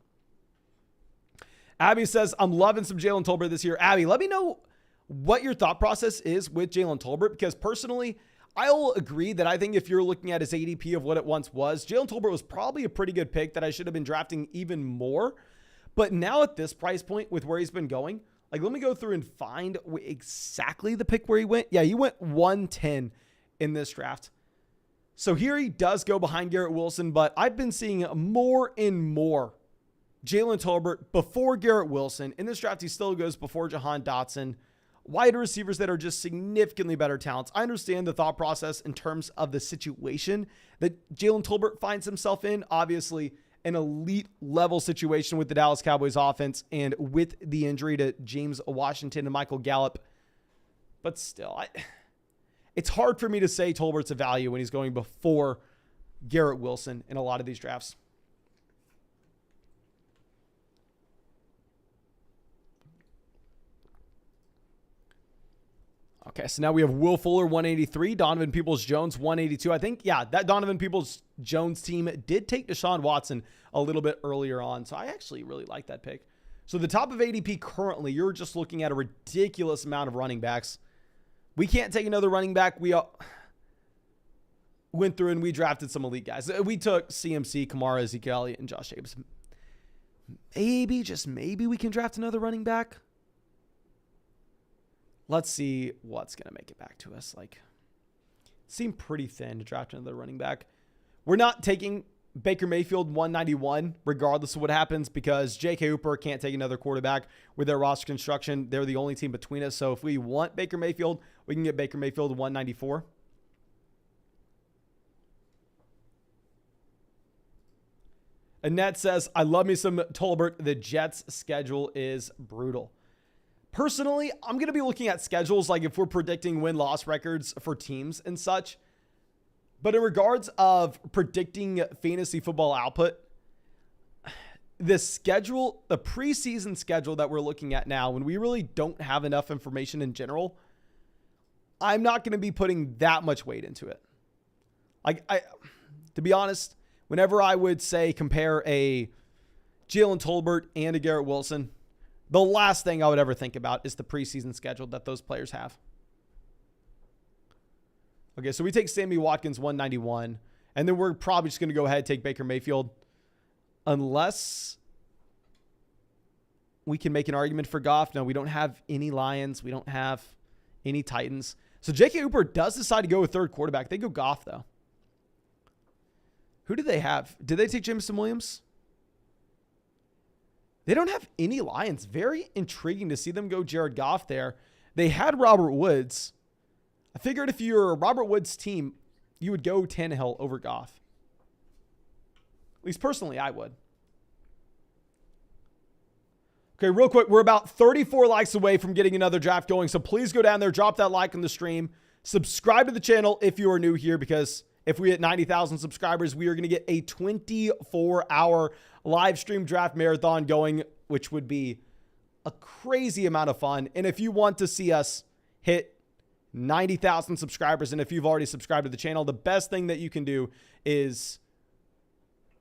Abby says, I'm loving some Jalen Tolbert this year. Abby, let me know what your thought process is with Jalen Tolbert, because personally, I'll agree that I think if you're looking at his ADP of what it once was, Jalen Tolbert was probably a pretty good pick that I should have been drafting even more. But now at this price point with where he's been going, like, let me go through and find exactly the pick where he went. Yeah, he went 110 in this draft. So here he does go behind Garrett Wilson, but I've been seeing more and more Jalen Tolbert before Garrett Wilson. In this draft, he still goes before Jahan Dotson. Wide receivers that are just significantly better talents. I understand the thought process in terms of the situation that Jalen Tolbert finds himself in. Obviously, an elite level situation with the Dallas Cowboys offense and with the injury to James Washington and Michael Gallup. But still, it's hard for me to say Tolbert's a value when he's going before Garrett Wilson in a lot of these drafts. Okay, so now we have Will Fuller, 183, Donovan Peoples-Jones, 182. I think, yeah, that Donovan Peoples-Jones team did take Deshaun Watson a little bit earlier on, so I actually really like that pick. So the top of ADP currently, you're just looking at a ridiculous amount of running backs. We can't take another running back. We went through and we drafted some elite guys. We took CMC, Kamara, Ezekiel Elliott, and Josh Jacobs. Maybe, just maybe we can draft another running back. Let's see what's going to make it back to us. Like, seemed pretty thin to draft another running back. We're not taking Baker Mayfield 191, regardless of what happens, because J.K. Hooper can't take another quarterback with their roster construction. They're the only team between us. So if we want Baker Mayfield, we can get Baker Mayfield 194. Annette says, I love me some Tolbert. The Jets' schedule is brutal. Personally, I'm going to be looking at schedules like if we're predicting win-loss records for teams and such. But in regards of predicting fantasy football output, the schedule, the preseason schedule that we're looking at now, when we really don't have enough information in general, I'm not going to be putting that much weight into it. Like, to be honest, whenever I would say compare a Jalen Tolbert and a Garrett Wilson, the last thing I would ever think about is the preseason schedule that those players have. Okay, so we take Sammy Watkins 191, and then we're probably just going to go ahead and take Baker Mayfield, unless we can make an argument for Goff. No, we don't have any Lions. We don't have any Titans. So J.K. Hooper does decide to go with third quarterback. They go Goff, though. Who do they have? Did they take Jameson Williams? They don't have any Lions. Very intriguing to see them go Jared Goff there. They had Robert Woods. I figured if you're a Robert Woods team, you would go Tannehill over Goff. At least personally, I would. Okay, real quick, we're about 34 likes away from getting another draft going, so please go down there, drop that like on the stream, subscribe to the channel if you are new here, because if we hit 90,000 subscribers, we are going to get a 24-hour live stream draft marathon going, which would be a crazy amount of fun. And if you want to see us hit 90,000 subscribers, and if you've already subscribed to the channel, the best thing that you can do is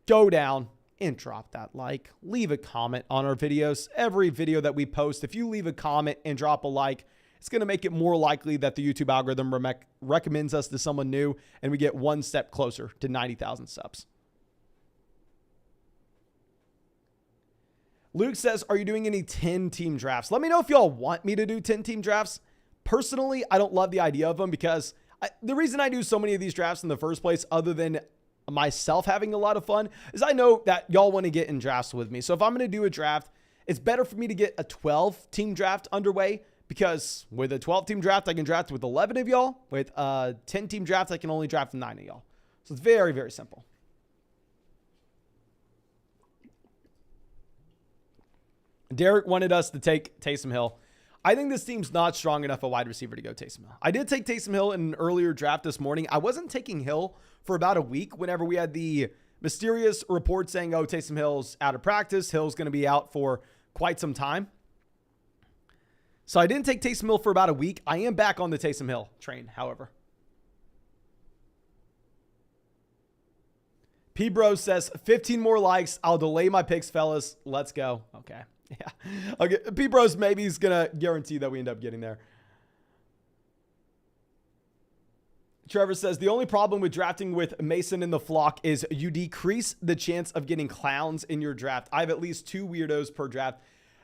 go down and drop that like, leave a comment on our videos. Every video that we post, if you leave a comment and drop a like, it's going to make it more likely that the YouTube algorithm recommends us to someone new, and we get one step closer to 90,000 subs. Luke says, are you doing any 10-team drafts? Let me know if y'all want me to do 10-team drafts. Personally, I don't love the idea of them because the reason I do so many of these drafts in the first place, other than myself having a lot of fun, is I know that y'all want to get in drafts with me. So if I'm going to do a draft, it's better for me to get a 12-team draft underway, because with a 12-team draft, I can draft with 11 of y'all. With a 10-team draft, I can only draft 9 of y'all. So it's very, very simple. Derek wanted us to take Taysom Hill. I think this team's not strong enough a wide receiver to go Taysom Hill. I did take Taysom Hill in an earlier draft this morning. I wasn't taking Hill for about a week whenever we had the mysterious report saying, oh, Taysom Hill's out of practice. Hill's going to be out for quite some time. So I didn't take Taysom Hill for about a week. I am back on the Taysom Hill train, however. P Bro says 15 more likes. I'll delay my picks, fellas. Let's go. Okay. Yeah. Okay. P Bros maybe is going to guarantee that we end up getting there. Trevor says the only problem with drafting with Mason in the flock is you decrease the chance of getting clowns in your draft. I have at least 2 weirdos per draft.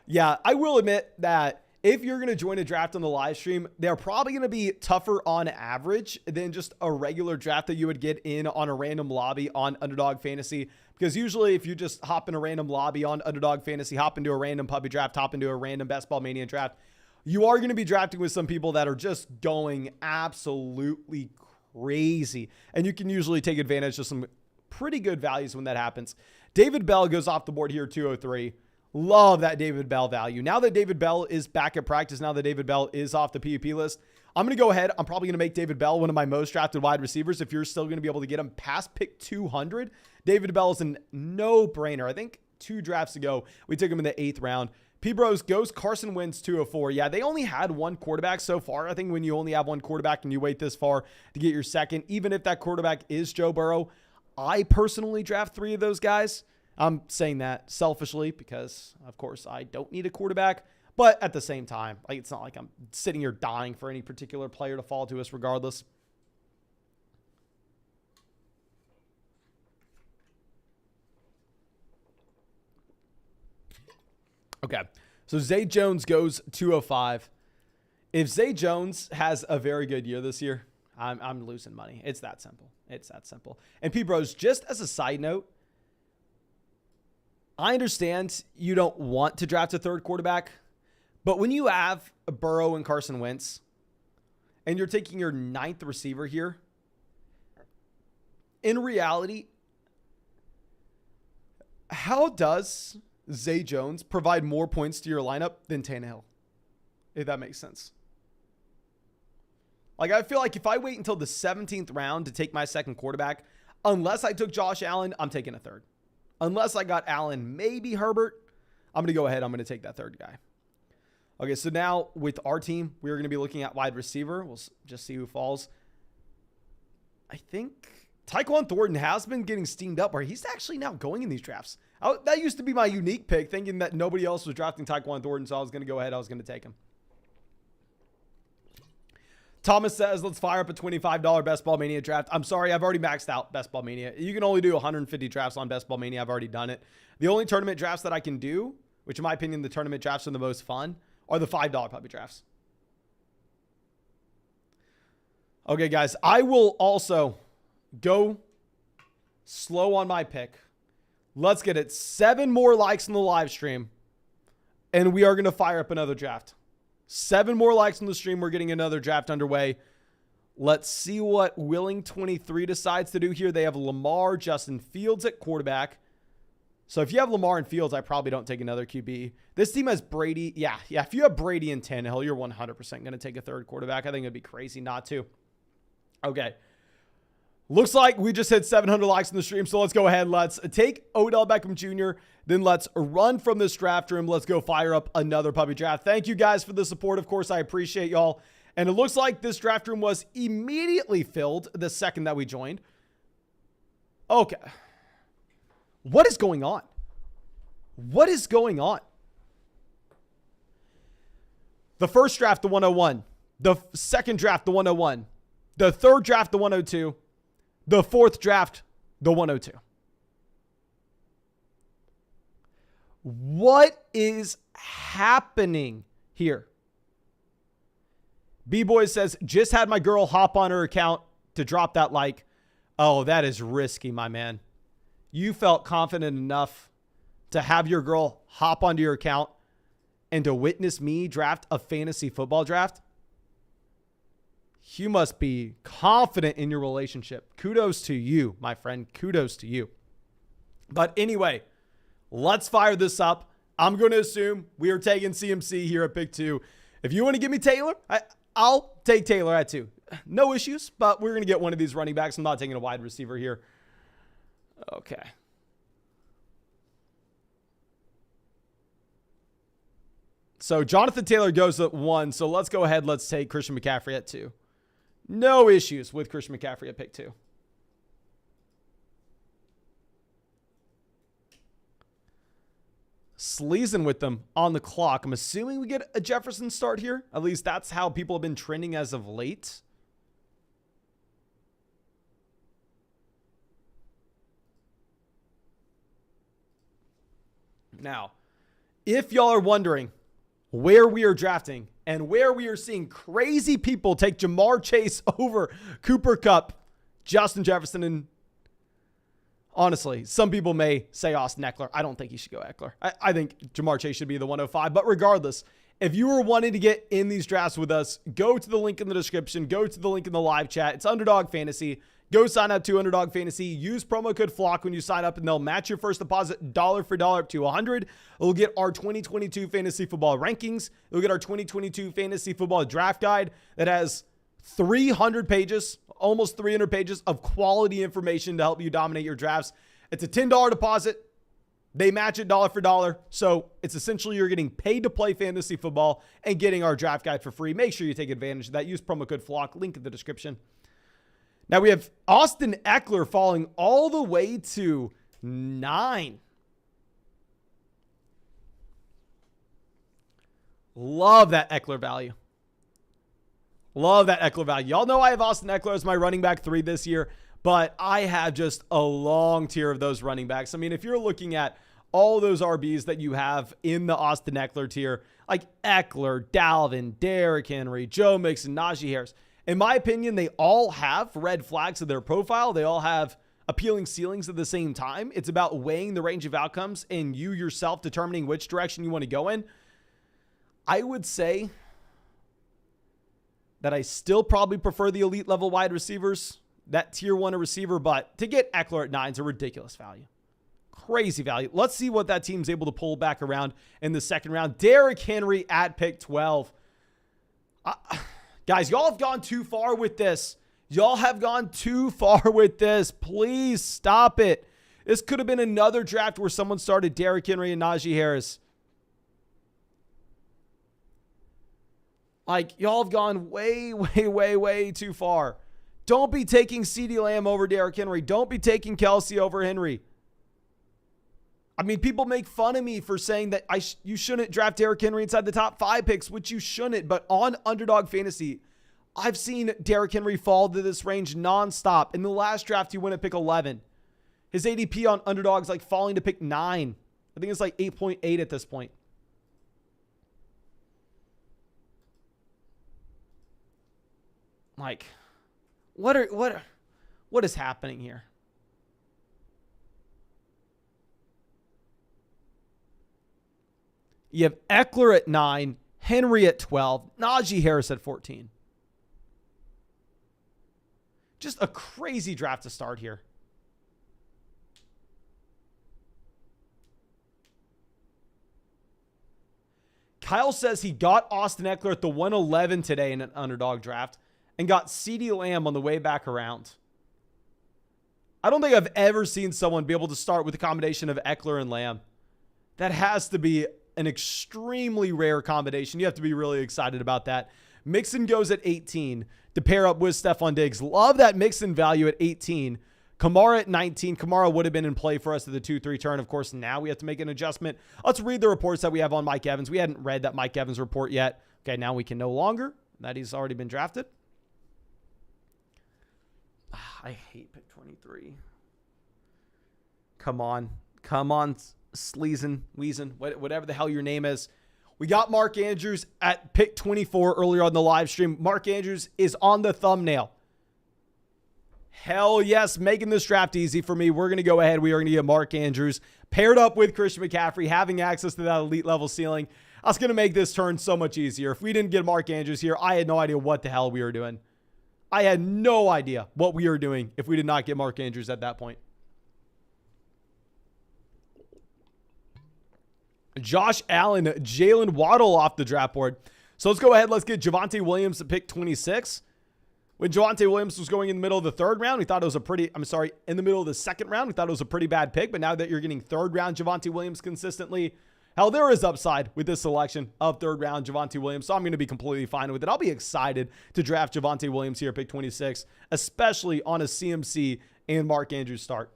Yeah, I will admit that if you're going to join a draft on the live stream, they're probably going to be tougher on average than just a regular draft that you would get in on a random lobby on Underdog Fantasy. Because usually if you just hop in a random lobby on Underdog Fantasy, hop into a random puppy draft, hop into a random Best Ball Mania draft, you are going to be drafting with some people that are just going absolutely crazy. And you can usually take advantage of some pretty good values when that happens. David Bell goes off the board here, 203. Love that David Bell value. Now that David Bell is back at practice, now that David Bell is off the PUP list, I'm going to go ahead. I'm probably going to make David Bell one of my most drafted wide receivers. If you're still going to be able to get him past pick 200, David Bell is a no-brainer. I think 2 drafts ago, we took him in the 8th round. P-Bros goes Carson Wentz 204. Yeah, they only had 1 quarterback so far. I think when you only have 1 quarterback and you wait this far to get your second, even if that quarterback is Joe Burrow, I personally draft 3 of those guys. I'm saying that selfishly because, of course, I don't need a quarterback. But at the same time, like, it's not like I'm sitting here dying for any particular player to fall to us regardless. Okay, so Zay Jones goes 205. If Zay Jones has a very good year this year, I'm losing money. It's that simple. It's that simple. And P-Bros, just as a side note, I understand you don't want to draft a 3rd quarterback, but when you have Burrow and Carson Wentz, and you're taking your 9th receiver here, in reality, how does Zay Jones provide more points to your lineup than Tannehill? If that makes sense. Like, I feel like if I wait until the 17th round to take my 2nd quarterback, unless I took Josh Allen, I'm taking a 3rd. Unless I got Allen, maybe Herbert, I'm going to go ahead. I'm going to take that 3rd guy. Okay, so now with our team, we're going to be looking at wide receiver. We'll just see who falls. I think Tyquan Thornton has been getting steamed up where he's actually now going in these drafts. That used to be my unique pick, thinking that nobody else was drafting Tyquan Thornton, so I was going to go ahead. I was going to take him. Thomas says, let's fire up a $25 Best Ball Mania draft. I'm sorry, I've already maxed out Best Ball Mania. You can only do 150 drafts on Best Ball Mania. I've already done it. The only tournament drafts that I can do, which in my opinion, the tournament drafts are the most fun, are the $5 puppy drafts. Okay, guys, I will also go slow on my pick. Let's get it. 7 more likes in the live stream, and we are going to fire up another draft. 7 more likes on the stream. We're getting another draft underway. Let's see what Willing23 decides to do here. They have Lamar, Justin Fields at quarterback. So if you have Lamar and Fields, I probably don't take another QB. This team has Brady. Yeah. If you have Brady and Tannehill, you're 100% going to take a 3rd quarterback. I think it'd be crazy not to. Okay. Looks like we just hit 700 likes in the stream, so let's go ahead. Let's take Odell Beckham Jr., then let's run from this draft room. Let's go fire up another puppy draft. Thank you guys for the support. Of course, I appreciate y'all. And it looks like this draft room was immediately filled the second that we joined. Okay. What is going on? What is going on? The first draft, the 101. The second draft, the 101. The third draft, the 102. The 4th draft, the 102. What is happening here? B-Boy says, just had my girl hop on her account to drop that like. Oh, that is risky, my man. You felt confident enough to have your girl hop onto your account and to witness me draft a fantasy football draft? You must be confident in your relationship. Kudos to you, my friend. Kudos to you. But anyway, let's fire this up. I'm going to assume we are taking CMC here at pick 2. If you want to give me Taylor, I'll take Taylor at 2. No issues, but we're going to get one of these running backs. I'm not taking a wide receiver here. Okay. So Jonathan Taylor goes at 1. So let's go ahead. Let's take Christian McCaffrey at 2. No issues with Christian McCaffrey at pick 2. Sleazing with them on the clock. I'm assuming we get a Jefferson start here. At least that's how people have been trending as of late. Now, if y'all are wondering where we are drafting and where we are seeing crazy people take Jamar Chase over Cooper Kupp, Justin Jefferson, and honestly, some people may say Austin Eckler. I don't think he should go Eckler. I think Jamar Chase should be the 105. But regardless, if you are wanting to get in these drafts with us, go to the link in the description. Go to the link in the live chat. It's Underdog Fantasy. Go sign up to Underdog Fantasy. Use promo code FLOCK when you sign up, and they'll match your first deposit dollar for dollar up to $100. It'll get our 2022 fantasy football rankings. It'll get our 2022 fantasy football draft guide that has 300 pages, almost 300 pages of quality information to help you dominate your drafts. It's a $10 deposit. They match it dollar for dollar. So it's essentially you're getting paid to play fantasy football and getting our draft guide for free. Make sure you take advantage of that. Use promo code FLOCK, link in the description. Now we have Austin Eckler falling all the way to 9. Love that Eckler value. Love that Eckler value. Y'all know I have Austin Eckler as my running back 3 this year, but I have just a long tier of those running backs. I mean, if you're looking at all those RBs that you have in the Austin Eckler tier, like Eckler, Dalvin, Derrick Henry, Joe Mixon, Najee Harris, in my opinion, they all have red flags of their profile. They all have appealing ceilings at the same time. It's about weighing the range of outcomes and you yourself determining which direction you want to go in. I would say that I still probably prefer the elite level wide receivers, that tier 1 receiver, but to get Eckler at 9 is a ridiculous value. Crazy value. Let's see what that team's able to pull back around in the second round. Derrick Henry at pick 12. Guys, y'all have gone too far with this. Y'all have gone too far with this. Please stop it. This could have been another draft where someone started Derrick Henry and Najee Harris. Like, y'all have gone way, way, way, way too far. Don't be taking CeeDee Lamb over Derrick Henry. Don't be taking Kelsey over Henry. I mean, people make fun of me for saying that you shouldn't draft Derrick Henry inside the top 5 picks, which you shouldn't. But on Underdog Fantasy, I've seen Derrick Henry fall to this range nonstop. In the last draft, he went at pick 11. His ADP on Underdog's like falling to pick 9. I think it's like 8.8 at this point. Like, what is happening here? You have Eckler at 9, Henry at 12, Najee Harris at 14. Just a crazy draft to start here. Kyle says he got Austin Eckler at the 111 today in an Underdog draft and got CeeDee Lamb on the way back around. I don't think I've ever seen someone be able to start with a combination of Eckler and Lamb. That has to be an extremely rare combination. You have to be really excited about that. Mixon goes at 18 to pair up with Stephon Diggs. Love that Mixon value at 18. Kamara at 19. Kamara would have been in play for us at the 2-3 turn. Of course, now we have to make an adjustment. Let's read the reports that we have on Mike Evans. We hadn't read that Mike Evans report yet. Okay, now we can no longer. That he's already been drafted. I hate pick 23. Come on. Come on, Sleazen, Weazen, whatever the hell your name is. We got Mark Andrews at pick 24 earlier on the live stream. Mark Andrews is on the thumbnail. Hell yes, making this draft easy for me. We're going to go ahead. We are going to get Mark Andrews paired up with Christian McCaffrey, having access to that elite level ceiling. That's going to make this turn so much easier. If we didn't get Mark Andrews here, I had no idea what the hell we were doing. I had no idea what we were doing if we did not get Mark Andrews at that point. Josh Allen, Jalen Waddle off the draft board. So let's go ahead. Let's get Javonte Williams at pick 26. When Javonte Williams was going in the middle of the third round, we thought it was in the middle of the second round, we thought it was a pretty bad pick. But now that you're getting third round Javonte Williams consistently, hell, there is upside with this selection of third round Javonte Williams. So I'm going to be completely fine with it. I'll be excited to draft Javonte Williams here at pick 26, especially on a CMC and Mark Andrews start.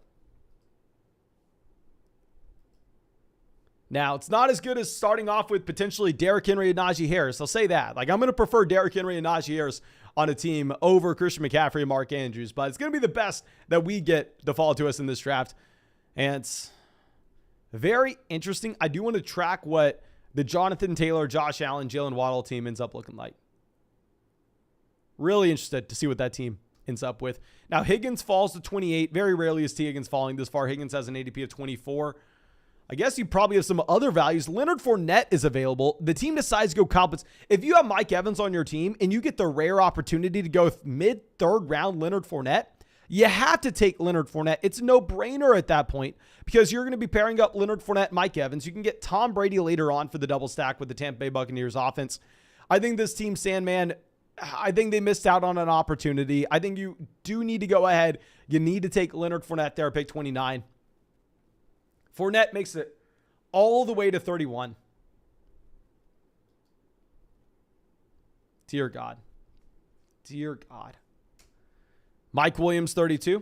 Now, it's not as good as starting off with potentially Derrick Henry and Najee Harris. I'll say that. I'm going to prefer Derrick Henry and Najee Harris on a team over Christian McCaffrey and Mark Andrews. But it's going to be the best that we get to fall to us in this draft. And it's very interesting. I do want to track what the Jonathan Taylor, Josh Allen, Jalen Waddle team ends up looking like. Really interested to see what that team ends up with. Now, Higgins falls to 28. Very rarely is T. Higgins falling this far. Higgins has an ADP of 24. I guess you probably have some other values. Leonard Fournette is available. The team decides to go compensate. If you have Mike Evans on your team and you get the rare opportunity to go mid-third round Leonard Fournette, you have to take Leonard Fournette. It's a no-brainer at that point because you're going to be pairing up Leonard Fournette, Mike Evans. You can get Tom Brady later on for the double stack with the Tampa Bay Buccaneers offense. I think this team, Sandman, I think they missed out on an opportunity. I think you do need to go ahead. You need to take Leonard Fournette there at pick 29. Fournette makes it all the way to 31. Dear God. Dear God. Mike Williams, 32.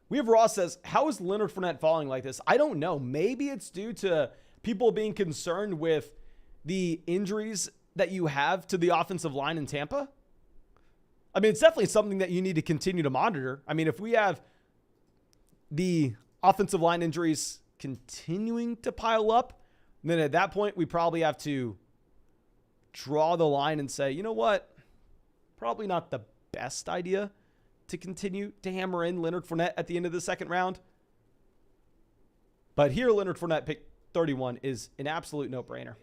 We have Ross says, how is Leonard Fournette falling like this? I don't know. Maybe it's due to people being concerned with the injuries that you have to the offensive line in Tampa. I mean, it's definitely something that you need to continue to monitor. I mean, if we have the offensive line injuries continuing to pile up, then at that point, we probably have to draw the line and say, you know what? Probably not the best idea to continue to hammer in Leonard Fournette at the end of the second round. But here, Leonard Fournette pick 31 is an absolute no-brainer.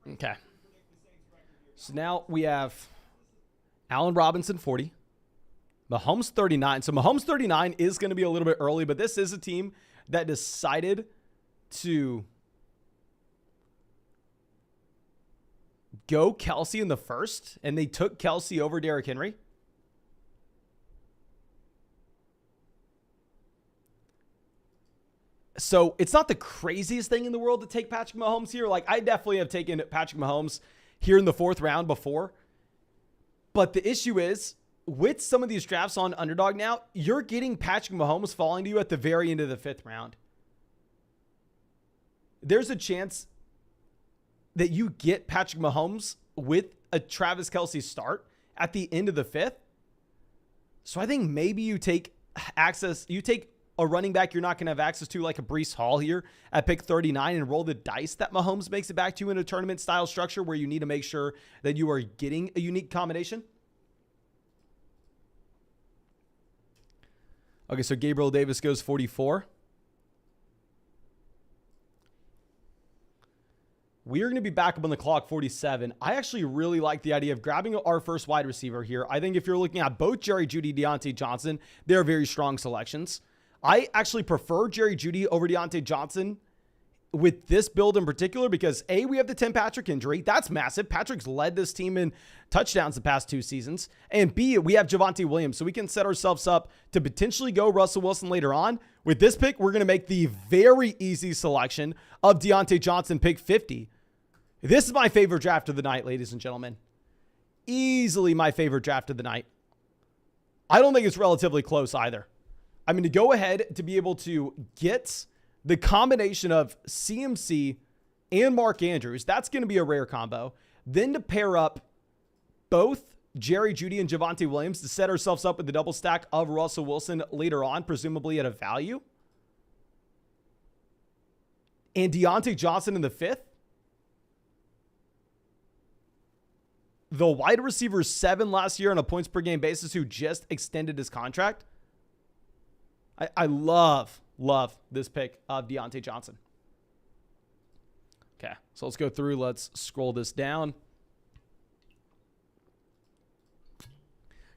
Okay. So now we have Allen Robinson, 40. Mahomes, 39. So Mahomes, 39 is going to be a little bit early, but this is a team that decided to go Kelsey in the first, and they took Kelsey over Derrick Henry. So it's not the craziest thing in the world to take Patrick Mahomes here. I definitely have taken Patrick Mahomes here in the fourth round before. But the issue is, with some of these drafts on Underdog now, you're getting Patrick Mahomes falling to you at the very end of the fifth round. There's a chance that you get Patrick Mahomes with a Travis Kelce start at the end of the fifth. So I think maybe you take a running back you're not going to have access to, like a Breece Hall here at pick 39, and roll the dice that Mahomes makes it back to you in a tournament style structure where you need to make sure that you are getting a unique combination. Okay, so Gabriel Davis goes 44. We're going to be back up on the clock, 47. I actually really like the idea of grabbing our first wide receiver here. I think if you're looking at both Jerry Jeudy, Deontay Johnson, they're very strong selections. I actually prefer Jerry Jeudy over Deontay Johnson with this build in particular because A, we have the Tim Patrick injury. That's massive. Patrick's led this team in touchdowns the past 2 seasons. And B, we have Javonte Williams. So we can set ourselves up to potentially go Russell Wilson later on. With this pick, we're going to make the very easy selection of Deontay Johnson, pick 50. This is my favorite draft of the night, ladies and gentlemen. Easily my favorite draft of the night. I don't think it's relatively close either. I mean, to go ahead to be able to get the combination of CMC and Mark Andrews, that's going to be a rare combo. Then to pair up both Jerry Jeudy and Javonte Williams to set ourselves up with the double stack of Russell Wilson later on, presumably at a value. And Deontay Johnson in the 5th. The wide receiver 7 last year on a points per game basis who just extended his contract. I love this pick of Deontay Johnson. Okay, so let's go through. Let's scroll this down.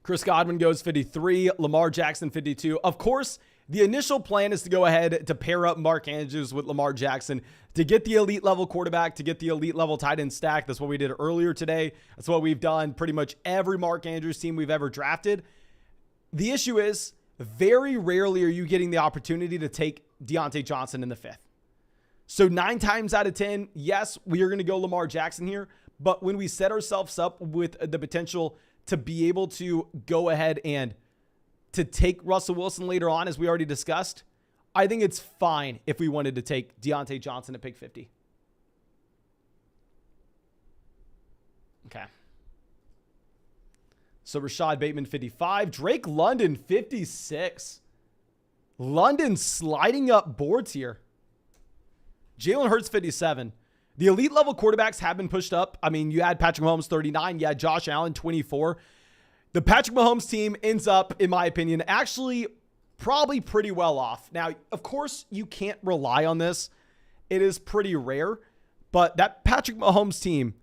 Chris Godwin goes 53. Lamar Jackson 52. Of course, the initial plan is to go ahead to pair up Mark Andrews with Lamar Jackson to get the elite level quarterback, to get the elite level tight end stack. That's what we did earlier today. That's what we've done pretty much every Mark Andrews team we've ever drafted. The issue is very rarely are you getting the opportunity to take Deontay Johnson in the 5th. So 9 times out of 10, yes, we are going to go Lamar Jackson here. But when we set ourselves up with the potential to be able to go ahead and to take Russell Wilson later on, as we already discussed, I think it's fine if we wanted to take Deontay Johnson at pick 50. Okay. So Rashad Bateman, 55. Drake London, 56. London sliding up boards here. Jalen Hurts, 57. The elite level quarterbacks have been pushed up. I mean, you had Patrick Mahomes, 39. You had Josh Allen, 24. The Patrick Mahomes team ends up, in my opinion, actually probably pretty well off. Now, of course, you can't rely on this. It is pretty rare. But that Patrick Mahomes team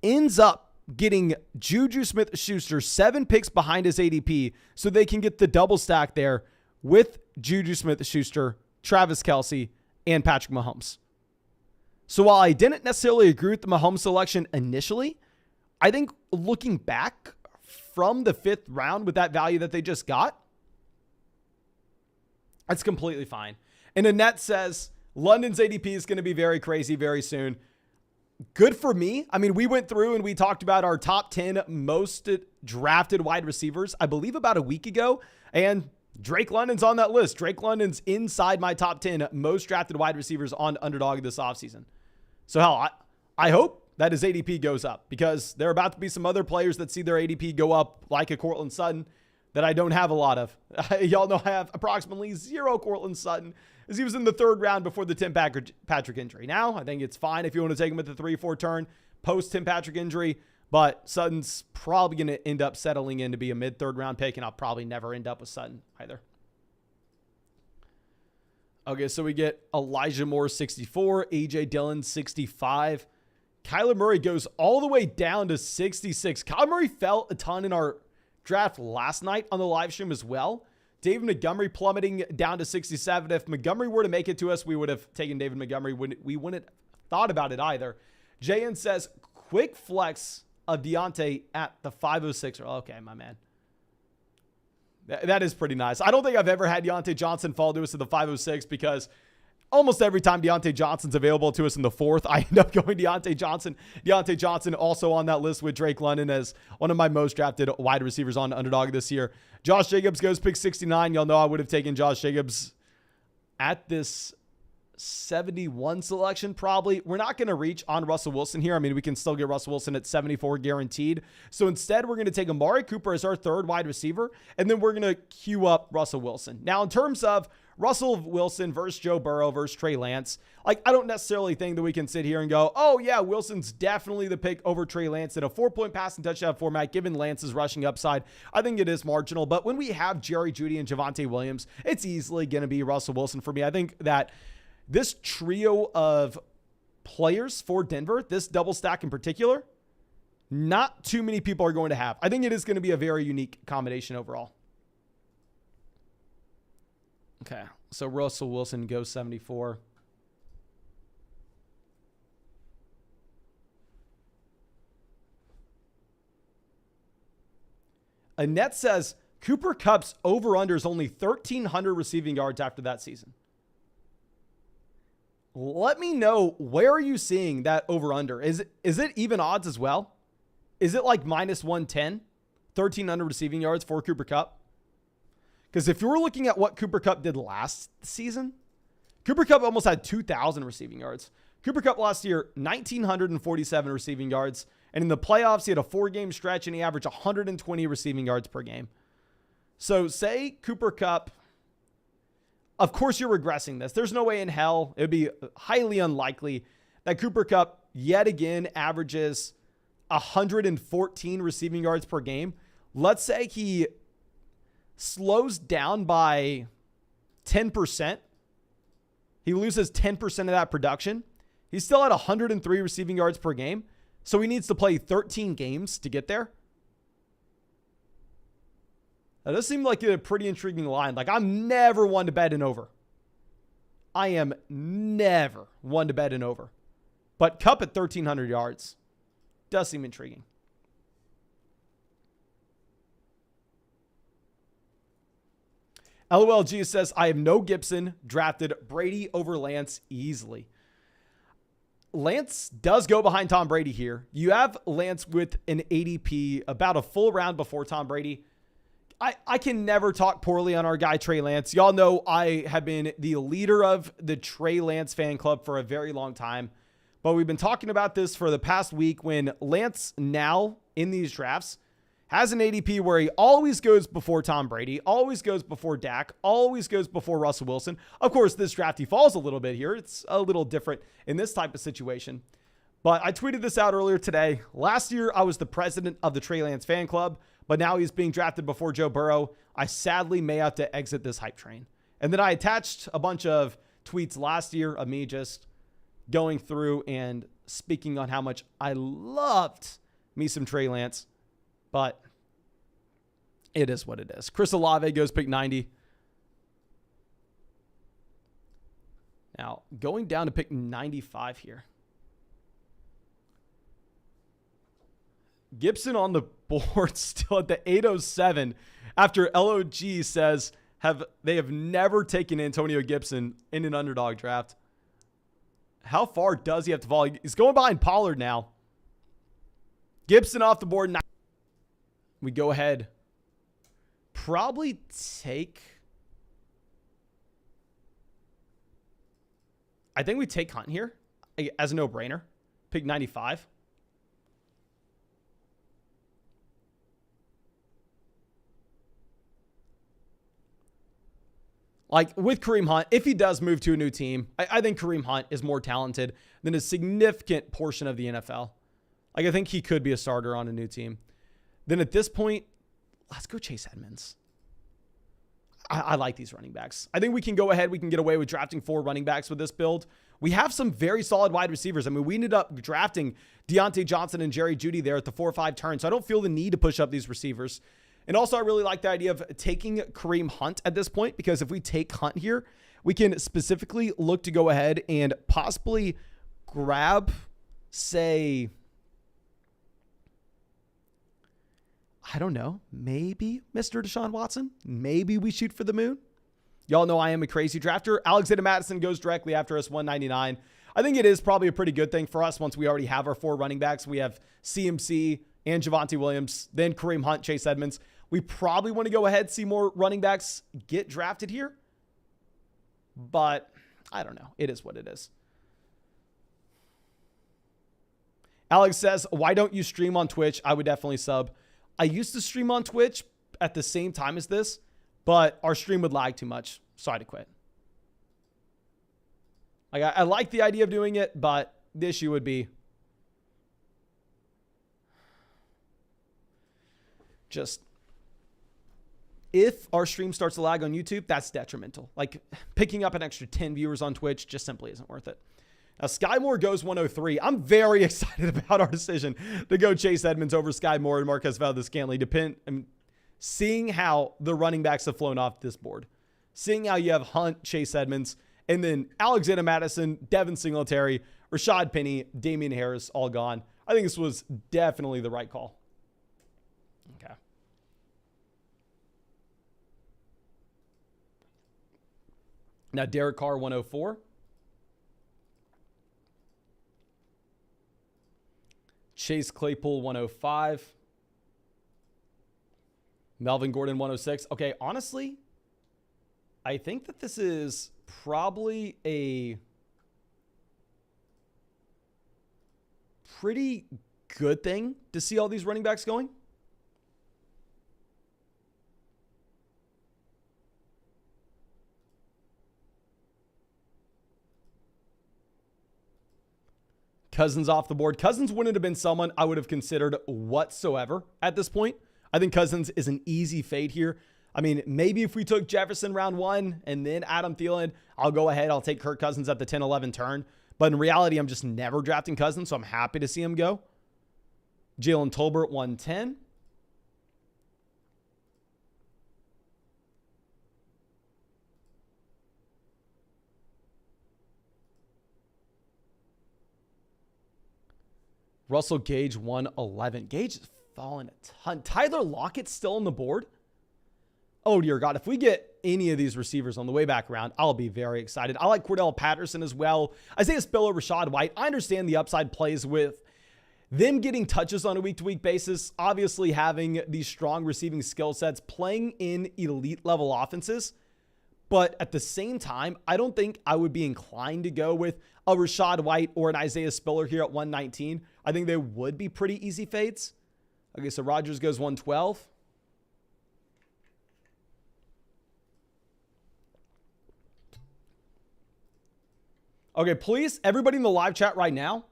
ends up getting Juju Smith-Schuster 7 picks behind his ADP so they can get the double stack there with Juju Smith-Schuster, Travis Kelce, and Patrick Mahomes. So while I didn't necessarily agree with the Mahomes selection initially, I think looking back from the 5th round with that value that they just got, that's completely fine. And Annette says London's ADP is going to be very crazy very soon. Good for me. I mean, we went through and we talked about our top 10 most drafted wide receivers, I believe about a week ago. And Drake London's on that list. Drake London's inside my top 10 most drafted wide receivers on Underdog this offseason. So hell, I hope that his ADP goes up because there are about to be some other players that see their ADP go up like a Courtland Sutton that I don't have a lot of. Y'all know I have approximately 0 Courtland Sutton as he was in the 3rd round before the Tim Patrick injury. Now, I think it's fine if you want to take him at the 3-4 turn post Tim Patrick injury, but Sutton's probably going to end up settling in to be a mid-3rd round pick, and I'll probably never end up with Sutton either. Okay, so we get Elijah Moore, 64, A.J. Dillon, 65. Kyler Murray goes all the way down to 66. Kyler Murray fell a ton in our draft last night on the live stream as well. David Montgomery plummeting down to 67. If Montgomery were to make it to us, we would have taken David Montgomery. We wouldn't have thought about it either. JN says, quick flex of Deontay at the 506. Okay, my man. That is pretty nice. I don't think I've ever had Deontay Johnson fall to us at the 506 because almost every time Deontay Johnson's available to us in the 4th, I end up going Deontay Johnson. Deontay Johnson also on that list with Drake London as one of my most drafted wide receivers on Underdog this year. Josh Jacobs goes pick 69. Y'all know I would have taken Josh Jacobs at this 71 selection probably. We're not going to reach on Russell Wilson here. I mean, we can still get Russell Wilson at 74 guaranteed. So instead, we're going to take Amari Cooper as our 3rd wide receiver, and then we're going to queue up Russell Wilson. Now, in terms of Russell Wilson versus Joe Burrow versus Trey Lance, like, I don't necessarily think that we can sit here and go, oh yeah, Wilson's definitely the pick over Trey Lance in a 4-point passing touchdown format, given Lance's rushing upside. I think it is marginal, but when we have Jerry Jeudy and Javonte Williams, it's easily going to be Russell Wilson for me. I think that this trio of players for Denver, this double stack in particular, not too many people are going to have. I think it is going to be a very unique combination overall. Okay, so Russell Wilson goes 74. Annette says Cooper Kupp's over-under is only 1,300 receiving yards after that season. Let me know, where are you seeing that over-under? Is it even odds as well? Is it like minus 110? 1,300 receiving yards for Cooper Kupp? Because if you were looking at what Cooper Kupp did last season, Cooper Kupp almost had 2,000 receiving yards. Cooper Kupp last year, 1,947 receiving yards. And in the playoffs, he had a 4-game stretch and he averaged 120 receiving yards per game. So say Cooper Kupp, of course you're regressing this. There's no way in hell, it would be highly unlikely that Cooper Kupp yet again averages 114 receiving yards per game. Let's say he slows down by 10%. He loses 10% of that production. He's still at 103 receiving yards per game. So he needs to play 13 games to get there. That does seem like a pretty intriguing line. Like, I'm never one to bet an over. I am never one to bet an over. But Kupp at 1,300 yards does seem intriguing. LOLG says, I have no Gibson, drafted Brady over Lance easily. Lance does go behind Tom Brady here. You have Lance with an ADP about a full round before Tom Brady. I can never talk poorly on our guy, Trey Lance. Y'all know I have been the leader of the Trey Lance fan club for a very long time. But we've been talking about this for the past week when Lance now in these drafts has an ADP where he always goes before Tom Brady, always goes before Dak, always goes before Russell Wilson. Of course, this draft, he falls a little bit here. It's a little different in this type of situation. But I tweeted this out earlier today. Last year, I was the president of the Trey Lance fan club, but now he's being drafted before Joe Burrow. I sadly may have to exit this hype train. And then I attached a bunch of tweets last year of me just going through and speaking on how much I loved me some Trey Lance. But it is what it is. Chris Olave goes pick 90. Now, going down to pick 95 here. Gibson on the board still at the 807 after LOG says they have never taken Antonio Gibson in an underdog draft. How far does he have to fall? He's going behind Pollard now. Gibson off the board. We go ahead. Probably take... I think we take Hunt here as a no-brainer. Pick 95. Like with Kareem Hunt, if he does move to a new team, I think Kareem Hunt is more talented than a significant portion of the NFL. Like I think he could be a starter on a new team. Then at this point, let's go Chase Edmonds. I like these running backs. I think we can go ahead. We can get away with drafting 4 running backs with this build. We have some very solid wide receivers. I mean, we ended up drafting Deontay Johnson and Jerry Jeudy there at the 4-5 turn. So I don't feel the need to push up these receivers. And also, I really like the idea of taking Kareem Hunt at this point, because if we take Hunt here, we can specifically look to go ahead and possibly grab, say, I don't know, maybe Mr. Deshaun Watson. Maybe we shoot for the moon. Y'all know I am a crazy drafter. Alexander Madison goes directly after us, 199. I think it is probably a pretty good thing for us once we already have our 4 running backs. We have CMC and Javonte Williams, then Kareem Hunt, Chase Edmonds. We probably want to go ahead, see more running backs get drafted here. But I don't know. It is what it is. Alex says, why don't you stream on Twitch? I would definitely sub. I used to stream on Twitch at the same time as this, but our stream would lag too much, so I had to quit. Like I like the idea of doing it, but the issue would be just if our stream starts to lag on YouTube, that's detrimental. Like picking up an extra 10 viewers on Twitch just simply isn't worth it. Now, Sky Moore goes 103. I'm very excited about our decision to go Chase Edmonds over Sky Moore and Marquez Valdez-Scantling. Seeing how the running backs have flown off this board. Seeing how you have Hunt, Chase Edmonds, and then Alexander Madison, Devin Singletary, Rashad Penny, Damian Harris, all gone. I think this was definitely the right call. Okay. Now, Derek Carr, 104. Chase Claypool, 105. Melvin Gordon, 106. Okay, honestly, I think that this is probably a pretty good thing to see all these running backs going. Cousins off the board. Cousins wouldn't have been someone I would have considered whatsoever at this point. I think Cousins is an easy fade here. I mean, maybe if we took Jefferson round 1 and then Adam Thielen, I'll go ahead. I'll take Kirk Cousins at the 10-11 turn. But in reality, I'm just never drafting Cousins, so I'm happy to see him go. Jalen Tolbert, 110. Russell Gage, 111. Gage is falling a ton. Tyler Lockett's still on the board. Oh, dear God. If we get any of these receivers on the way back around, I'll be very excited. I like Cordell Patterson as well. Isaiah Spiller, Rashad White. I understand the upside plays with them getting touches on a week-to-week basis. Obviously, having these strong receiving skill sets, playing in elite-level offenses. But at the same time, I don't think I would be inclined to go with a Rashad White or an Isaiah Spiller here at 119. I think they would be pretty easy fades. Okay, so Rodgers goes 112. Okay, please, everybody in the live chat right now,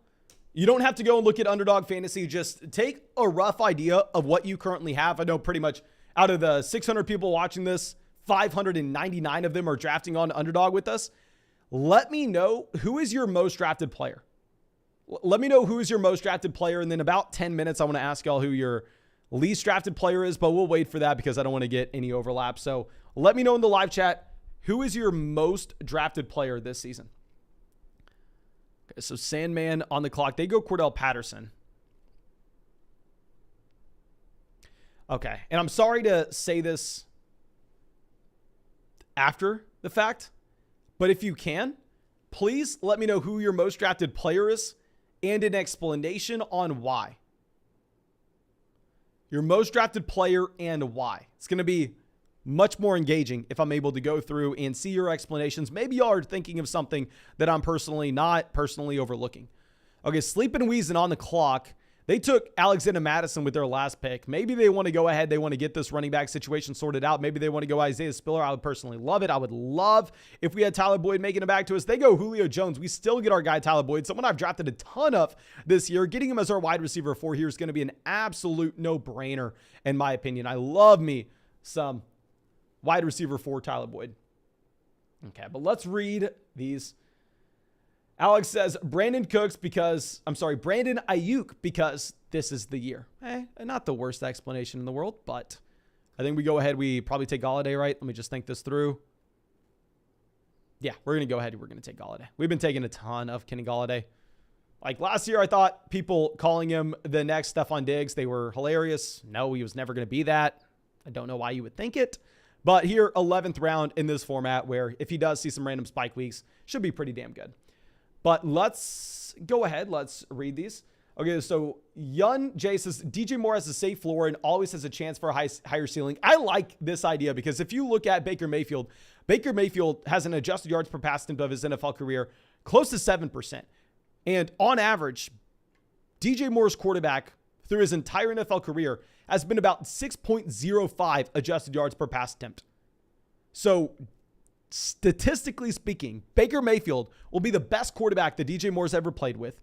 you don't have to go and look at Underdog Fantasy. Just take a rough idea of what you currently have. I know pretty much out of the 600 people watching this, 599 of them are drafting on Underdog with us. Let me know who is your most drafted player. Let me know who is your most drafted player. And then about 10 minutes, I want to ask y'all who your least drafted player is, but we'll wait for that because I don't want to get any overlap. So let me know in the live chat, who is your most drafted player this season? Okay, so Sandman on the clock. They go Cordell Patterson. Okay, and I'm sorry to say this after the fact, but if you can, please let me know who your most drafted player is and an explanation on why. Your most drafted player and why. It's going to be much more engaging if I'm able to go through and see your explanations. Maybe y'all are thinking of something that I'm not personally overlooking. Okay, Sleep and Wheezing on the clock. They took Alexander Madison with their last pick. Maybe they want to go ahead. They want to get this running back situation sorted out. Maybe they want to go Isaiah Spiller. I would personally love it. I would love if we had Tyler Boyd making it back to us. They go Julio Jones. We still get our guy Tyler Boyd, someone I've drafted a ton of this year. Getting him as our wide receiver 4 here is going to be an absolute no-brainer in my opinion. I love me some wide receiver 4 Tyler Boyd. Okay, but let's read these. Alex says, Brandon Ayuk because this is the year. Not the worst explanation in the world, but I think we go ahead. We probably take Golladay, right? Let me just think this through. Yeah, we're going to go ahead. We're going to take Golladay. We've been taking a ton of Kenny Golladay. Like last year, I thought people calling him the next Stephon Diggs, they were hilarious. No, he was never going to be that. I don't know why you would think it. But here, 11th round in this format where if he does see some random spike weeks, should be pretty damn good. But let's go ahead. Let's read these. Okay, so Yun J says, DJ Moore has a safe floor and always has a chance for a higher ceiling. I like this idea because if you look at Baker Mayfield has an adjusted yards per pass attempt of his NFL career close to 7%. And on average, DJ Moore's quarterback through his entire NFL career has been about 6.05 adjusted yards per pass attempt. So statistically speaking, Baker Mayfield will be the best quarterback that DJ Moore's ever played with.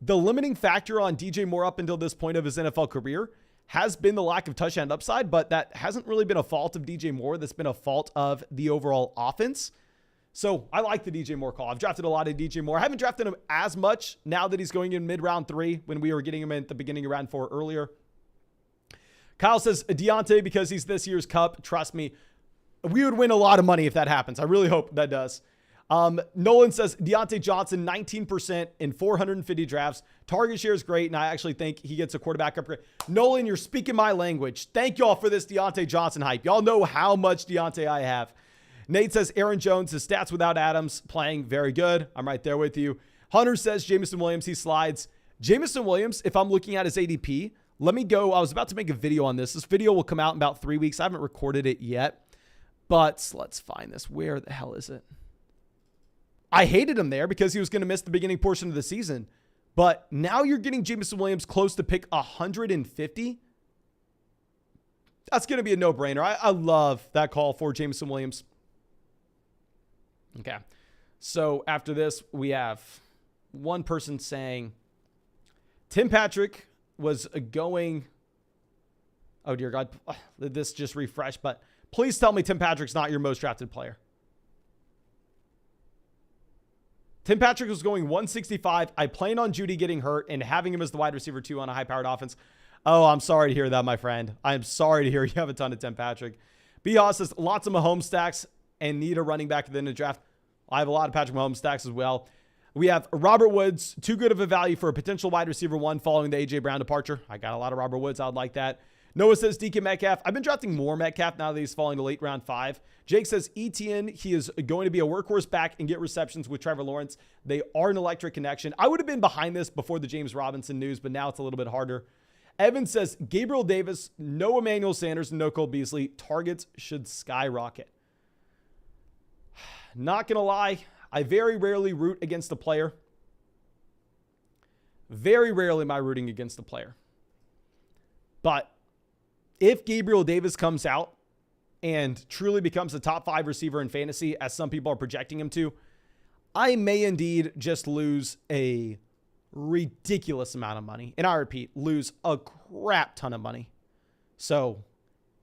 The limiting factor on DJ Moore up until this point of his NFL career has been the lack of touchdown upside, but that hasn't really been a fault of DJ Moore. That's been a fault of the overall offense. So I like the DJ Moore call. I've drafted a lot of DJ Moore. I haven't drafted him as much now that he's going in mid-round 3 when we were getting him at the beginning of round 4 earlier. Kyle says, Deontay, because he's this year's Cup. Trust me, we would win a lot of money if that happens. I really hope that does. Nolan says, Deontay Johnson, 19% in 450 drafts. Target share is great, and I actually think he gets a quarterback upgrade. Nolan, you're speaking my language. Thank y'all for this Deontay Johnson hype. Y'all know how much Deontay I have. Nate says, Aaron Jones, his stats without Adams, playing very good. I'm right there with you. Hunter says, Jameson Williams, he slides. Jameson Williams, if I'm looking at his ADP, let me go. I was about to make a video on this. This video will come out in about 3 weeks. I haven't recorded it yet. But let's find this. Where the hell is it? I hated him there because he was going to miss the beginning portion of the season. But now you're getting Jameson Williams close to pick 150. That's going to be a no-brainer. I love that call for Jameson Williams. Okay. So after this, we have one person saying Tim Patrick was going. Oh, dear God. This just refreshed, but please tell me Tim Patrick's not your most drafted player. Tim Patrick was going 165. I plan on Judy getting hurt and having him as the wide receiver 2 on a high-powered offense. Oh, I'm sorry to hear that, my friend. I'm sorry to hear you have a ton of Tim Patrick. B. Haas says lots of Mahomes stacks and need a running back at the end of the draft. I have a lot of Patrick Mahomes stacks as well. We have Robert Woods, too good of a value for a potential wide receiver 1 following the A.J. Brown departure. I got a lot of Robert Woods. I would like that. Noah says DK Metcalf. I've been drafting more Metcalf now that he's falling to late round 5. Jake says ETN. He is going to be a workhorse back and get receptions with Trevor Lawrence. They are an electric connection. I would have been behind this before the James Robinson news, but now it's a little bit harder. Evan says Gabriel Davis, no Emmanuel Sanders, no Cole Beasley. Targets should skyrocket. Not going to lie. I very rarely root against a player. Very rarely am I rooting against a player. But if Gabriel Davis comes out and truly becomes a top 5 receiver in fantasy, as some people are projecting him to, I may indeed just lose a ridiculous amount of money. And I repeat, lose a crap ton of money. So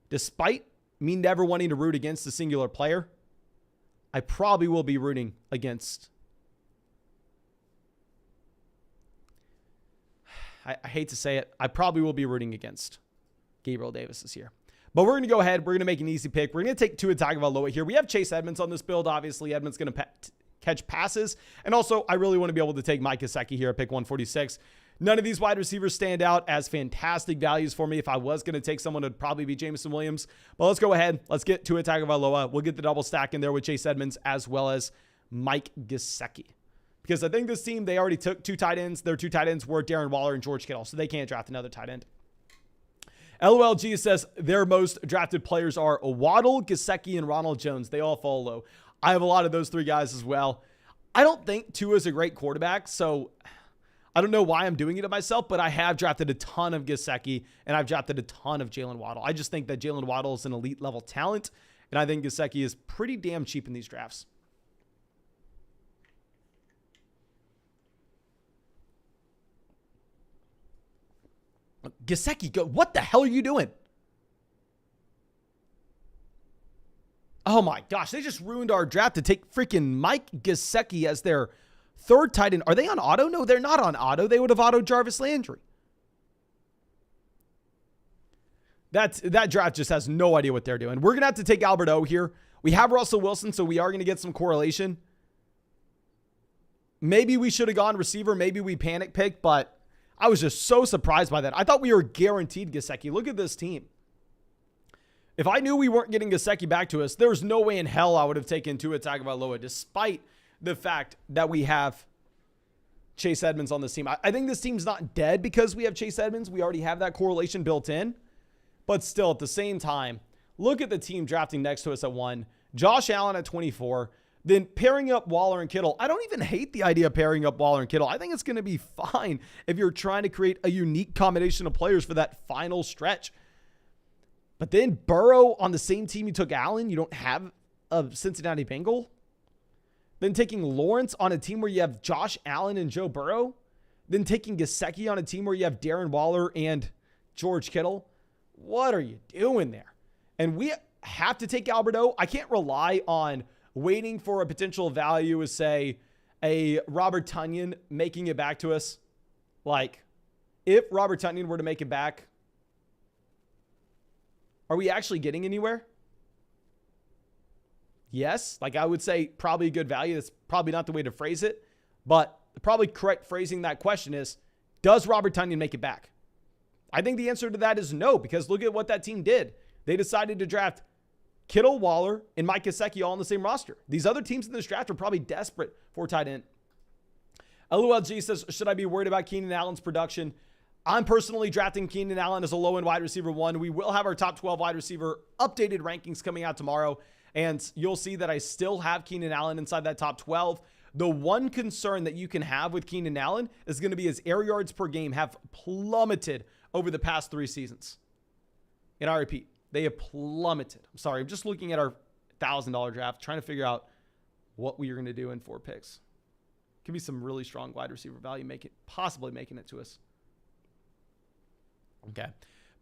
despite me never wanting to root against a singular player, I probably will be rooting against. I hate to say it. I probably will be rooting against Gabriel Davis this year. But we're going to go ahead. We're going to make an easy pick. We're going to take Tua Tagovailoa here. We have Chase Edmonds on this build. Obviously, Edmonds going to catch passes. And also, I really want to be able to take Mike Gesicki here at pick 146. None of these wide receivers stand out as fantastic values for me. If I was going to take someone, it would probably be Jameson Williams. But let's go ahead. Let's get Tua Tagovailoa. We'll get the double stack in there with Chase Edmonds as well as Mike Gesicki. Because I think this team, they already took 2 tight ends. Their 2 tight ends were Darren Waller and George Kittle. So they can't draft another tight end. LOLG says their most drafted players are Waddle, Gesicki, and Ronald Jones. They all fall low. I have a lot of those 3 guys as well. I don't think Tua is a great quarterback, so I don't know why I'm doing it to myself, but I have drafted a ton of Gesicki, and I've drafted a ton of Jalen Waddle. I just think that Jalen Waddle is an elite level talent, and I think Gesicki is pretty damn cheap in these drafts. Gesicki, go. What the hell are you doing? Oh my gosh, they just ruined our draft to take freaking Mike Gesicki as their 3rd tight end. Are they on auto? No, they're not on auto. They would have autoed Jarvis Landry. That draft just has no idea what they're doing. We're going to have to take Albert O here. We have Russell Wilson, so we are going to get some correlation. Maybe we should have gone receiver. Maybe we panic picked, but I was just so surprised by that. I thought we were guaranteed Gesicki. Look at this team. If I knew we weren't getting Gesicki back to us, there's no way in hell I would have taken Tua Tagovailoa, despite the fact that we have Chase Edmonds on this team. I think this team's not dead because we have Chase Edmonds. We already have that correlation built in. But still, at the same time, look at the team drafting next to us at 1. Josh Allen at 24. Then pairing up Waller and Kittle. I don't even hate the idea of pairing up Waller and Kittle. I think it's going to be fine if you're trying to create a unique combination of players for that final stretch. But then Burrow on the same team you took Allen, you don't have a Cincinnati Bengal. Then taking Lawrence on a team where you have Josh Allen and Joe Burrow. Then taking Gesicki on a team where you have Darren Waller and George Kittle. What are you doing there? And we have to take Albert O. I can't rely on waiting for a potential value as, say, a Robert Tonyan making it back to us. Like, if Robert Tonyan were to make it back, are we actually getting anywhere? Yes. Like, I would say probably a good value. That's probably not the way to phrase it. But probably correct phrasing that question is, does Robert Tonyan make it back? I think the answer to that is no, because look at what that team did. They decided to draft Kittle, Waller, and Mike Gesicki all on the same roster. These other teams in this draft are probably desperate for tight end. LOLG says, should I be worried about Keenan Allen's production? I'm personally drafting Keenan Allen as a low-end wide receiver 1. We will have our top 12 wide receiver updated rankings coming out tomorrow. And you'll see that I still have Keenan Allen inside that top 12. The one concern that you can have with Keenan Allen is going to be his air yards per game have plummeted over the past 3 seasons. And I repeat, they have plummeted. I'm sorry, I'm just looking at our $1,000 draft, trying to figure out what we are going to do in 4 picks. Could be some really strong wide receiver value, possibly making it to us. Okay.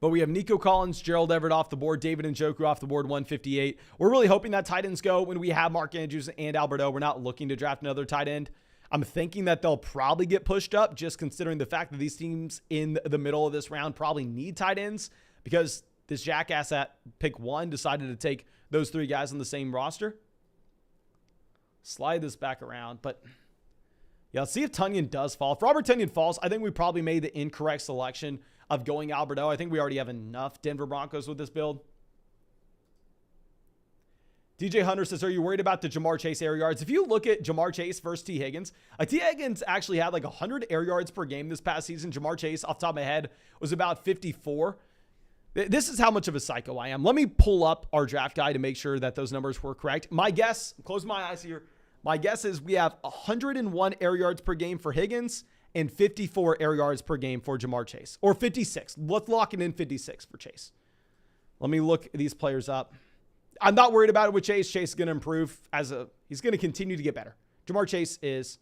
But we have Nico Collins, Gerald Everett off the board, David Njoku off the board, 158. We're really hoping that tight ends go when we have Mark Andrews and Alberto. We're not looking to draft another tight end. I'm thinking that they'll probably get pushed up, just considering the fact that these teams in the middle of this round probably need tight ends, because this jackass at pick 1 decided to take those 3 guys on the same roster. Slide this back around, but yeah, let's see if Tonyan does fall. If Robert Tonyan falls, I think we probably made the incorrect selection of going Alberto. I think we already have enough Denver Broncos with this build. DJ Hunter says, are you worried about the Jamar Chase air yards? If you look at Jamar Chase versus T. Higgins, T. Higgins actually had like 100 air yards per game this past season. Jamar Chase, off the top of my head, was about 54. This is how much of a psycho I am. Let me pull up our draft guide to make sure that those numbers were correct. My guess, close my eyes here. My guess is we have 101 air yards per game for Higgins and 54 air yards per game for Jamar Chase. Or 56. Let's lock it in 56 for Chase. Let me look these players up. I'm not worried about it with Chase. Chase is going to improve he's going to continue to get better. Jamar Chase is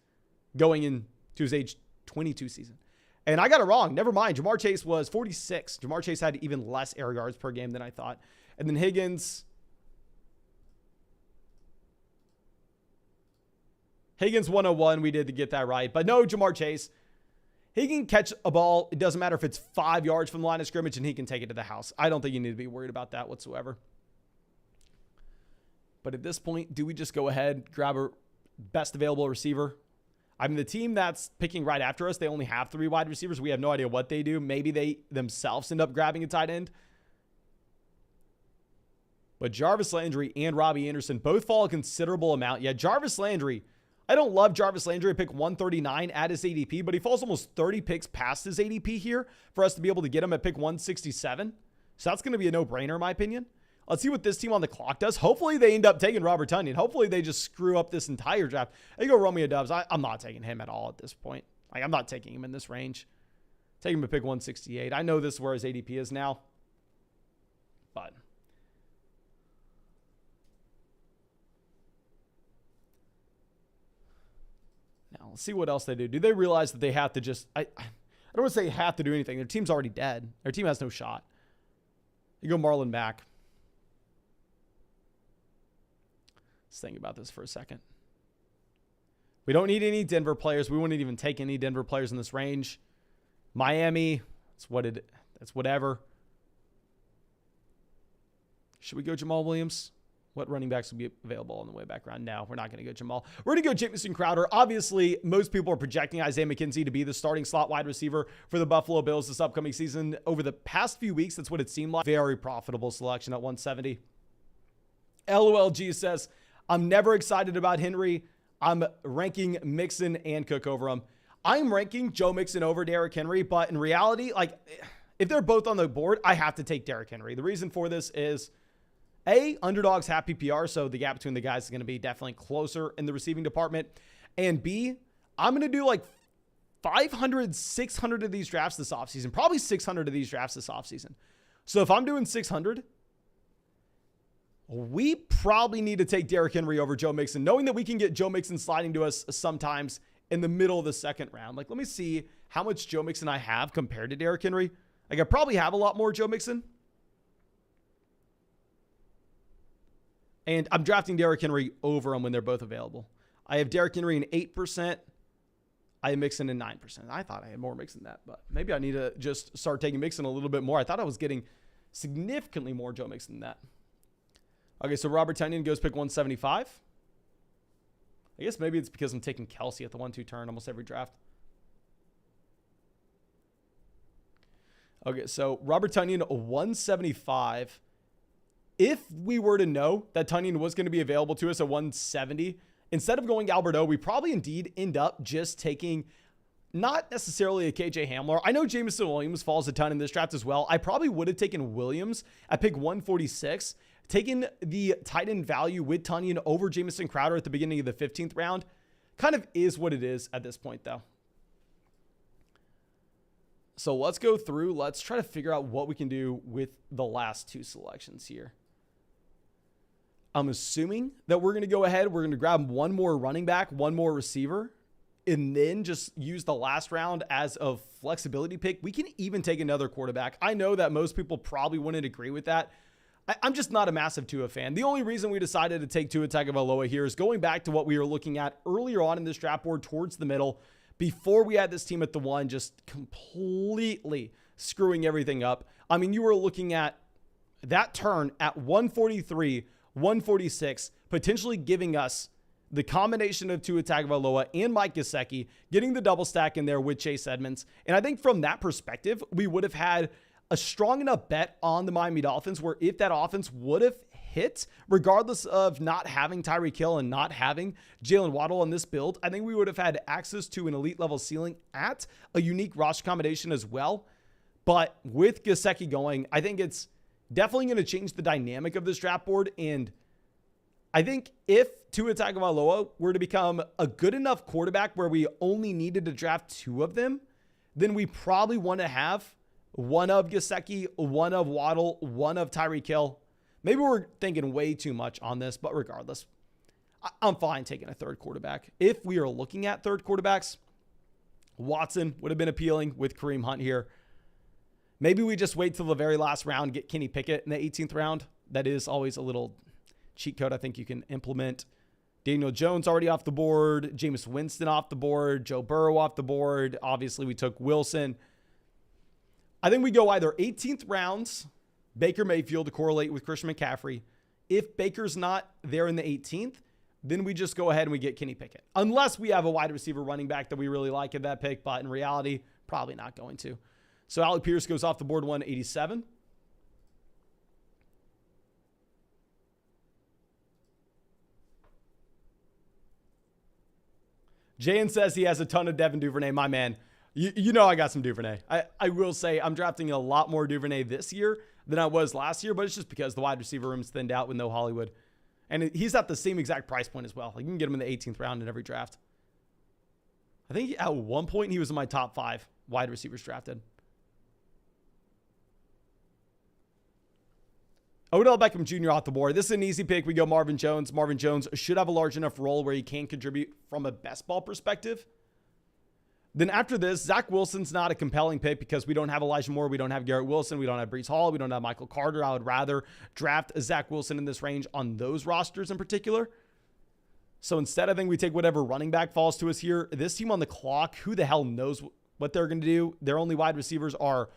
going into his age 22 season. And I got it wrong. Never mind. Jamar Chase was 46. Jamar Chase had even less air yards per game than I thought. And then Higgins 101. We did to get that right. But no, Jamar Chase, he can catch a ball. It doesn't matter if it's 5 yards from the line of scrimmage, and he can take it to the house. I don't think you need to be worried about that whatsoever. But at this point, do we just go ahead, grab a best available receiver? I mean, the team that's picking right after us, they only have 3 wide receivers. We have no idea what they do. Maybe they themselves end up grabbing a tight end. But Jarvis Landry and Robbie Anderson both fall a considerable amount. Yeah, Jarvis Landry, I don't love Jarvis Landry. I pick 139 at his ADP, but he falls almost 30 picks past his ADP here for us to be able to get him at pick 167. So that's going to be a no-brainer in my opinion. Let's see what this team on the clock does. Hopefully they end up taking Robert Tonyan. Hopefully they just screw up this entire draft. They go Romeo Doubs. I'm not taking him at all at this point. Like, I'm not taking him in this range. Take him at pick 168. I know this is where his ADP is now. But now let's see what else they do. Do they realize that they have to just... I don't want to say have to do anything. Their team's already dead. Their team has no shot. You go Marlon Mack. Let's think about this for a second. We don't need any Denver players. We wouldn't even take any Denver players in this range. Miami, that's whatever. Should we go Jamal Williams? What running backs will be available on the way back around? No, we're not going to go Jamal. We're going to go Jamison Crowder. Obviously, most people are projecting Isaiah McKenzie to be the starting slot wide receiver for the Buffalo Bills this upcoming season. Over the past few weeks, that's what it seemed like. Very profitable selection at 170. LOLG says, I'm never excited about Henry. I'm ranking Mixon and Cook over him. I'm ranking Joe Mixon over Derrick Henry, but in reality, like, if they're both on the board, I have to take Derrick Henry. The reason for this is, A, underdogs have PPR, so the gap between the guys is going to be definitely closer in the receiving department. And B, I'm going to do like 500, 600 of these drafts this offseason. Probably 600 of these drafts this offseason. So if I'm doing 600, we probably need to take Derrick Henry over Joe Mixon, knowing that we can get Joe Mixon sliding to us sometimes in the middle of the second round. Like, let me see how much Joe Mixon I have compared to Derrick Henry. Like, I probably have a lot more Joe Mixon. And I'm drafting Derrick Henry over them when they're both available. I have Derrick Henry in 8%. I have Mixon in 9%. I thought I had more Mixon than that, but maybe I need to just start taking Mixon a little bit more. I thought I was getting significantly more Joe Mixon than that. Okay, so Robert Tonyan goes pick 175. I guess maybe it's because I'm taking Kelsey at the 1-2 turn almost every draft. Okay, so Robert Tonyan, 175. If we were to know that Tonyan was going to be available to us at 170, instead of going Alberto, we probably indeed end up just taking not necessarily a KJ Hamler. I know Jameson Williams falls a ton in this draft as well. I probably would have taken Williams at pick 146 taking the tight end value with Tonyan over Jamison Crowder at the beginning of the 15th round kind of is what it is at this point, though. So let's go through. Let's try to figure out what we can do with the last two selections here. I'm assuming that we're going to go ahead. We're going to grab one more running back, one more receiver, and then just use the last round as a flexibility pick. We can even take another quarterback. I know that most people probably wouldn't agree with that. I'm just not a massive Tua fan. The only reason we decided to take Tua Tagovailoa here is going back to what we were looking at earlier on in this draft board towards the middle, before we had this team at the 1, just completely screwing everything up. I mean, you were looking at that turn at 143, 146, potentially giving us the combination of Tua Tagovailoa and Mike Gesicki, getting the double stack in there with Chase Edmonds. And I think from that perspective, we would have had a strong enough bet on the Miami Dolphins where if that offense would have hit, regardless of not having Tyreek Hill and not having Jalen Waddle on this build, I think we would have had access to an elite level ceiling at a unique roster combination as well. But with Gesicki going, I think it's definitely going to change the dynamic of this draft board. And I think if Tua Tagovailoa were to become a good enough quarterback where we only needed to draft 2 of them, then we probably want to have one of Gesicki, one of Waddle, one of Tyreek Hill. Maybe we're thinking way too much on this, but regardless, I'm fine taking a third quarterback. If we are looking at third quarterbacks, Watson would have been appealing with Kareem Hunt here. Maybe we just wait till the very last round, get Kenny Pickett in the 18th round. That is always a little cheat code I think you can implement. Daniel Jones already off the board. Jameis Winston off the board. Joe Burrow off the board. Obviously, we took Wilson. I think we go either 18th rounds, Baker Mayfield to correlate with Christian McCaffrey. If Baker's not there in the 18th, then we just go ahead and we get Kenny Pickett. Unless we have a wide receiver running back that we really like at that pick, but in reality, probably not going to. So Alec Pierce goes off the board 187. Jayan says he has a ton of Devin Duvernay. My man, you know I got some Duvernay. I will say I'm drafting a lot more Duvernay this year than I was last year, but it's just because the wide receiver room's thinned out with no Hollywood. And he's at the same exact price point as well. Like, you can get him in the 18th round in every draft. I think at one point he was in my top 5 wide receivers drafted. Odell Beckham Jr. off the board. This is an easy pick. We go Marvin Jones. Marvin Jones should have a large enough role where he can contribute from a best ball perspective. Then after this, Zach Wilson's not a compelling pick because we don't have Elijah Moore. We don't have Garrett Wilson. We don't have Breece Hall. We don't have Michael Carter. I would rather draft a Zach Wilson in this range on those rosters in particular. So instead, I think we take whatever running back falls to us here. This team on the clock, who the hell knows what they're going to do? Their only wide receivers are...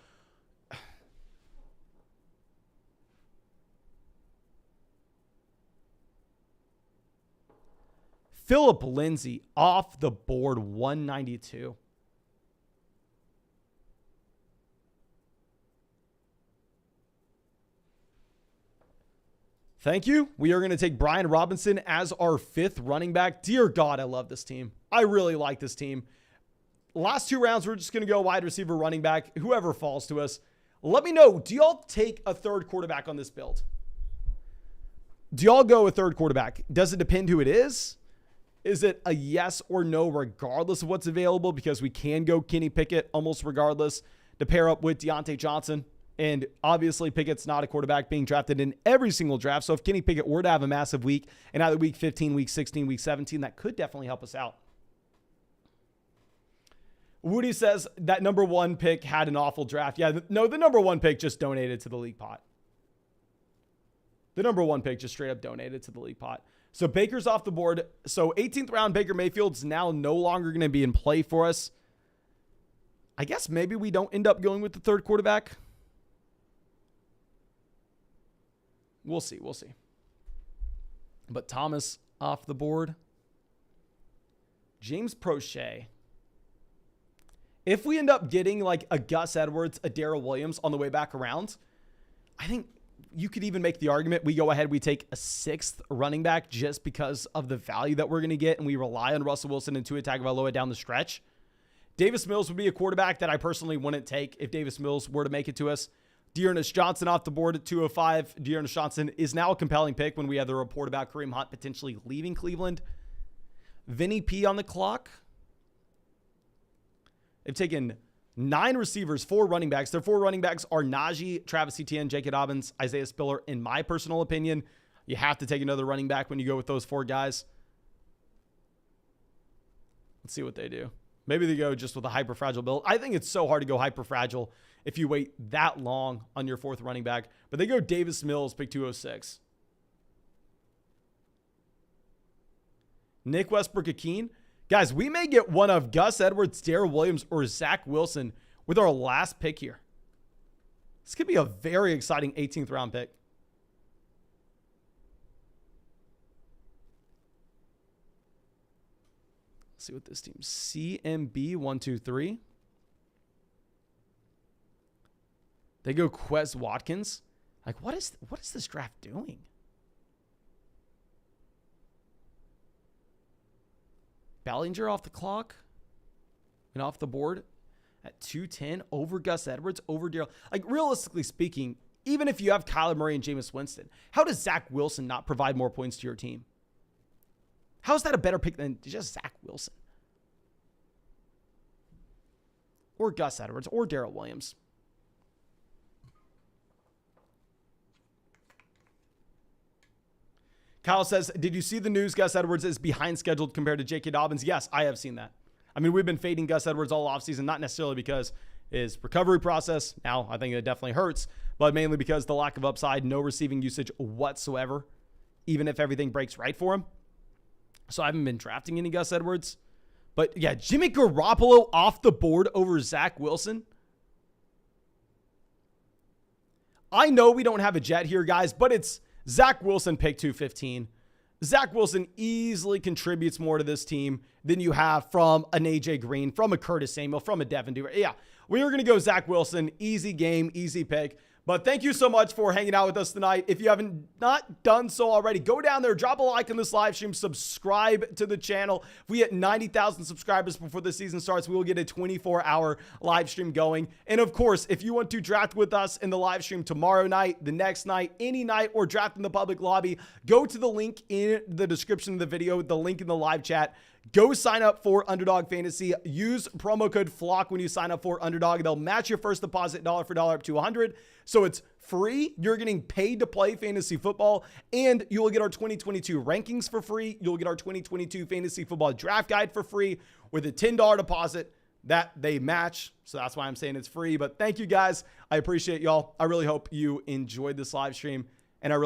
Phillip Lindsay off the board, 192. Thank you. We are going to take Brian Robinson as our 5th running back. Dear God, I love this team. I really like this team. Last 2 rounds, we're just going to go wide receiver, running back, whoever falls to us. Let me know, do y'all take a third quarterback on this build? Do y'all go a third quarterback? Does it depend who it is? Is it a yes or no regardless of what's available? Because we can go Kenny Pickett almost regardless to pair up with Deontay Johnson. And obviously Pickett's not a quarterback being drafted in every single draft. So if Kenny Pickett were to have a massive week in either week 15, week 16, week 17, that could definitely help us out. Woody says that number 1 pick had an awful draft. Yeah, no, the number 1 pick just donated to the league pot. The number 1 pick just straight up donated to the league pot. So Baker's off the board. So 18th round Baker Mayfield's now no longer going to be in play for us. I guess maybe we don't end up going with the third quarterback. We'll see. We'll see. But Thomas off the board. James Prochet. If we end up getting like a Gus Edwards, a Darrell Williams on the way back around, I think you could even make the argument we go ahead, we take a 6th running back just because of the value that we're going to get, and we rely on Russell Wilson and Tua Tagovailoa down the stretch. Davis Mills would be a quarterback that I personally wouldn't take if Davis Mills were to make it to us. Dearness Johnson off the board at 205. Dearness Johnson is now a compelling pick when we had the report about Kareem Hunt potentially leaving Cleveland. Vinny P on the clock. They've taken 9 receivers, 4 running backs. Their 4 running backs are Najee, Travis Etienne, J.K. Dobbins, Isaiah Spiller. In my personal opinion, you have to take another running back when you go with those 4 guys. Let's see what they do. Maybe they go just with a hyper-fragile build. I think it's so hard to go hyper-fragile if you wait that long on your 4th running back. But they go Davis Mills, pick 206. Nick Westbrook-Akeen. Guys, we may get one of Gus Edwards, Darrell Williams, or Zach Wilson with our last pick here. This could be a very exciting 18th round pick. Let's see what this team. CMB 123. They go Quez Watkins. Like, what is this draft doing? Bellinger off the clock and off the board at 210 over Gus Edwards, over Darrell. Like, realistically speaking, even if you have Kyler Murray and Jameis Winston, how does Zach Wilson not provide more points to your team? How is that a better pick than just Zach Wilson? Or Gus Edwards or Darrell Williams? Kyle says, did you see the news Gus Edwards is behind scheduled compared to J.K. Dobbins? Yes, I have seen that. I mean, we've been fading Gus Edwards all offseason, not necessarily because his recovery process, now I think it definitely hurts, but mainly because the lack of upside, no receiving usage whatsoever, even if everything breaks right for him. So I haven't been drafting any Gus Edwards. But yeah, Jimmy Garoppolo off the board over Zach Wilson. I know we don't have a jet here, guys, but it's Zach Wilson pick 215. Zach Wilson easily contributes more to this team than you have from an AJ Green, from a Curtis Samuel, from a Devin Duvernay. Yeah, we are going to go Zach Wilson. Easy game, easy pick. But thank you so much for hanging out with us tonight. If you haven't not done so already, go down there, drop a like on this live stream, subscribe to the channel. If we hit 90,000 subscribers before the season starts, we will get a 24-hour live stream going. And of course, if you want to draft with us in the live stream tomorrow night, the next night, any night, or draft in the public lobby, go to the link in the description of the video, the link in the live chat. Go sign up for Underdog Fantasy. Use promo code FLOCK when you sign up for Underdog. They'll match your first deposit dollar for dollar up to $100. So it's free. You're getting paid to play fantasy football, and you will get our 2022 rankings for free. You'll get our 2022 fantasy football draft guide for free with a $10 deposit that they match. So that's why I'm saying it's free. But thank you guys. I appreciate y'all. I really hope you enjoyed this live stream, and I really